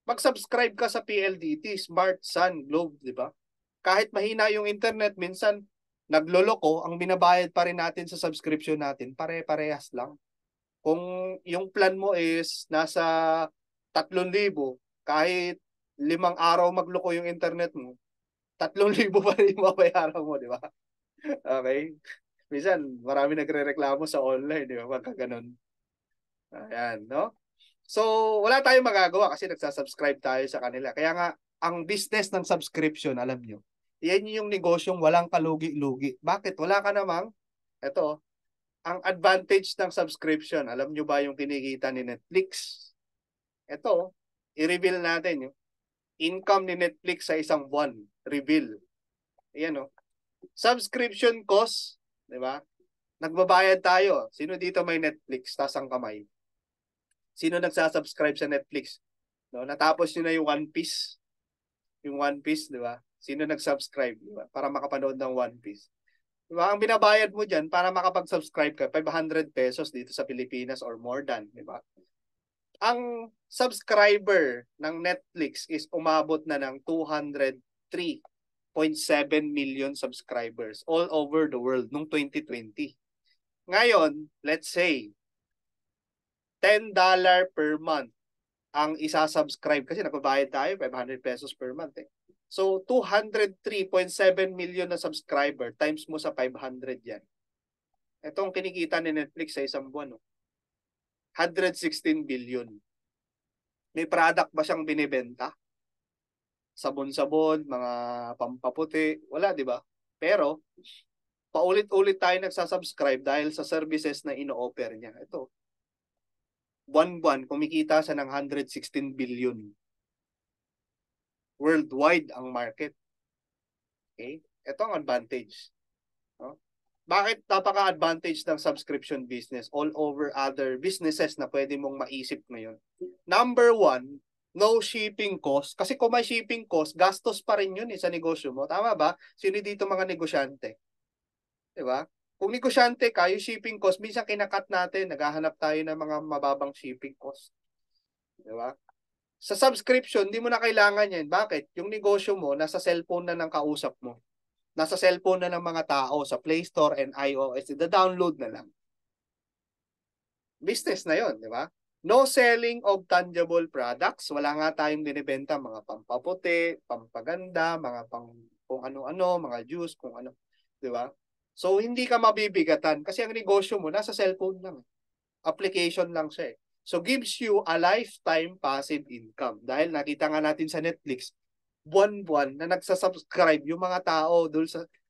mag-subscribe ka sa PLDT, Smart Sun, Globe, di ba? Kahit mahina yung internet, minsan nagloloko, ang binabayad pa rin natin sa subscription natin, pare-parehas lang. Kung yung plan mo is nasa 3,000, kahit 5 araw magloko yung internet mo, 3,000 pa rin yung mabayaran mo, di ba? Okay? Minsan, marami nagre-reklamo sa online, di ba? Pagka ganun. Ayan, no? So, wala tayong magagawa kasi nagsasubscribe tayo sa kanila. Kaya nga, ang business ng subscription, alam nyo, yan yung negosyong walang kalugi-lugi. Bakit? Wala ka namang, ito, ang advantage ng subscription, alam nyo ba yung kinikita ni Netflix? Ito, i-reveal natin yung income ni Netflix sa isang buwan. Reveal. Ayan o. Subscription cost, di ba? Nagbabayad tayo. Sino dito may Netflix? Taas ang kamay. Sino nagsasubscribe sa Netflix? No, natapos nyo na yung One Piece. Yung One Piece, di ba? Sino nagsubscribe, di ba? Para makapanood ng One Piece. Di ba? Ang binabayad mo dyan para makapag-subscribe ka, 500 pesos dito sa Pilipinas or more than, di ba? Ang subscriber ng Netflix is umabot na ng 203.7 million subscribers all over the world noong 2020. Ngayon, let's say, $10 per month ang isa-subscribe kasi nagbabayad tayo 500 pesos per month eh. So 203.7 million na subscriber times mo sa 500 yan. Itong kinikita ni Netflix sa isang buwan, no? 116 billion. May product ba siyang binibenta? Sabon-sabon, mga pampaputi, wala, di ba? Pero paulit-ulit tayo nagsasubscribe dahil sa services na ino-offer niya. Ito, buwan-buwan, kumikita siya ng 116 billion. Worldwide ang market. Okay? Ito ang advantage. No? Bakit napaka-advantage ng subscription business all over other businesses na pwede mong maisip ngayon? Number one, no shipping cost. Kasi kung may shipping cost, gastos pa rin yun sa negosyo mo. Tama ba? Sino dito mga negosyante? Diba? Kung negosyante ka, yung shipping cost, minsan kinakat natin, naghahanap tayo ng mga mababang shipping cost. Diba? Sa subscription, di mo na kailangan yan. Bakit? Yung negosyo mo, nasa cellphone na ng kausap mo. Nasa cellphone na ng mga tao sa Play Store and iOS. Da-download na lang. Business na yon, di ba? No selling of tangible products. Wala nga tayong binibenta mga pampaputi, pampaganda, mga kung ano-ano, mga juice, kung ano. Di ba? So, hindi ka mabibigatan kasi ang negosyo mo nasa cellphone lang. Application lang siya eh. So, gives you a lifetime passive income. Dahil nakita nga natin sa Netflix, buwan-buwan na nagsasubscribe yung mga tao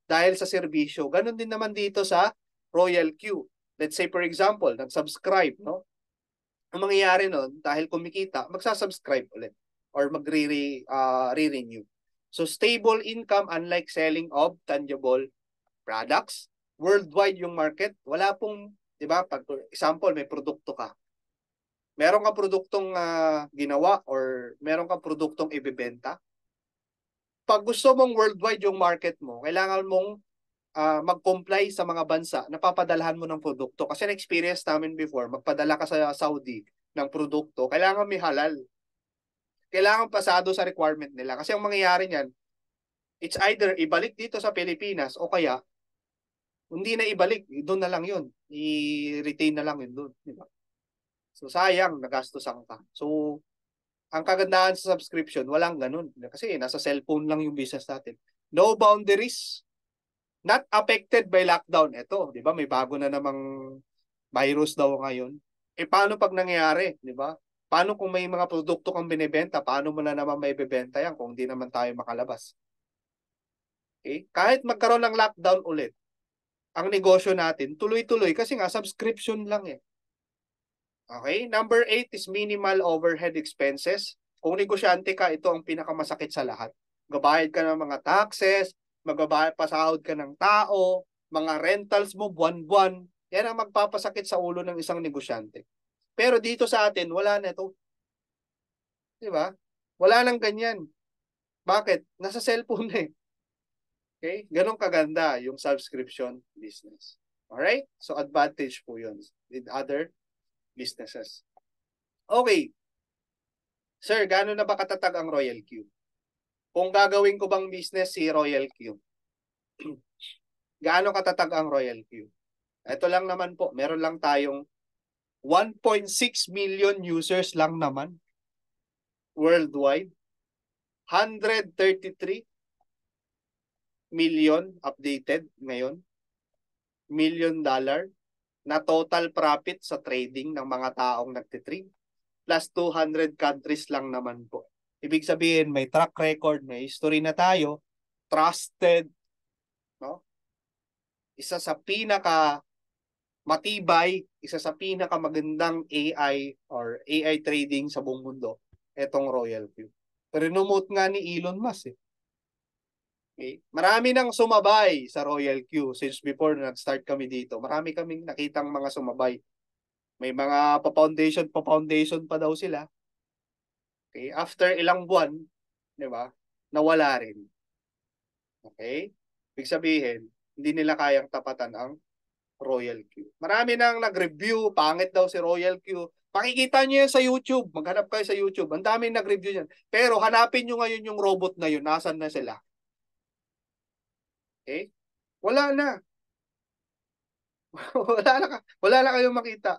dahil sa serbisyo. Ganon din naman dito sa Royal Q. Let's say, for example, nag-subscribe, no? Ang mangyayari nun, dahil kumikita, magsasubscribe ulit or magre-renew. So, stable income unlike selling of tangible products. Worldwide yung market, wala pong, di ba, pag example, may produkto ka. Meron kang produktong ginawa or meron kang produktong ibebenta. Pag gusto mong worldwide yung market mo, kailangan mong mag-comply sa mga bansa na papadalahan mo ng produkto. Kasi na-experience namin before, magpadala ka sa Saudi ng produkto, kailangan may halal. Kailangan pasado sa requirement nila. Kasi ang mangyayari niyan, it's either ibalik dito sa Pilipinas o kaya hindi na ibalik, doon na lang yun. I-retain na lang yun doon. Diba? So sayang, nagastosan ka. So ang kagandahan sa subscription, walang ganun. Kasi nasa cellphone lang yung business natin. No boundaries, not affected by lockdown. Ito, di ba? May bago na namang virus daw ngayon. Paano pag nangyayari? Di ba? Paano kung may mga produkto kang binibenta? Paano mo na naman may bebenta yan kung hindi naman tayo makalabas? Okay? Kahit magkaroon ng lockdown ulit, ang negosyo natin, tuloy-tuloy kasi nga subscription lang eh. Okay? Number 8 is minimal overhead expenses. Kung negosyante ka, ito ang pinakamasakit sa lahat. Gabayad ka ng mga taxes, magbabayad pasahod ka ng tao, mga rentals mo buwan-buwan. Yan ang magpapasakit sa ulo ng isang negosyante. Pero dito sa atin, wala na ito. Di ba? Wala nang ganyan. Bakit? Nasa cellphone eh. Okay? Ganon kaganda yung subscription business. Alright? So advantage po yun with other businesses. Okay. Sir, gaano na ba katatag ang Royal Q? Kung gagawin ko bang business si Royal Q, gaano katatag ang Royal Q? Ito lang naman po, meron lang tayong 1.6 million users lang naman worldwide. 133 million updated ngayon. $1 million na total profit sa trading ng mga taong nagtitrade. Plus 200 countries lang naman po. Ibig sabihin, may track record, may history na tayo, trusted, no? Isa sa pinaka matibay, isa sa pinaka magandang AI or AI trading sa buong mundo, etong Royal Q. Renomote nga ni Elon Musk eh. Okay. Marami nang sumabay sa Royal Q since before nag-start kami dito. Marami kaming nakitang mga sumabay. May mga pa-foundation pa daw sila. Okay, after ilang buwan, 'di ba? Nawala rin. Okay? Ibig sabihin, hindi nila kayang tapatan ang Royal Q. Marami nang nag-review, pangit daw si Royal Q. Pakikita niyo yan sa YouTube. Maghanap kayo sa YouTube. Ang daming nag-review yan. Pero hanapin niyo ngayon yung robot na yun. Nasaan na sila? Okay? Wala na. wala na kayong makita.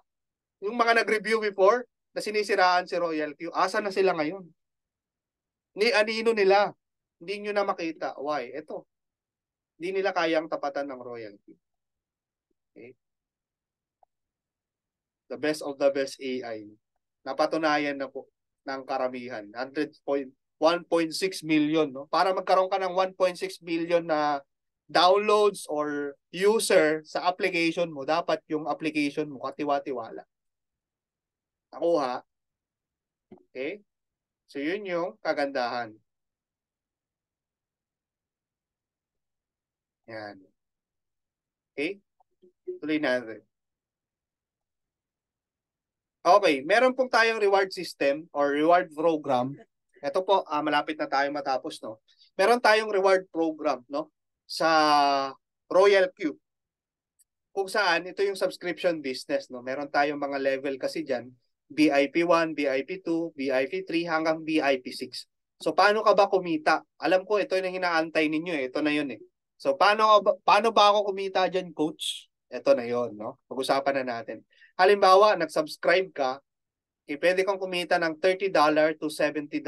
Yung mga nag-review before na sinisiraan si Royal Q, asa na sila ngayon? Ni anino nila? Hindi nyo na makita. Why? Ito. Hindi nila kayang tapatan ng Royal Q. Okay? The best of the best AI. Napatunayan na po ng karamihan. 1.6 million. No? Para magkaroon ka ng 1.6 million na downloads or user sa application mo, dapat yung application mo katiwa-tiwala. Nakuha. Okay? So, yun yung kagandahan. Yan. Okay? Tuloy natin. Okay, meron pong tayong reward system or reward program. Ito po, malapit na tayo matapos, no? Meron tayong reward program, no? Sa Royal Q. Kung saan, ito yung subscription business, no? Meron tayong mga level kasi dyan. VIP 1, VIP 2, VIP 3, hanggang VIP 6. So, paano ka ba kumita? Alam ko, ito yung hinaantay ninyo, eh. Ito na yun, eh. So, paano ba ako kumita dyan, coach? Ito na yun, no? Pag-usapan na natin. Halimbawa, nag-subscribe ka, pwede kang kumita ng $30 to $70,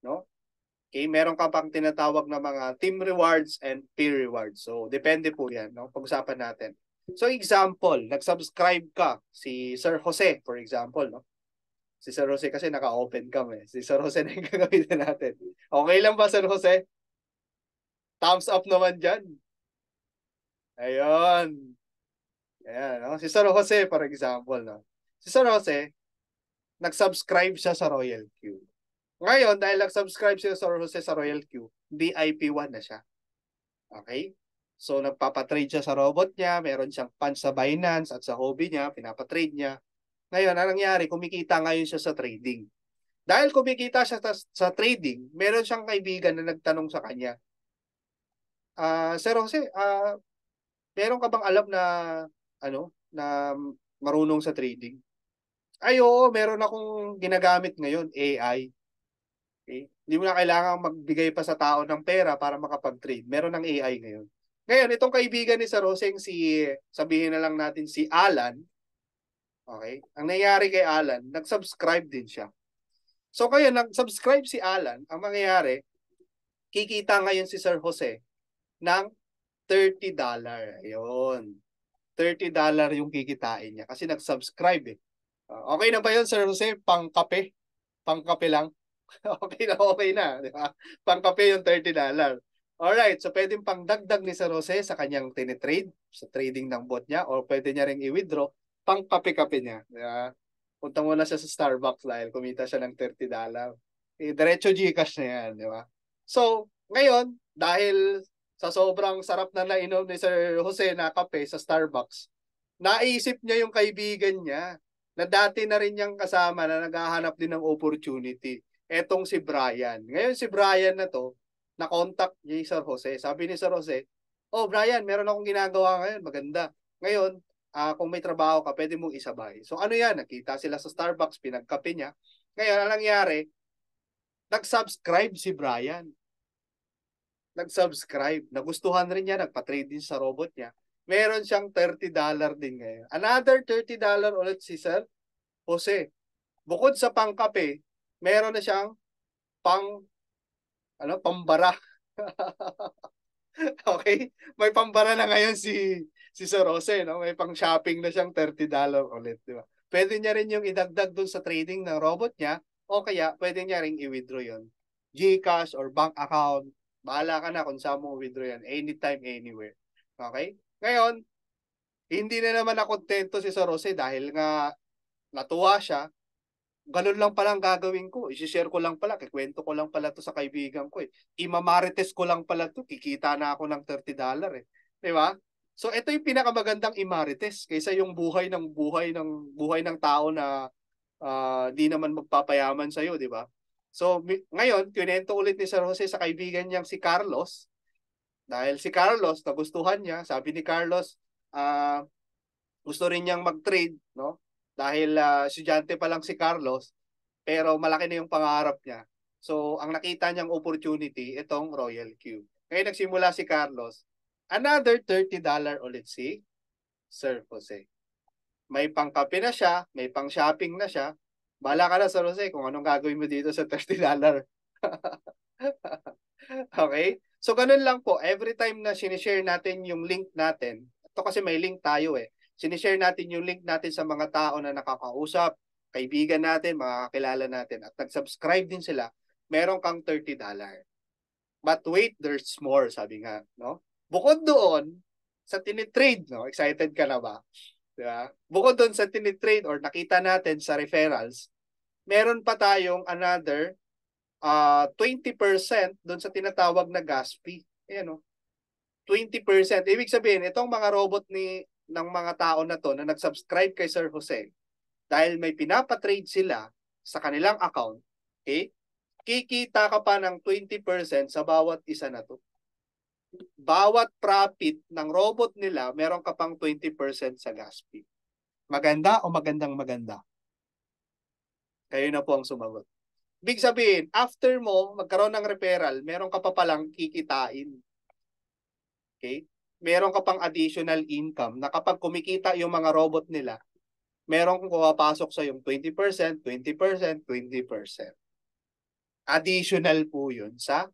no? Okay, meron ka pang tinatawag na mga team rewards and peer rewards. So, depende po yan, no? Pag-usapan natin. So, example, nag-subscribe ka, si Sir Jose, for example, no? Si Sir Jose kasi naka-open cam eh. Si Sir Jose na yung gagamitin natin. Okay lang ba, Sir Jose? Thumbs up naman dyan. Ayun. Ayan, no? Si Sir Jose, for example, no? Si Sir Jose, nag-subscribe siya sa Royal Q. Ngayon, dahil nag-subscribe siya sa Sir Jose sa Royal Q, VIP 1 na siya. Okay? So, nagpapatrade siya sa robot niya, meron siyang funds sa Binance at sa hobby niya, pinapatrade niya. Ngayon, ang nangyari, kumikita ngayon siya sa trading. Dahil kumikita siya sa trading, meron siyang kaibigan na nagtanong sa kanya, Sir Jose, Meron ka bang alam na na marunong sa trading? Ay, oo, meron akong ginagamit ngayon, AI. Okay? Hindi mo na kailangan magbigay pa sa tao ng pera para makapag-trade. Meron ng AI ngayon. Ngayon, itong kaibigan ni Sir Roseng, sabihin na lang natin si Alan, okay? Ang nangyayari kay Alan, nag-subscribe din siya. So kaya nag-subscribe si Alan, ang mangyayari, kikita ngayon si Sir Jose ng $30. Ayun. $30 yung kikitain niya kasi nag-subscribe eh. Okay na ba yun, Sir Jose? Pangkape? Pangkape lang? Okay na, di ba? Pangkape yung $30. Alright, so pwedeng pangdagdag ni Sir Jose sa kanyang tinitrade, sa trading ng bot niya, o pwede niya ring i-withdraw, pangkape-kape niya. Di ba? Punta muna siya sa Starbucks dahil kumita siya ng $30. Diretso Gcash na yan, di ba? So, ngayon, dahil sa sobrang sarap na nainom ni Sir Jose na kape sa Starbucks, naisip niya yung kaibigan niya na dati na rin niyang kasama na naghahanap din ng opportunity. Etong si Brian. Ngayon si Brian na to, na-contact niya si Sir Jose. Sabi ni Sir Jose, oh Brian, meron akong ginagawa ngayon, maganda. Ngayon, kung may trabaho ka, pwede mong isabay. So ano yan, nakita sila sa Starbucks, pinagkape niya. Ngayon, ang nangyari, nag-subscribe si Brian. Nag-subscribe. Nagustuhan rin niya, nagpa-trade din sa robot niya. Meron siyang $30 din ngayon. Another $30 ulit si Sir Jose. Bukod sa pangkape, meron na siyang pambara. Okay? May pambara na ngayon si Sir Jose, no? May pang-shopping na siyang $30 ulit, di ba? Pwede niya rin yung idagdag dun sa trading ng robot niya o kaya pwede niya rin i-withdraw yon. GCash or bank account. Bahala ka na kung saan mo withdraw yan. Anytime, anywhere. Okay? Ngayon, hindi na naman nakontento si Sir Jose dahil nga natuwa siya. Ganun lang pala ang gagawin ko. I-share ko lang pala, kikwento ko lang pala to sa kaibigan ko eh. Imamarites ko lang pala to, kikita na ako ng $30 eh. 'Di ba? So ito yung pinakamagandang imarites kaysa yung buhay ng tao na di naman magpapayaman sa iyo, 'di ba? So ngayon, kinento ulit ni Sir Jose sa kaibigan niyang si Carlos dahil si Carlos nagustuhan niya, sabi ni Carlos, gusto rin niyang mag-trade, no? Dahil estudyante pa lang si Carlos, pero malaki na yung pangarap niya. So, ang nakita niyang opportunity, itong Royal Cube. Ngayon nagsimula si Carlos, another $30 ulit si Sir Jose. May pangkape na siya, may pang-shopping na siya. Bahala ka na, Sir Jose, kung anong gagawin mo dito sa $30. Okay? So, ganun lang po. Every time na sinishare natin yung link natin, ito kasi may link tayo eh. Sinishare natin yung link natin sa mga tao na nakakausap, kaibigan natin, mga kakilala natin, at nag-subscribe din sila, meron kang $30. But wait, there's more, sabi nga, no? Bukod doon, sa tinitrade, no? Excited ka na ba? Diba? Bukod doon sa tinitrade or nakita natin sa referrals, meron pa tayong another 20% doon sa tinatawag na gas fee. Ayan, no? 20%. Ibig sabihin, itong mga robot ng mga tao na to na nag-subscribe kay Sir Jose, dahil may pinapatrade sila sa kanilang account, okay? Kikita ka pa ng 20% sa bawat isa na to. Bawat profit ng robot nila, meron ka pang 20% sa gas fee. Maganda o magandang maganda? Kayo na po ang sumagot. Big sabihin, after mo magkaroon ng referral, meron ka pa palang kikitain. Okay? Meron ka pang additional income na kapag kumikita yung mga robot nila, meron kong pumapasok sa yung 20%, 20%, 20%. Additional po yun sa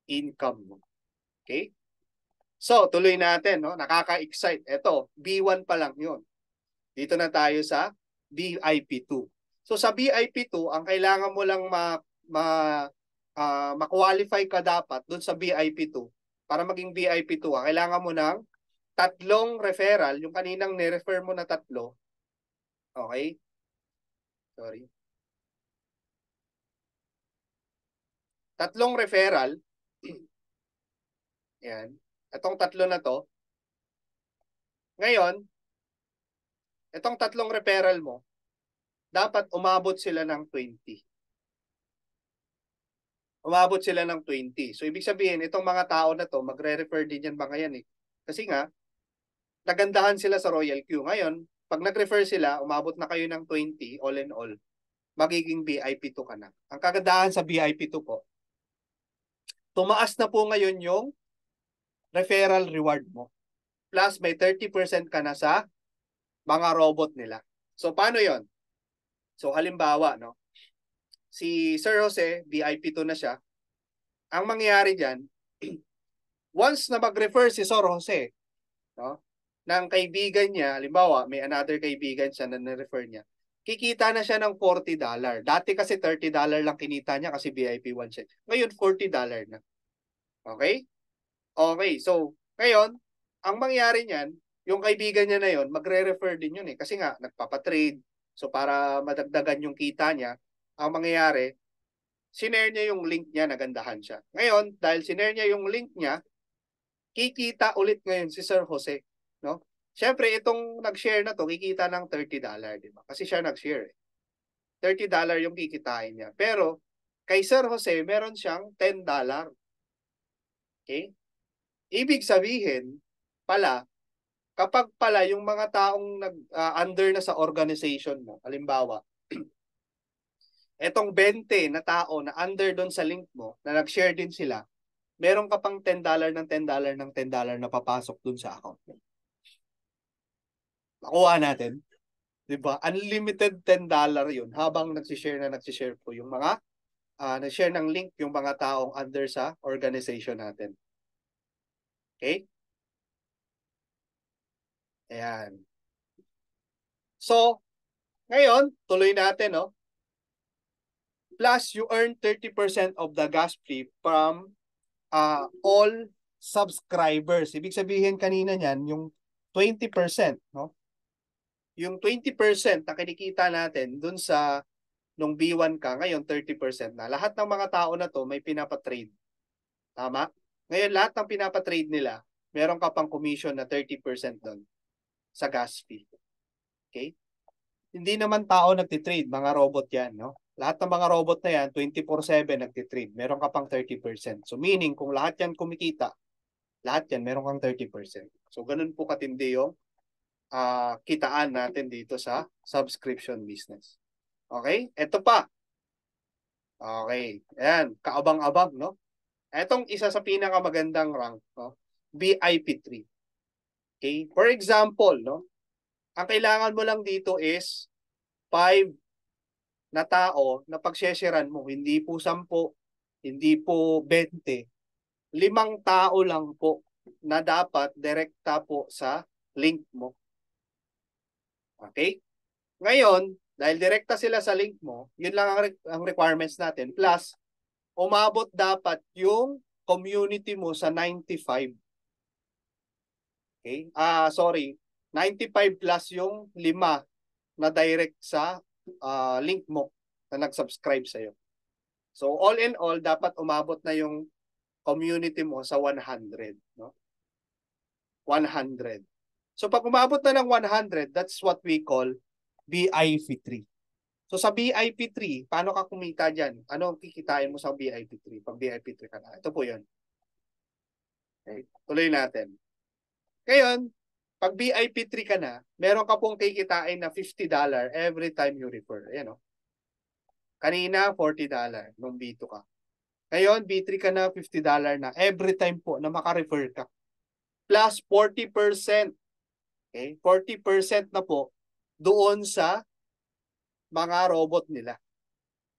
income mo. Okay? So, tuloy natin, no? Nakaka-excite. Ito, B1 pa lang yun. Dito na tayo sa BIP2. So, sa BIP2, ang kailangan mo lang ma-qualify ka dapat dun sa BIP2. Para maging BIP2, kailangan mo ng 3 referral, yung kaninang ni-refer mo na 3. Okay? Sorry. 3 referral. Yan. Itong 3 na to. Ngayon, itong 3 referral mo, dapat umabot sila ng 20. Umabot sila ng 20. So, ibig sabihin, itong mga tao na to, magre-refer din yan mga yan eh. Kasi nga, nagandahan sila sa Royal Queue. Ngayon, pag nag-refer sila, umabot na kayo ng 20 all in all, magiging VIP2 ka na. Ang kagandahan sa VIP2 po, tumaas na po ngayon yung referral reward mo. Plus, may 30% ka na sa mga robot nila. So, paano yon? So, halimbawa, no? Si Sir Jose, VIP2 na siya. Ang mangyayari dyan, once na mag-refer si Sir Jose, no, ng kaibigan niya, halimbawa, may another kaibigan siya na na-refer niya, kikita na siya ng $40. Dati kasi $30 lang kinita niya kasi VIP 1 siya. Ngayon, $40 na. Okay? Okay, so, ngayon, ang mangyari niyan, yung kaibigan niya na yon, magre-refer din yun eh. Kasi nga, nagpapatrade. So, para madagdagan yung kita niya, ang mangyayari, sinare niya yung link niya, nagandahan siya. Ngayon, dahil sinare niya yung link niya, kikita ulit ngayon si Sir Jose. No? Siyempre, itong nag-share na to, kikita ng $30, di ba? Kasi siya nag-share eh. $30 yung kikitain niya. Pero, kay Sir Jose, meron siyang $10. Okay? Ibig sabihin, pala, kapag pala yung mga taong under na sa organization mo, halimbawa, etong 20 na tao na under doon sa link mo, na nag-share din sila, meron ka pang $10 ng $10 ng $10 na papasok doon sa account mo. Nakuha natin. 'Di ba? Unlimited $10 yun habang nagsishare po yung mga nag-share ng link yung mga taong under sa organization natin. Okay? Ayan. So, ngayon, tuloy natin, no? Plus, you earn 30% of the gas fee from all subscribers. Ibig sabihin kanina niyan, yung 20%, no? Yung 20% na kinikita natin dun sa nung B1 ka, ngayon 30% na. Lahat ng mga tao na to may pinapatrade. Tama? Ngayon, lahat ng pinapatrade nila, meron ka pang commission na 30% doon sa gas fee. Okay? Hindi naman tao nagtitrade, mga robot yan, no? Lahat ng mga robot na yan, 24/7 nagtitrade. Meron ka pang 30%. So meaning, kung lahat yan kumikita, lahat yan, meron kang 30%. So ganun po katindi yung kitaan natin dito sa subscription business. Okay? Ito pa. Okay. Ayan, kaabang-abang, no? Etong isa sa pinakamagandang rank, no? VIP3. Okay? For example, no? Ang kailangan mo lang dito is 5 na tao na pagsesharean mo, hindi po 10, hindi po 20, 5 tao lang po na dapat direkta po sa link mo. Okay? Ngayon, dahil direkta sila sa link mo, yun lang ang requirements natin. Plus, umabot dapat yung community mo sa 95. Okay? Sorry. 95 plus yung 5 na direct sa link mo na nag-subscribe sa'yo. So, all in all, dapat umabot na yung community mo sa 100. No? 100. So, pag umabot na ng 100, that's what we call BIP3. So, sa BIP3, paano ka kumita dyan? Ano ang kikitain mo sa BIP3? Pag BIP3 ka na. Ito po yun. Okay. Tuloy natin. Ngayon, pag BIP3 ka na, meron ka pong kikitain na $50 every time you refer. Ayan o. Kanina, $40 nung B2 ka. Ngayon, B3 ka na, $50 na. Every time po na maka-refer ka. Plus 40%. Okay? 40% na po doon sa mga robot nila.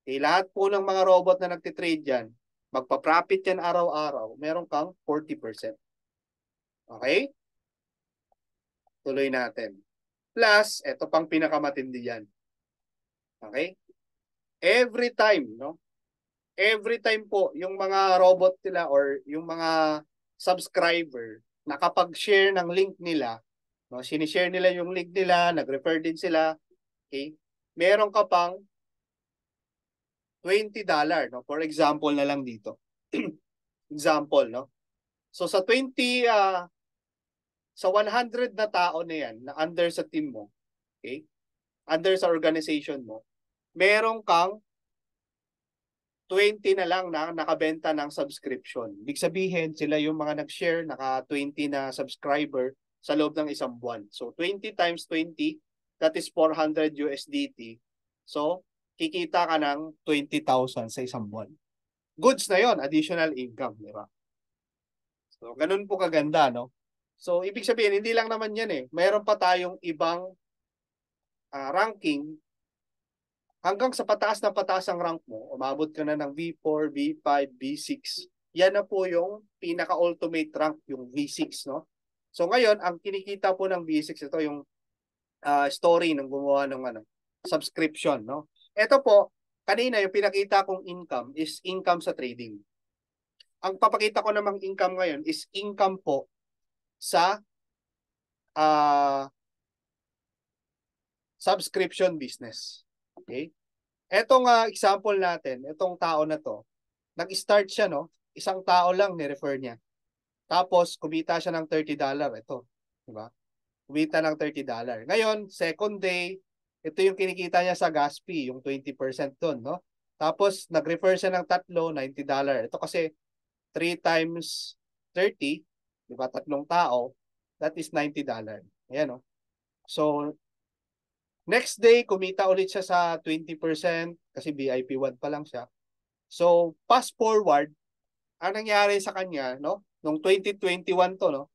Okay? Lahat po ng mga robot na nagtitrade dyan, magpa-profit yan araw-araw, meron kang 40%. Okay? Tuloy natin. Plus, ito pang pinakamatindi yan. Okay? Every time, no? Every time po, yung mga robot nila or yung mga subscriber, nakapag-share ng link nila, no? Sinishare nila yung link nila, nag-refer din sila, okay? Meron ka pang $20, no? For example na lang dito. Example, no? So sa 100 na tao na yan, na under sa team mo, okay? Under sa organization mo, meron kang 20 na lang na nakabenta ng subscription. Ibig sabihin, sila yung mga nag-share, naka 20 na subscriber. sa loob ng isang buwan. So 20 times 20, that is 400 USDT. So kikita ka ng 20,000 sa isang buwan. Goods na yon, additional income, di ba? So ganun po kaganda, no? So ibig sabihin, hindi lang naman yan eh. Mayroon pa tayong ibang ranking hanggang sa pataas na pataas ang rank mo, umabot ka na ng V4, V5, V6. Yan na po yung pinaka-ultimate rank, yung V6, no? So ngayon, ang kinikita po ng V6, ito yung story ng gumawa ng subscription, no? Ito po, kanina yung pinakita kong income is income sa trading. Ang papakita ko namang income ngayon is income po sa subscription business. Okay? Etong example natin, itong tao na to, nag-start siya, no? Isang tao lang ni-refer niya. Tapos, kumita siya ng $30. Ito, di ba? Kumita ng $30. Ngayon, second day, ito yung kinikita niya sa gas fee, yung 20% doon, no? Tapos, nag-refer siya ng tatlo, $90. Ito kasi, 3 times 30, di ba? Tatlong tao, that is $90. Ayan, no? So, next day, kumita ulit siya sa 20% kasi VIP 1 pa lang siya. So, fast forward, ang nangyari sa kanya, no? Noong 2021 to, no?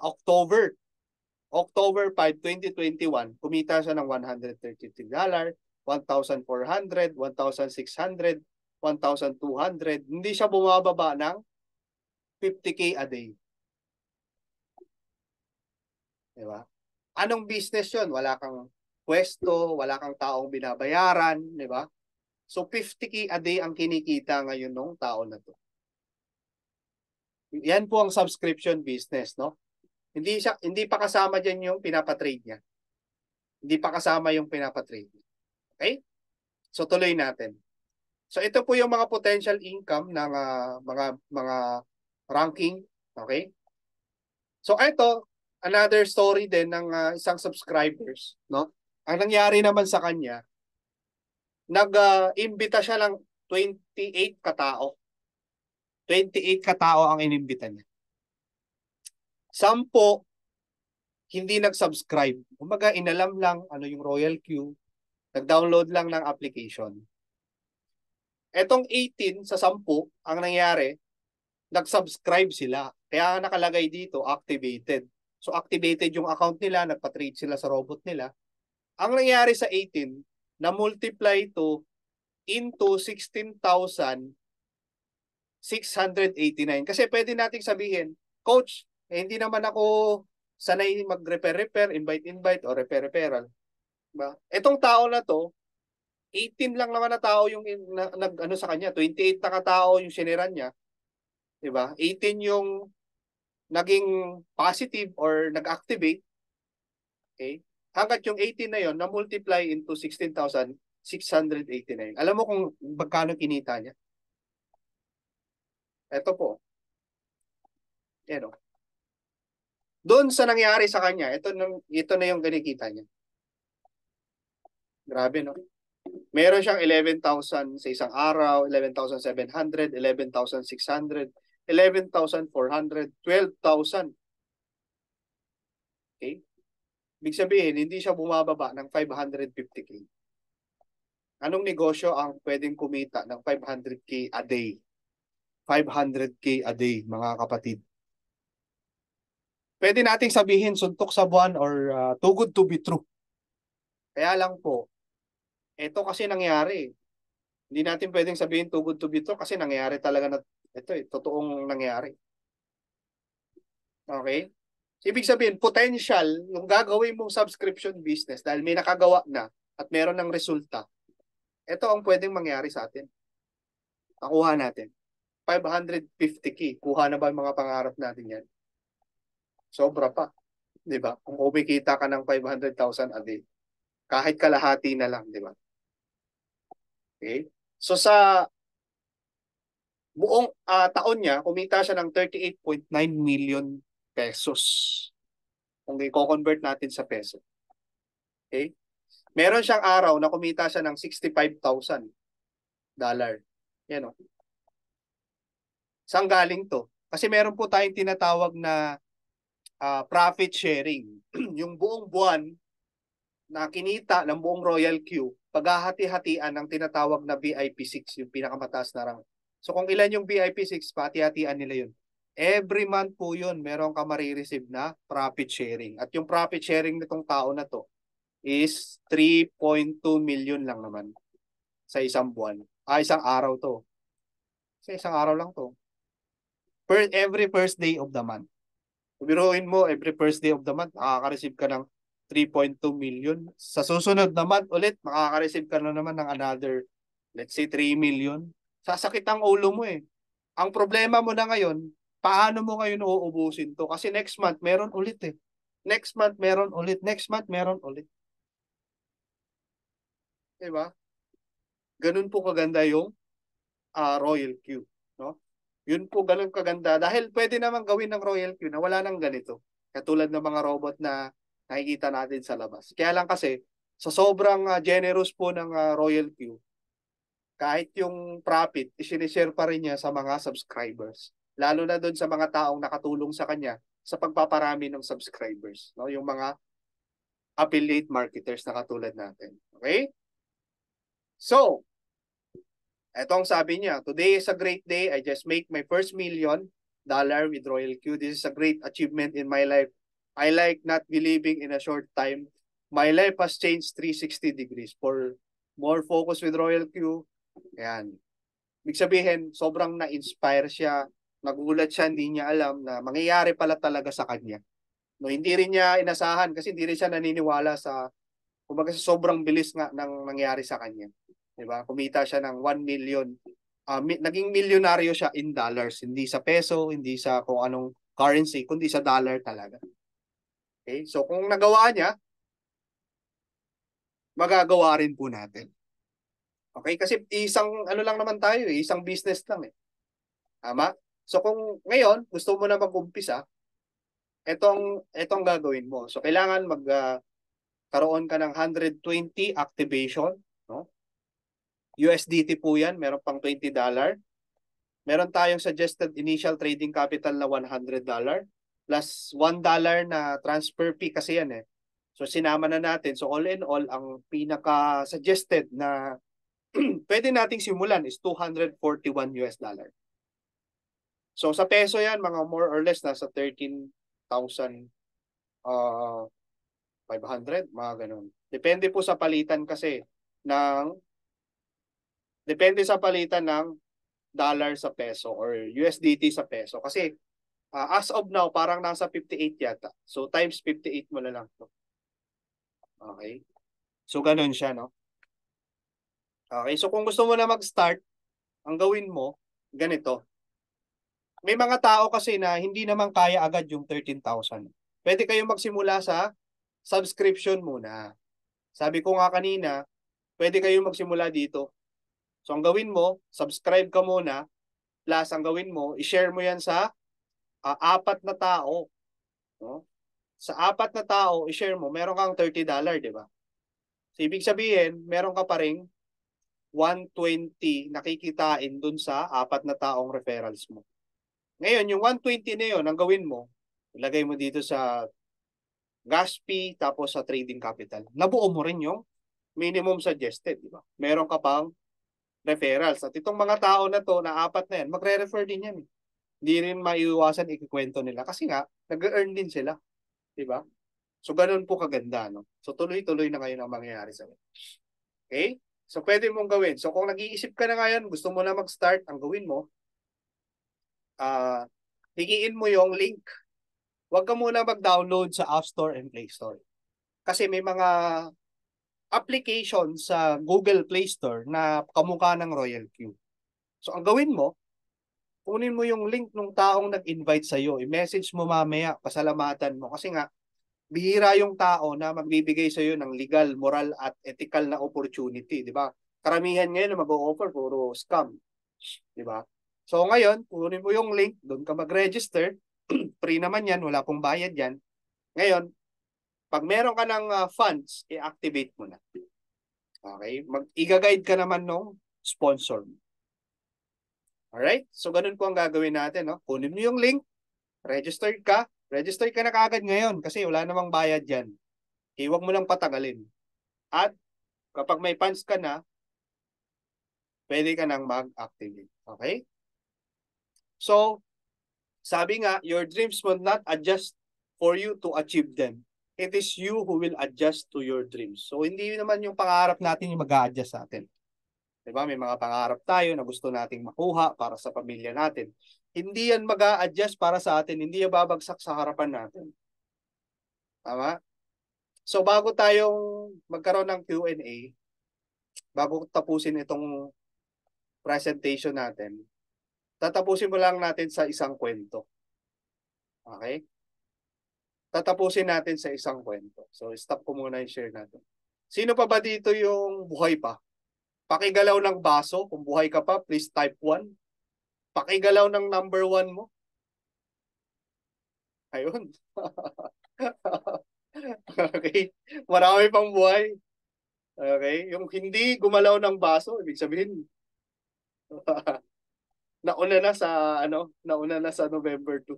October 5, 2021, kumita siya ng $133, $1,400, $1,600, $1,200. Hindi siya bumababa ng 50K a day. Di ba? Anong business yun? Wala kang pwesto, wala kang taong binabayaran, di ba? So 50K a day ang kinikita ngayon ng tao na to. Yan po ang subscription business, no? Hindi pa kasama diyan yung pinapatrade niya. Hindi pa kasama yung pinapatrade niya. Okay? So tuloy natin. So ito po yung mga potential income ng mga ranking, okay? So ito another story din ng isang subscribers, no? Ang nangyari naman sa kanya, nag-imbita siya ng 28 katao. 28 katao ang inimbita niya. 10 hindi nag-subscribe. Kumbaga, inalam lang ano yung Royal Queue. Nag-download lang ng application. Etong 18 sa 10, ang nangyari, nag-subscribe sila. Kaya nakalagay dito, activated. So, activated yung account nila, nagpa-trade sila sa robot nila. Ang nangyari sa 18, na-multiply to into 16,689. Kasi pwede nating sabihin, Coach, hindi naman ako sanay mag-repair, invite, o repair-referral. Diba? Itong tao na to, 18 lang naman na tao yung nag-ano sa kanya, 28 na katao yung siniran niya. Diba? 18 yung naging positive or nag-activate. Okay? Hanggat yung 18 na yon na-multiply into 16,689. Alam mo kung magkano kinita niya? Ito po. Yan o. Doon sa nangyari sa kanya, ito na yung kinikita niya. Grabe, no? Meron siyang 11,000 sa isang araw, 11,700, 11,600, 11,400, 12,000. Okay? Ibig sabihin, hindi siya bumababa ng 550K. Anong negosyo ang pwedeng kumita ng 500K a day? 500K a day, mga kapatid. Pwede nating sabihin suntok sa buwan or too good to be true. Kaya lang po, ito kasi nangyari. Hindi natin pwedeng sabihin too good to be true kasi nangyari talaga na ito totoong nangyari. Okay? Ibig sabihin, potential, yung gagawin mong subscription business dahil may nakagawa na at meron ng resulta, ito ang pwedeng mangyari sa atin. Nakuha natin. 550K. Kuha na ba yung mga pangarap natin yan? Sobra pa. Di ba? Kung kumikita ka ng 500,000 a day, kahit kalahati na lang, di ba? Okay? So sa buong taon niya, kumita siya ng 38.9 million pesos. Kung i-convert natin sa peso. Okay? Meron siyang araw na kumita siya ng $65,000. Yan o. Saan galing to? Kasi meron po tayong tinatawag na profit sharing. Yung buong buwan na kinita ng buong Royal Queue, paghahati-hatian ng tinatawag na VIP 6, yung pinakamataas na rank. So kung ilan yung VIP 6, pati-hatian nila yun. Every month po yun, meron ka marireceive na profit sharing. At yung profit sharing nitong tao na to is 3.2 million lang naman sa isang buwan. Isang araw to. Sa isang araw lang to. Every first day of the month. Biruin mo, every first day of the month, makaka-receive ka ng 3.2 million. Sa susunod na month ulit, makaka-receive ka na naman ng another, let's say, 3 million. Sasakit ang ulo mo eh. Ang problema mo na ngayon, paano mo ngayon uubusin to? Kasi next month, meron ulit eh. Next month, meron ulit. Next month, meron ulit. Diba? Ganun po kaganda yung Royal Queue. No? Yun po ganun kaganda. Dahil pwede naman gawin ng Royal Queue na wala nang ganito. Katulad ng mga robot na nakikita natin sa labas. Kaya lang kasi, sa sobrang generous po ng Royal Queue, kahit yung profit, isinishare pa rin niya sa mga subscribers. Lalo na doon sa mga taong nakatulong sa kanya sa pagpaparami ng subscribers. No? Yung mga affiliate marketers na katulad natin. Okay? So, etong sabi niya, today is a great day. I just make my first $1 million with Royal Q. This is a great achievement in my life. I like not believing in a short time. My life has changed 360 degrees. For more focus with Royal Q, ayan. Ibig sabihin, sobrang na-inspire siya. Nagulat siya, hindi niya alam na mangyayari pala talaga sa kanya. No, hindi rin niya inasahan kasi hindi rin siya naniniwala sa, kumbaga sa sobrang bilis nga ng nangyari sa kanya. Diba? Kumita siya ng 1 million. Naging milyonaryo siya in dollars. Hindi sa peso, hindi sa kung anong currency, kundi sa dollar talaga. Okay? So kung nagawa niya, magagawa rin po natin. Okay? Kasi isang ano lang naman tayo eh, isang business lang eh. Tama? So kung ngayon, gusto mo na mag-umpisa, etong gagawin mo. So kailangan karoon ka ng 120 activation, no? USDT po yan, meron pang $20. Meron tayong suggested initial trading capital na $100 plus $1 na transfer fee kasi yan eh. So sinama na natin. So all in all, ang pinaka-suggested na pwede nating simulan is $241. So sa peso yan, mga more or less nasa 13,500, mga ganun. Depende po sa palitan kasi depende sa palitan ng dollar sa peso or USDT sa peso. Kasi as of now, parang nasa 58 yata. So times 58 mo na lang. Okay? So ganun siya, no? Okay, so kung gusto mo na mag-start, ang gawin mo, ganito. May mga tao kasi na hindi naman kaya agad yung 13,000. Pwede kayong magsimula sa subscription muna. Sabi ko nga kanina, pwede kayong magsimula dito. So ang gawin mo, subscribe ka muna, plus ang gawin mo, i-share mo yan sa 4 na tao. No? Sa 4 na tao, i-share mo, meron kang $30, di ba? So ibig sabihin, meron ka pa ring 120 nakikitain dun sa 4 na taong referrals mo. Ngayon, yung 120 na yun, ang gawin mo, ilagay mo dito sa gas fee, tapos sa trading capital. Nabuo mo rin yung minimum suggested, di ba? Meron ka pang referrals. At itong mga tao na to, na 4 na yan, magre-refer din yan. Hindi rin maiiwasan ikikwento nila kasi nga, nag-earn din sila. Di ba? So, ganun po kaganda, no? So, tuloy-tuloy na ngayon ang mangyayari sa akin. Okay? So, pwede mong gawin. So, kung nag-iisip ka na ngayon, gusto mo na mag-start, ang gawin mo, higiin mo yung link. Huwag ka muna mag-download sa App Store and Play Store. Kasi may mga application sa Google Play Store na kamukha ng Royal Q. So, ang gawin mo, kunin mo yung link ng taong nag-invite sa'yo. I-message mo mamaya, pasalamatan mo. Kasi nga, bihira yung tao na magbibigay sa'yo ng legal, moral, at ethical na opportunity. Di ba? Karamihan ngayon na mag-o-offer, puro scam. Di ba? So ngayon, kunin mo yung link, doon ka mag-register. Free naman yan, wala pong bayad yan. Ngayon, pag meron ka ng funds, i-activate mo na. Okay? I-guide ka naman ng sponsor mo. Alright? So ganun po ang gagawin natin. No? Kunin mo yung link, registered ka, Register ka na kaagad ngayon kasi wala namang bayad yan. Okay, huwag mo lang patagalin. At kapag may funds ka na, pwede ka nang mag-activate. Okay? So, sabi nga, your dreams will not adjust for you to achieve them. It is you who will adjust to your dreams. So, hindi naman yung pangarap natin yung mag-a-adjust sa atin. Diba? May mga pangarap tayo na gusto nating makuha para sa pamilya natin. Hindi yan mag-a-adjust para sa atin. Hindi yan babagsak sa harapan natin. Tama? So, bago tayong magkaroon ng Q&A, bago tapusin itong presentation natin, tatapusin mo lang natin sa isang kwento. Okay? Tatapusin natin sa isang kwento. So, stop ko muna yung share natin. Sino pa ba dito yung buhay pa? Pakigalaw ng baso. Kung buhay ka pa, please type 1. Pakigalaw ng number 1 mo. Ayun. Okay. Marami pang buhay. Okay. Yung hindi gumalaw ng baso, ibig sabihin, nauna na sa November 2.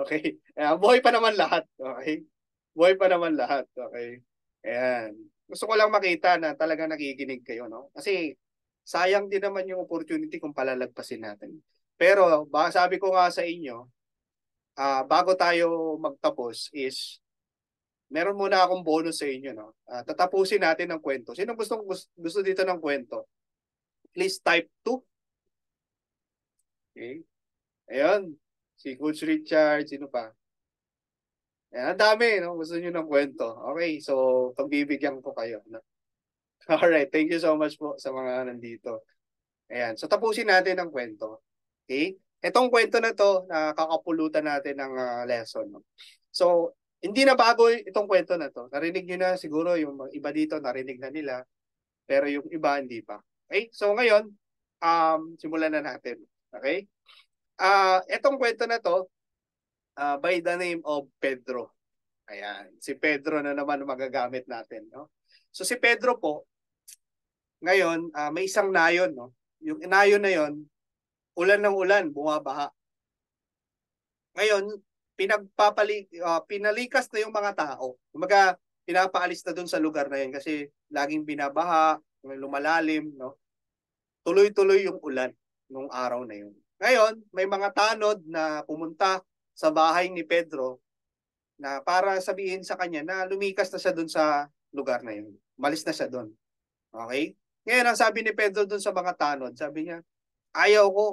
Okay. Buhay pa naman lahat. Okay. Buhay pa naman lahat. Okay. Ayan. Gusto ko lang makita na talaga nakikinig kayo, no? Kasi sayang din naman yung opportunity kung palalagpasin natin. Pero sabi ko nga sa inyo, bago tayo magtapos is meron muna akong bonus sa inyo, no? Tatapusin natin ang kwento. Sino gusto dito ng kwento? Please type 2. Okay. Ayun. Si Coach Richard, sino pa? Ayan, ang dami, no? Gusto niyo ng kwento. Okay, so pagbibigyan ko kayo, no? Alright, thank you so much po sa mga nandito. Ayan, so tapusin natin ang kwento. Okay? Itong kwento na to, nakakapulutan natin ng lesson. No? So, hindi na bago itong kwento na to. Narinig nyo na siguro yung iba dito, narinig na nila. Pero yung iba, hindi pa. Okay? So, ngayon, simulan na natin. Okay? Itong kwento na to, by the name of Pedro. Ayan. Si Pedro na naman magagamit natin. No? So, si Pedro po, ngayon, may isang nayon. No? Yung nayon na yon, ulan ng ulan, bumabaha. Ngayon, pinalikas na yung mga tao. Kumaga, pinapaalis na dun sa lugar na yun kasi laging binabaha, lumalalim, no? Tuloy-tuloy yung ulan nung araw na yun. Ngayon, may mga tanod na pumunta sa bahay ni Pedro na para sabihin sa kanya na lumikas na siya dun sa lugar na yun. Malis na siya dun. Okay? Ngayon, ang sabi ni Pedro dun sa mga tanod, sabi niya, ayaw ko,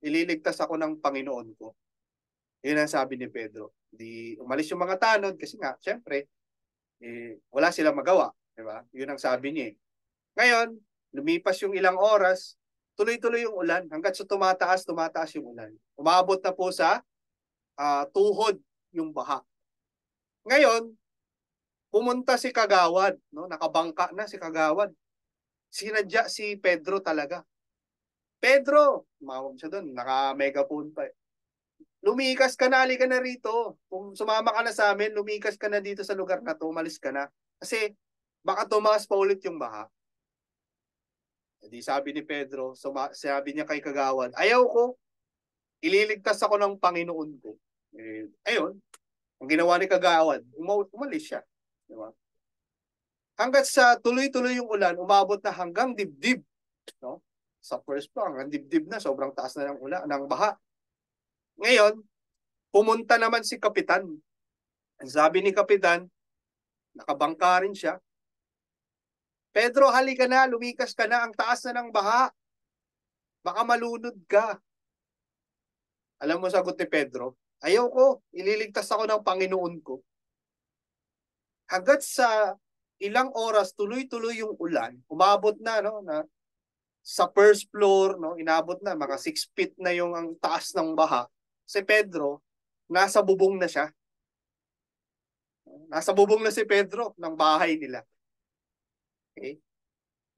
ililigtas ako ng Panginoon ko. Yun ang sabi ni Pedro. Di umalis yung mga tanod kasi nga, syempre, wala silang magawa. Diba? Yun ang sabi niya. Ngayon, lumipas yung ilang oras, tuloy-tuloy yung ulan. Hanggat sa tumataas yung ulan. Umabot na po sa tuhod yung baha. Ngayon, pumunta si Kagawad. No? Nakabangka na si Kagawad. Sinadya si Pedro talaga. Pedro, tumawag siya doon, naka-megaphone pa. Lumikas ka na, halika na rito. Kung sumama ka na sa amin, lumikas ka na dito sa lugar na to, umalis ka na. Kasi baka tumaas pa ulit yung baha. Hindi sabi ni Pedro, sabi niya kay Kagawad, ayaw ko, ililigtas ako ng Panginoon ko. Ayun, ang ginawa ni Kagawad, umalis siya. Diba? Hanggat sa tuloy-tuloy yung ulan, umabot na hanggang dibdib. No? Sa first floor, hanggang dibdib na, sobrang taas na ng ulan, ng baha. Ngayon, pumunta naman si Kapitan. Ang sabi ni Kapitan, nakabangka rin siya. Pedro, halika na, lumikas ka na, ang taas na ng baha. Baka malunod ka. Alam mo sagot ni Pedro, ayaw ko, ililigtas ako ng Panginoon ko. Hanggat sa ilang oras, tuloy-tuloy yung ulan, umabot na, no, na sa first floor, no, inabot na, mga 6 feet na yung ang taas ng baha. Si Pedro, nasa bubong na siya. Nasa bubong na si Pedro ng bahay nila. Okay?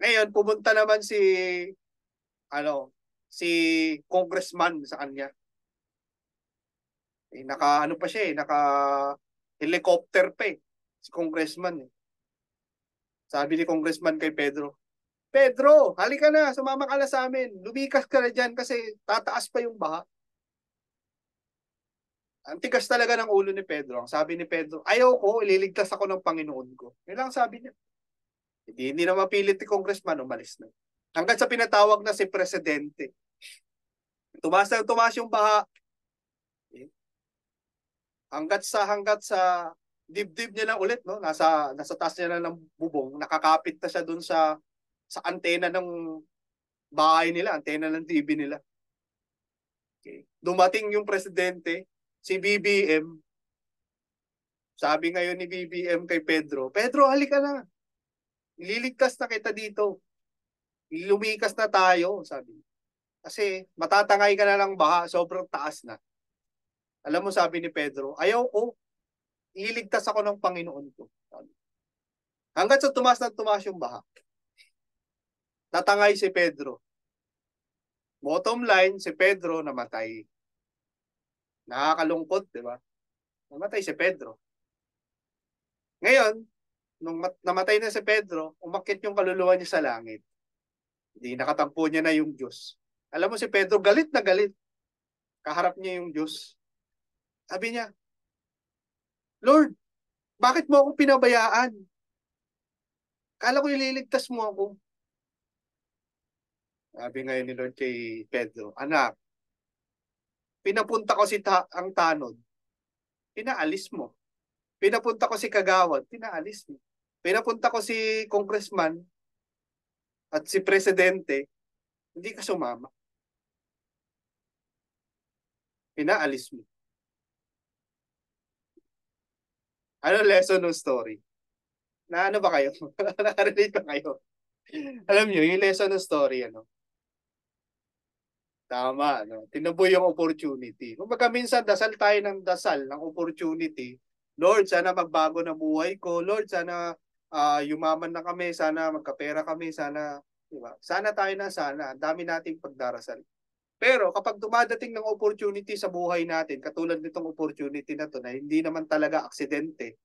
Ngayon, pumunta naman si congressman sa kanya. Naka pa siya naka helicopter pa si congressman. Sabi ni congressman kay Pedro, Pedro, halika na, sumama ka na sa amin. Lumikas ka na dyan kasi tataas pa yung baha. Ang tigas talaga ng ulo ni Pedro. Ang sabi ni Pedro, ayaw ko, ililigtas ako ng Panginoon ko. Yun lang sabi niya. Hindi na mapilit ni congressman, umalis na. Hanggang sa pinatawag na si presidente. Tumaas yung baha. Hanggat sa dibdib niya lang ulit, no? Nasa taas niya na ng bubong, nakakapit na siya dun sa antena ng bahay nila, antena ng TV nila. Okay. Dumating yung presidente, si BBM. Sabi ngayon ni BBM kay Pedro, Pedro, halika na. Ililigtas na kita dito. Lumikas na tayo, sabi. Kasi matatangay ka na ng baha, sobrang taas na. Alam mo, sabi ni Pedro, ayaw ko, ililigtas ako ng Panginoon ko. Hanggat sa tumaas na tumaas yung baha, tatangay si Pedro. Bottom line, si Pedro namatay. Nakakalungkot, di ba? Namatay si Pedro. Ngayon, nung namatay na si Pedro, umakyat yung kaluluwa niya sa langit. Hindi nakatampo niya na yung Diyos. Alam mo si Pedro, galit na galit. Kaharap niya yung Diyos. Sabi niya, Lord, bakit mo ako pinabayaan? Kala ko ililigtas mo ako. Sabi ngayon ni Lord kay Pedro, anak, pinapunta ko ang tanod, pinaalis mo. Pinapunta ko si Kagawad, pinaalis mo. Pinapunta ko si congressman at si presidente, hindi ka sumama. Pinaalis mo. Ano lesson ng story? Na ano ba kayo? Nakarelate ba kayo? Alam niyo, yung lesson ng story, ano? Tama, no? Tinuboy yung opportunity. Kumbaga minsan, dasal tayo ng dasal ng opportunity. Lord, sana magbago na buhay ko. Lord, sana yumaman na kami. Sana magkapera kami. Sana, diba? Sana tayo na sana. Ang dami nating pagdarasal. Pero kapag dumadating ng opportunity sa buhay natin, katulad nitong opportunity na to na hindi naman talaga aksidente,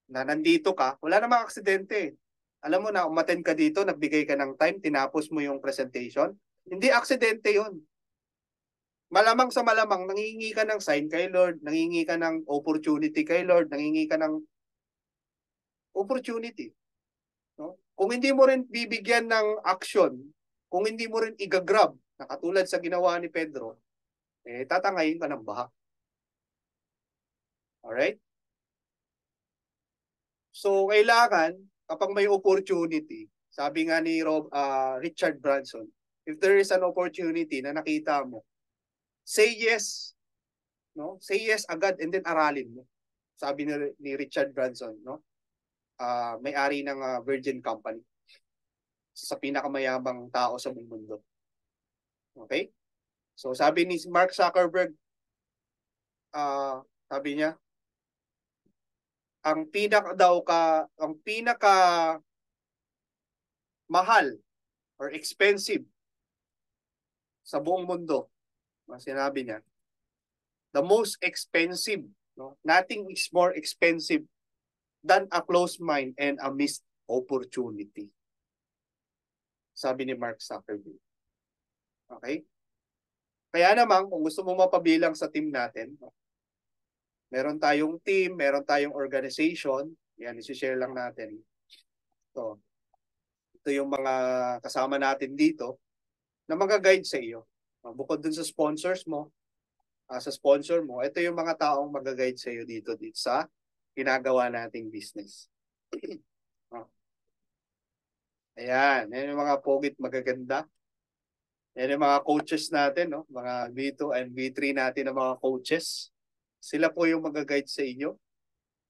na nandito ka, wala namang aksidente. Alam mo na, umattend ka dito, nagbigay ka ng time, tinapos mo yung presentation. Hindi aksidente yon. Malamang sa malamang, nangingi ka ng sign kay Lord, nangingi ka ng opportunity kay Lord, nangingi ka ng opportunity. No? Kung hindi mo rin bibigyan ng action, kung hindi mo rin igagrab, na katulad sa ginawa ni Pedro, tatangayin ka ng baha. Alright? So, kailangan, kapag may opportunity, sabi nga ni Richard Branson, if there is an opportunity na nakita mo, say yes. No? Say yes agad and then aralin mo. Sabi ni Richard Branson, no? May-ari ng Virgin Company. Sa pinakamayabang tao sa buong mundo. Okay? So sabi ni Mark Zuckerberg, sabi niya, ang pinaka mahal or expensive sa buong mundo, sinabi niya, the most expensive, no? Nothing is more expensive than a closed mind and a missed opportunity. Sabi ni Mark Zuckerberg. Okay? Kaya naman, kung gusto mo mapabilang sa team natin, meron tayong team, meron tayong organization, yan, isi-share lang natin. Ito yung mga kasama natin dito na mag-guide sa iyo. Bukod dun sa sponsors mo, sa sponsor mo, ito yung mga taong mag-guide sa iyo dito sa ginagawa nating business. Ayan, yan yung mga pogit magaganda. Yan yung mga coaches natin, no? Mga V2 and V3 natin na mga coaches. Sila po yung mag-guide sa inyo.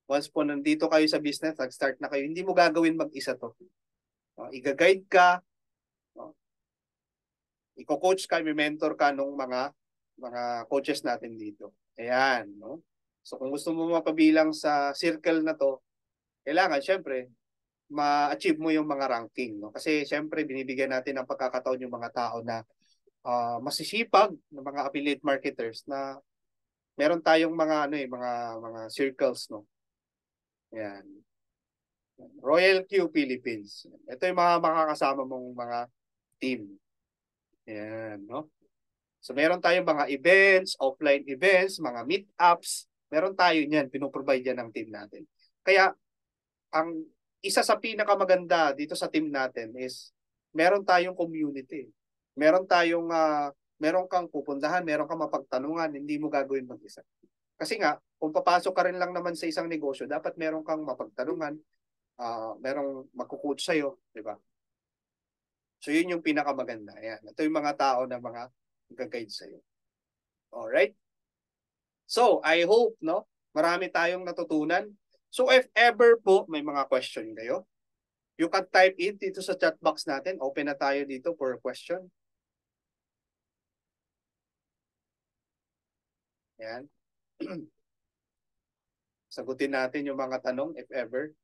Once po nandito kayo sa business, nag-start na kayo, hindi mo gagawin mag-isa to. I-guide ka, i-coach ka, i-mentor ka nung mga coaches natin dito. Ayan, no? So kung gusto mo mapabilang sa circle na to, kailangan syempre ma-achieve mo yung mga ranking, no? Kasi syempre binibigyan natin ng pagkakataon yung mga tao na masisipag ng mga affiliate marketers na meron tayong mga mga circles, no. Ayan. Royal Q Philippines. Ito yung mga makakasama mong mga team. Ayan, no. So meron tayong mga events, offline events, mga meetups, meron tayo niyan, pinoprovide yan ng team natin. Kaya ang isa sa pinakamaganda dito sa team natin is meron tayong community. Meron kang pupuntahan, meron kang mapagtanungan, hindi mo gagawin mag-isa. Kasi nga, kung papasok ka rin lang naman sa isang negosyo, dapat meron kang mapagtanungan, merong magko-coach sa'yo, di ba? So yun yung pinakamaganda. Ayan. Ito yung mga tao na mga mag-guide sa'yo. Alright? So, I hope, no? Marami tayong natutunan. So, if ever po may mga question kayo, you can type it dito sa chat box natin. Open na tayo dito for a question. Ayan. Sagutin natin yung mga tanong if ever.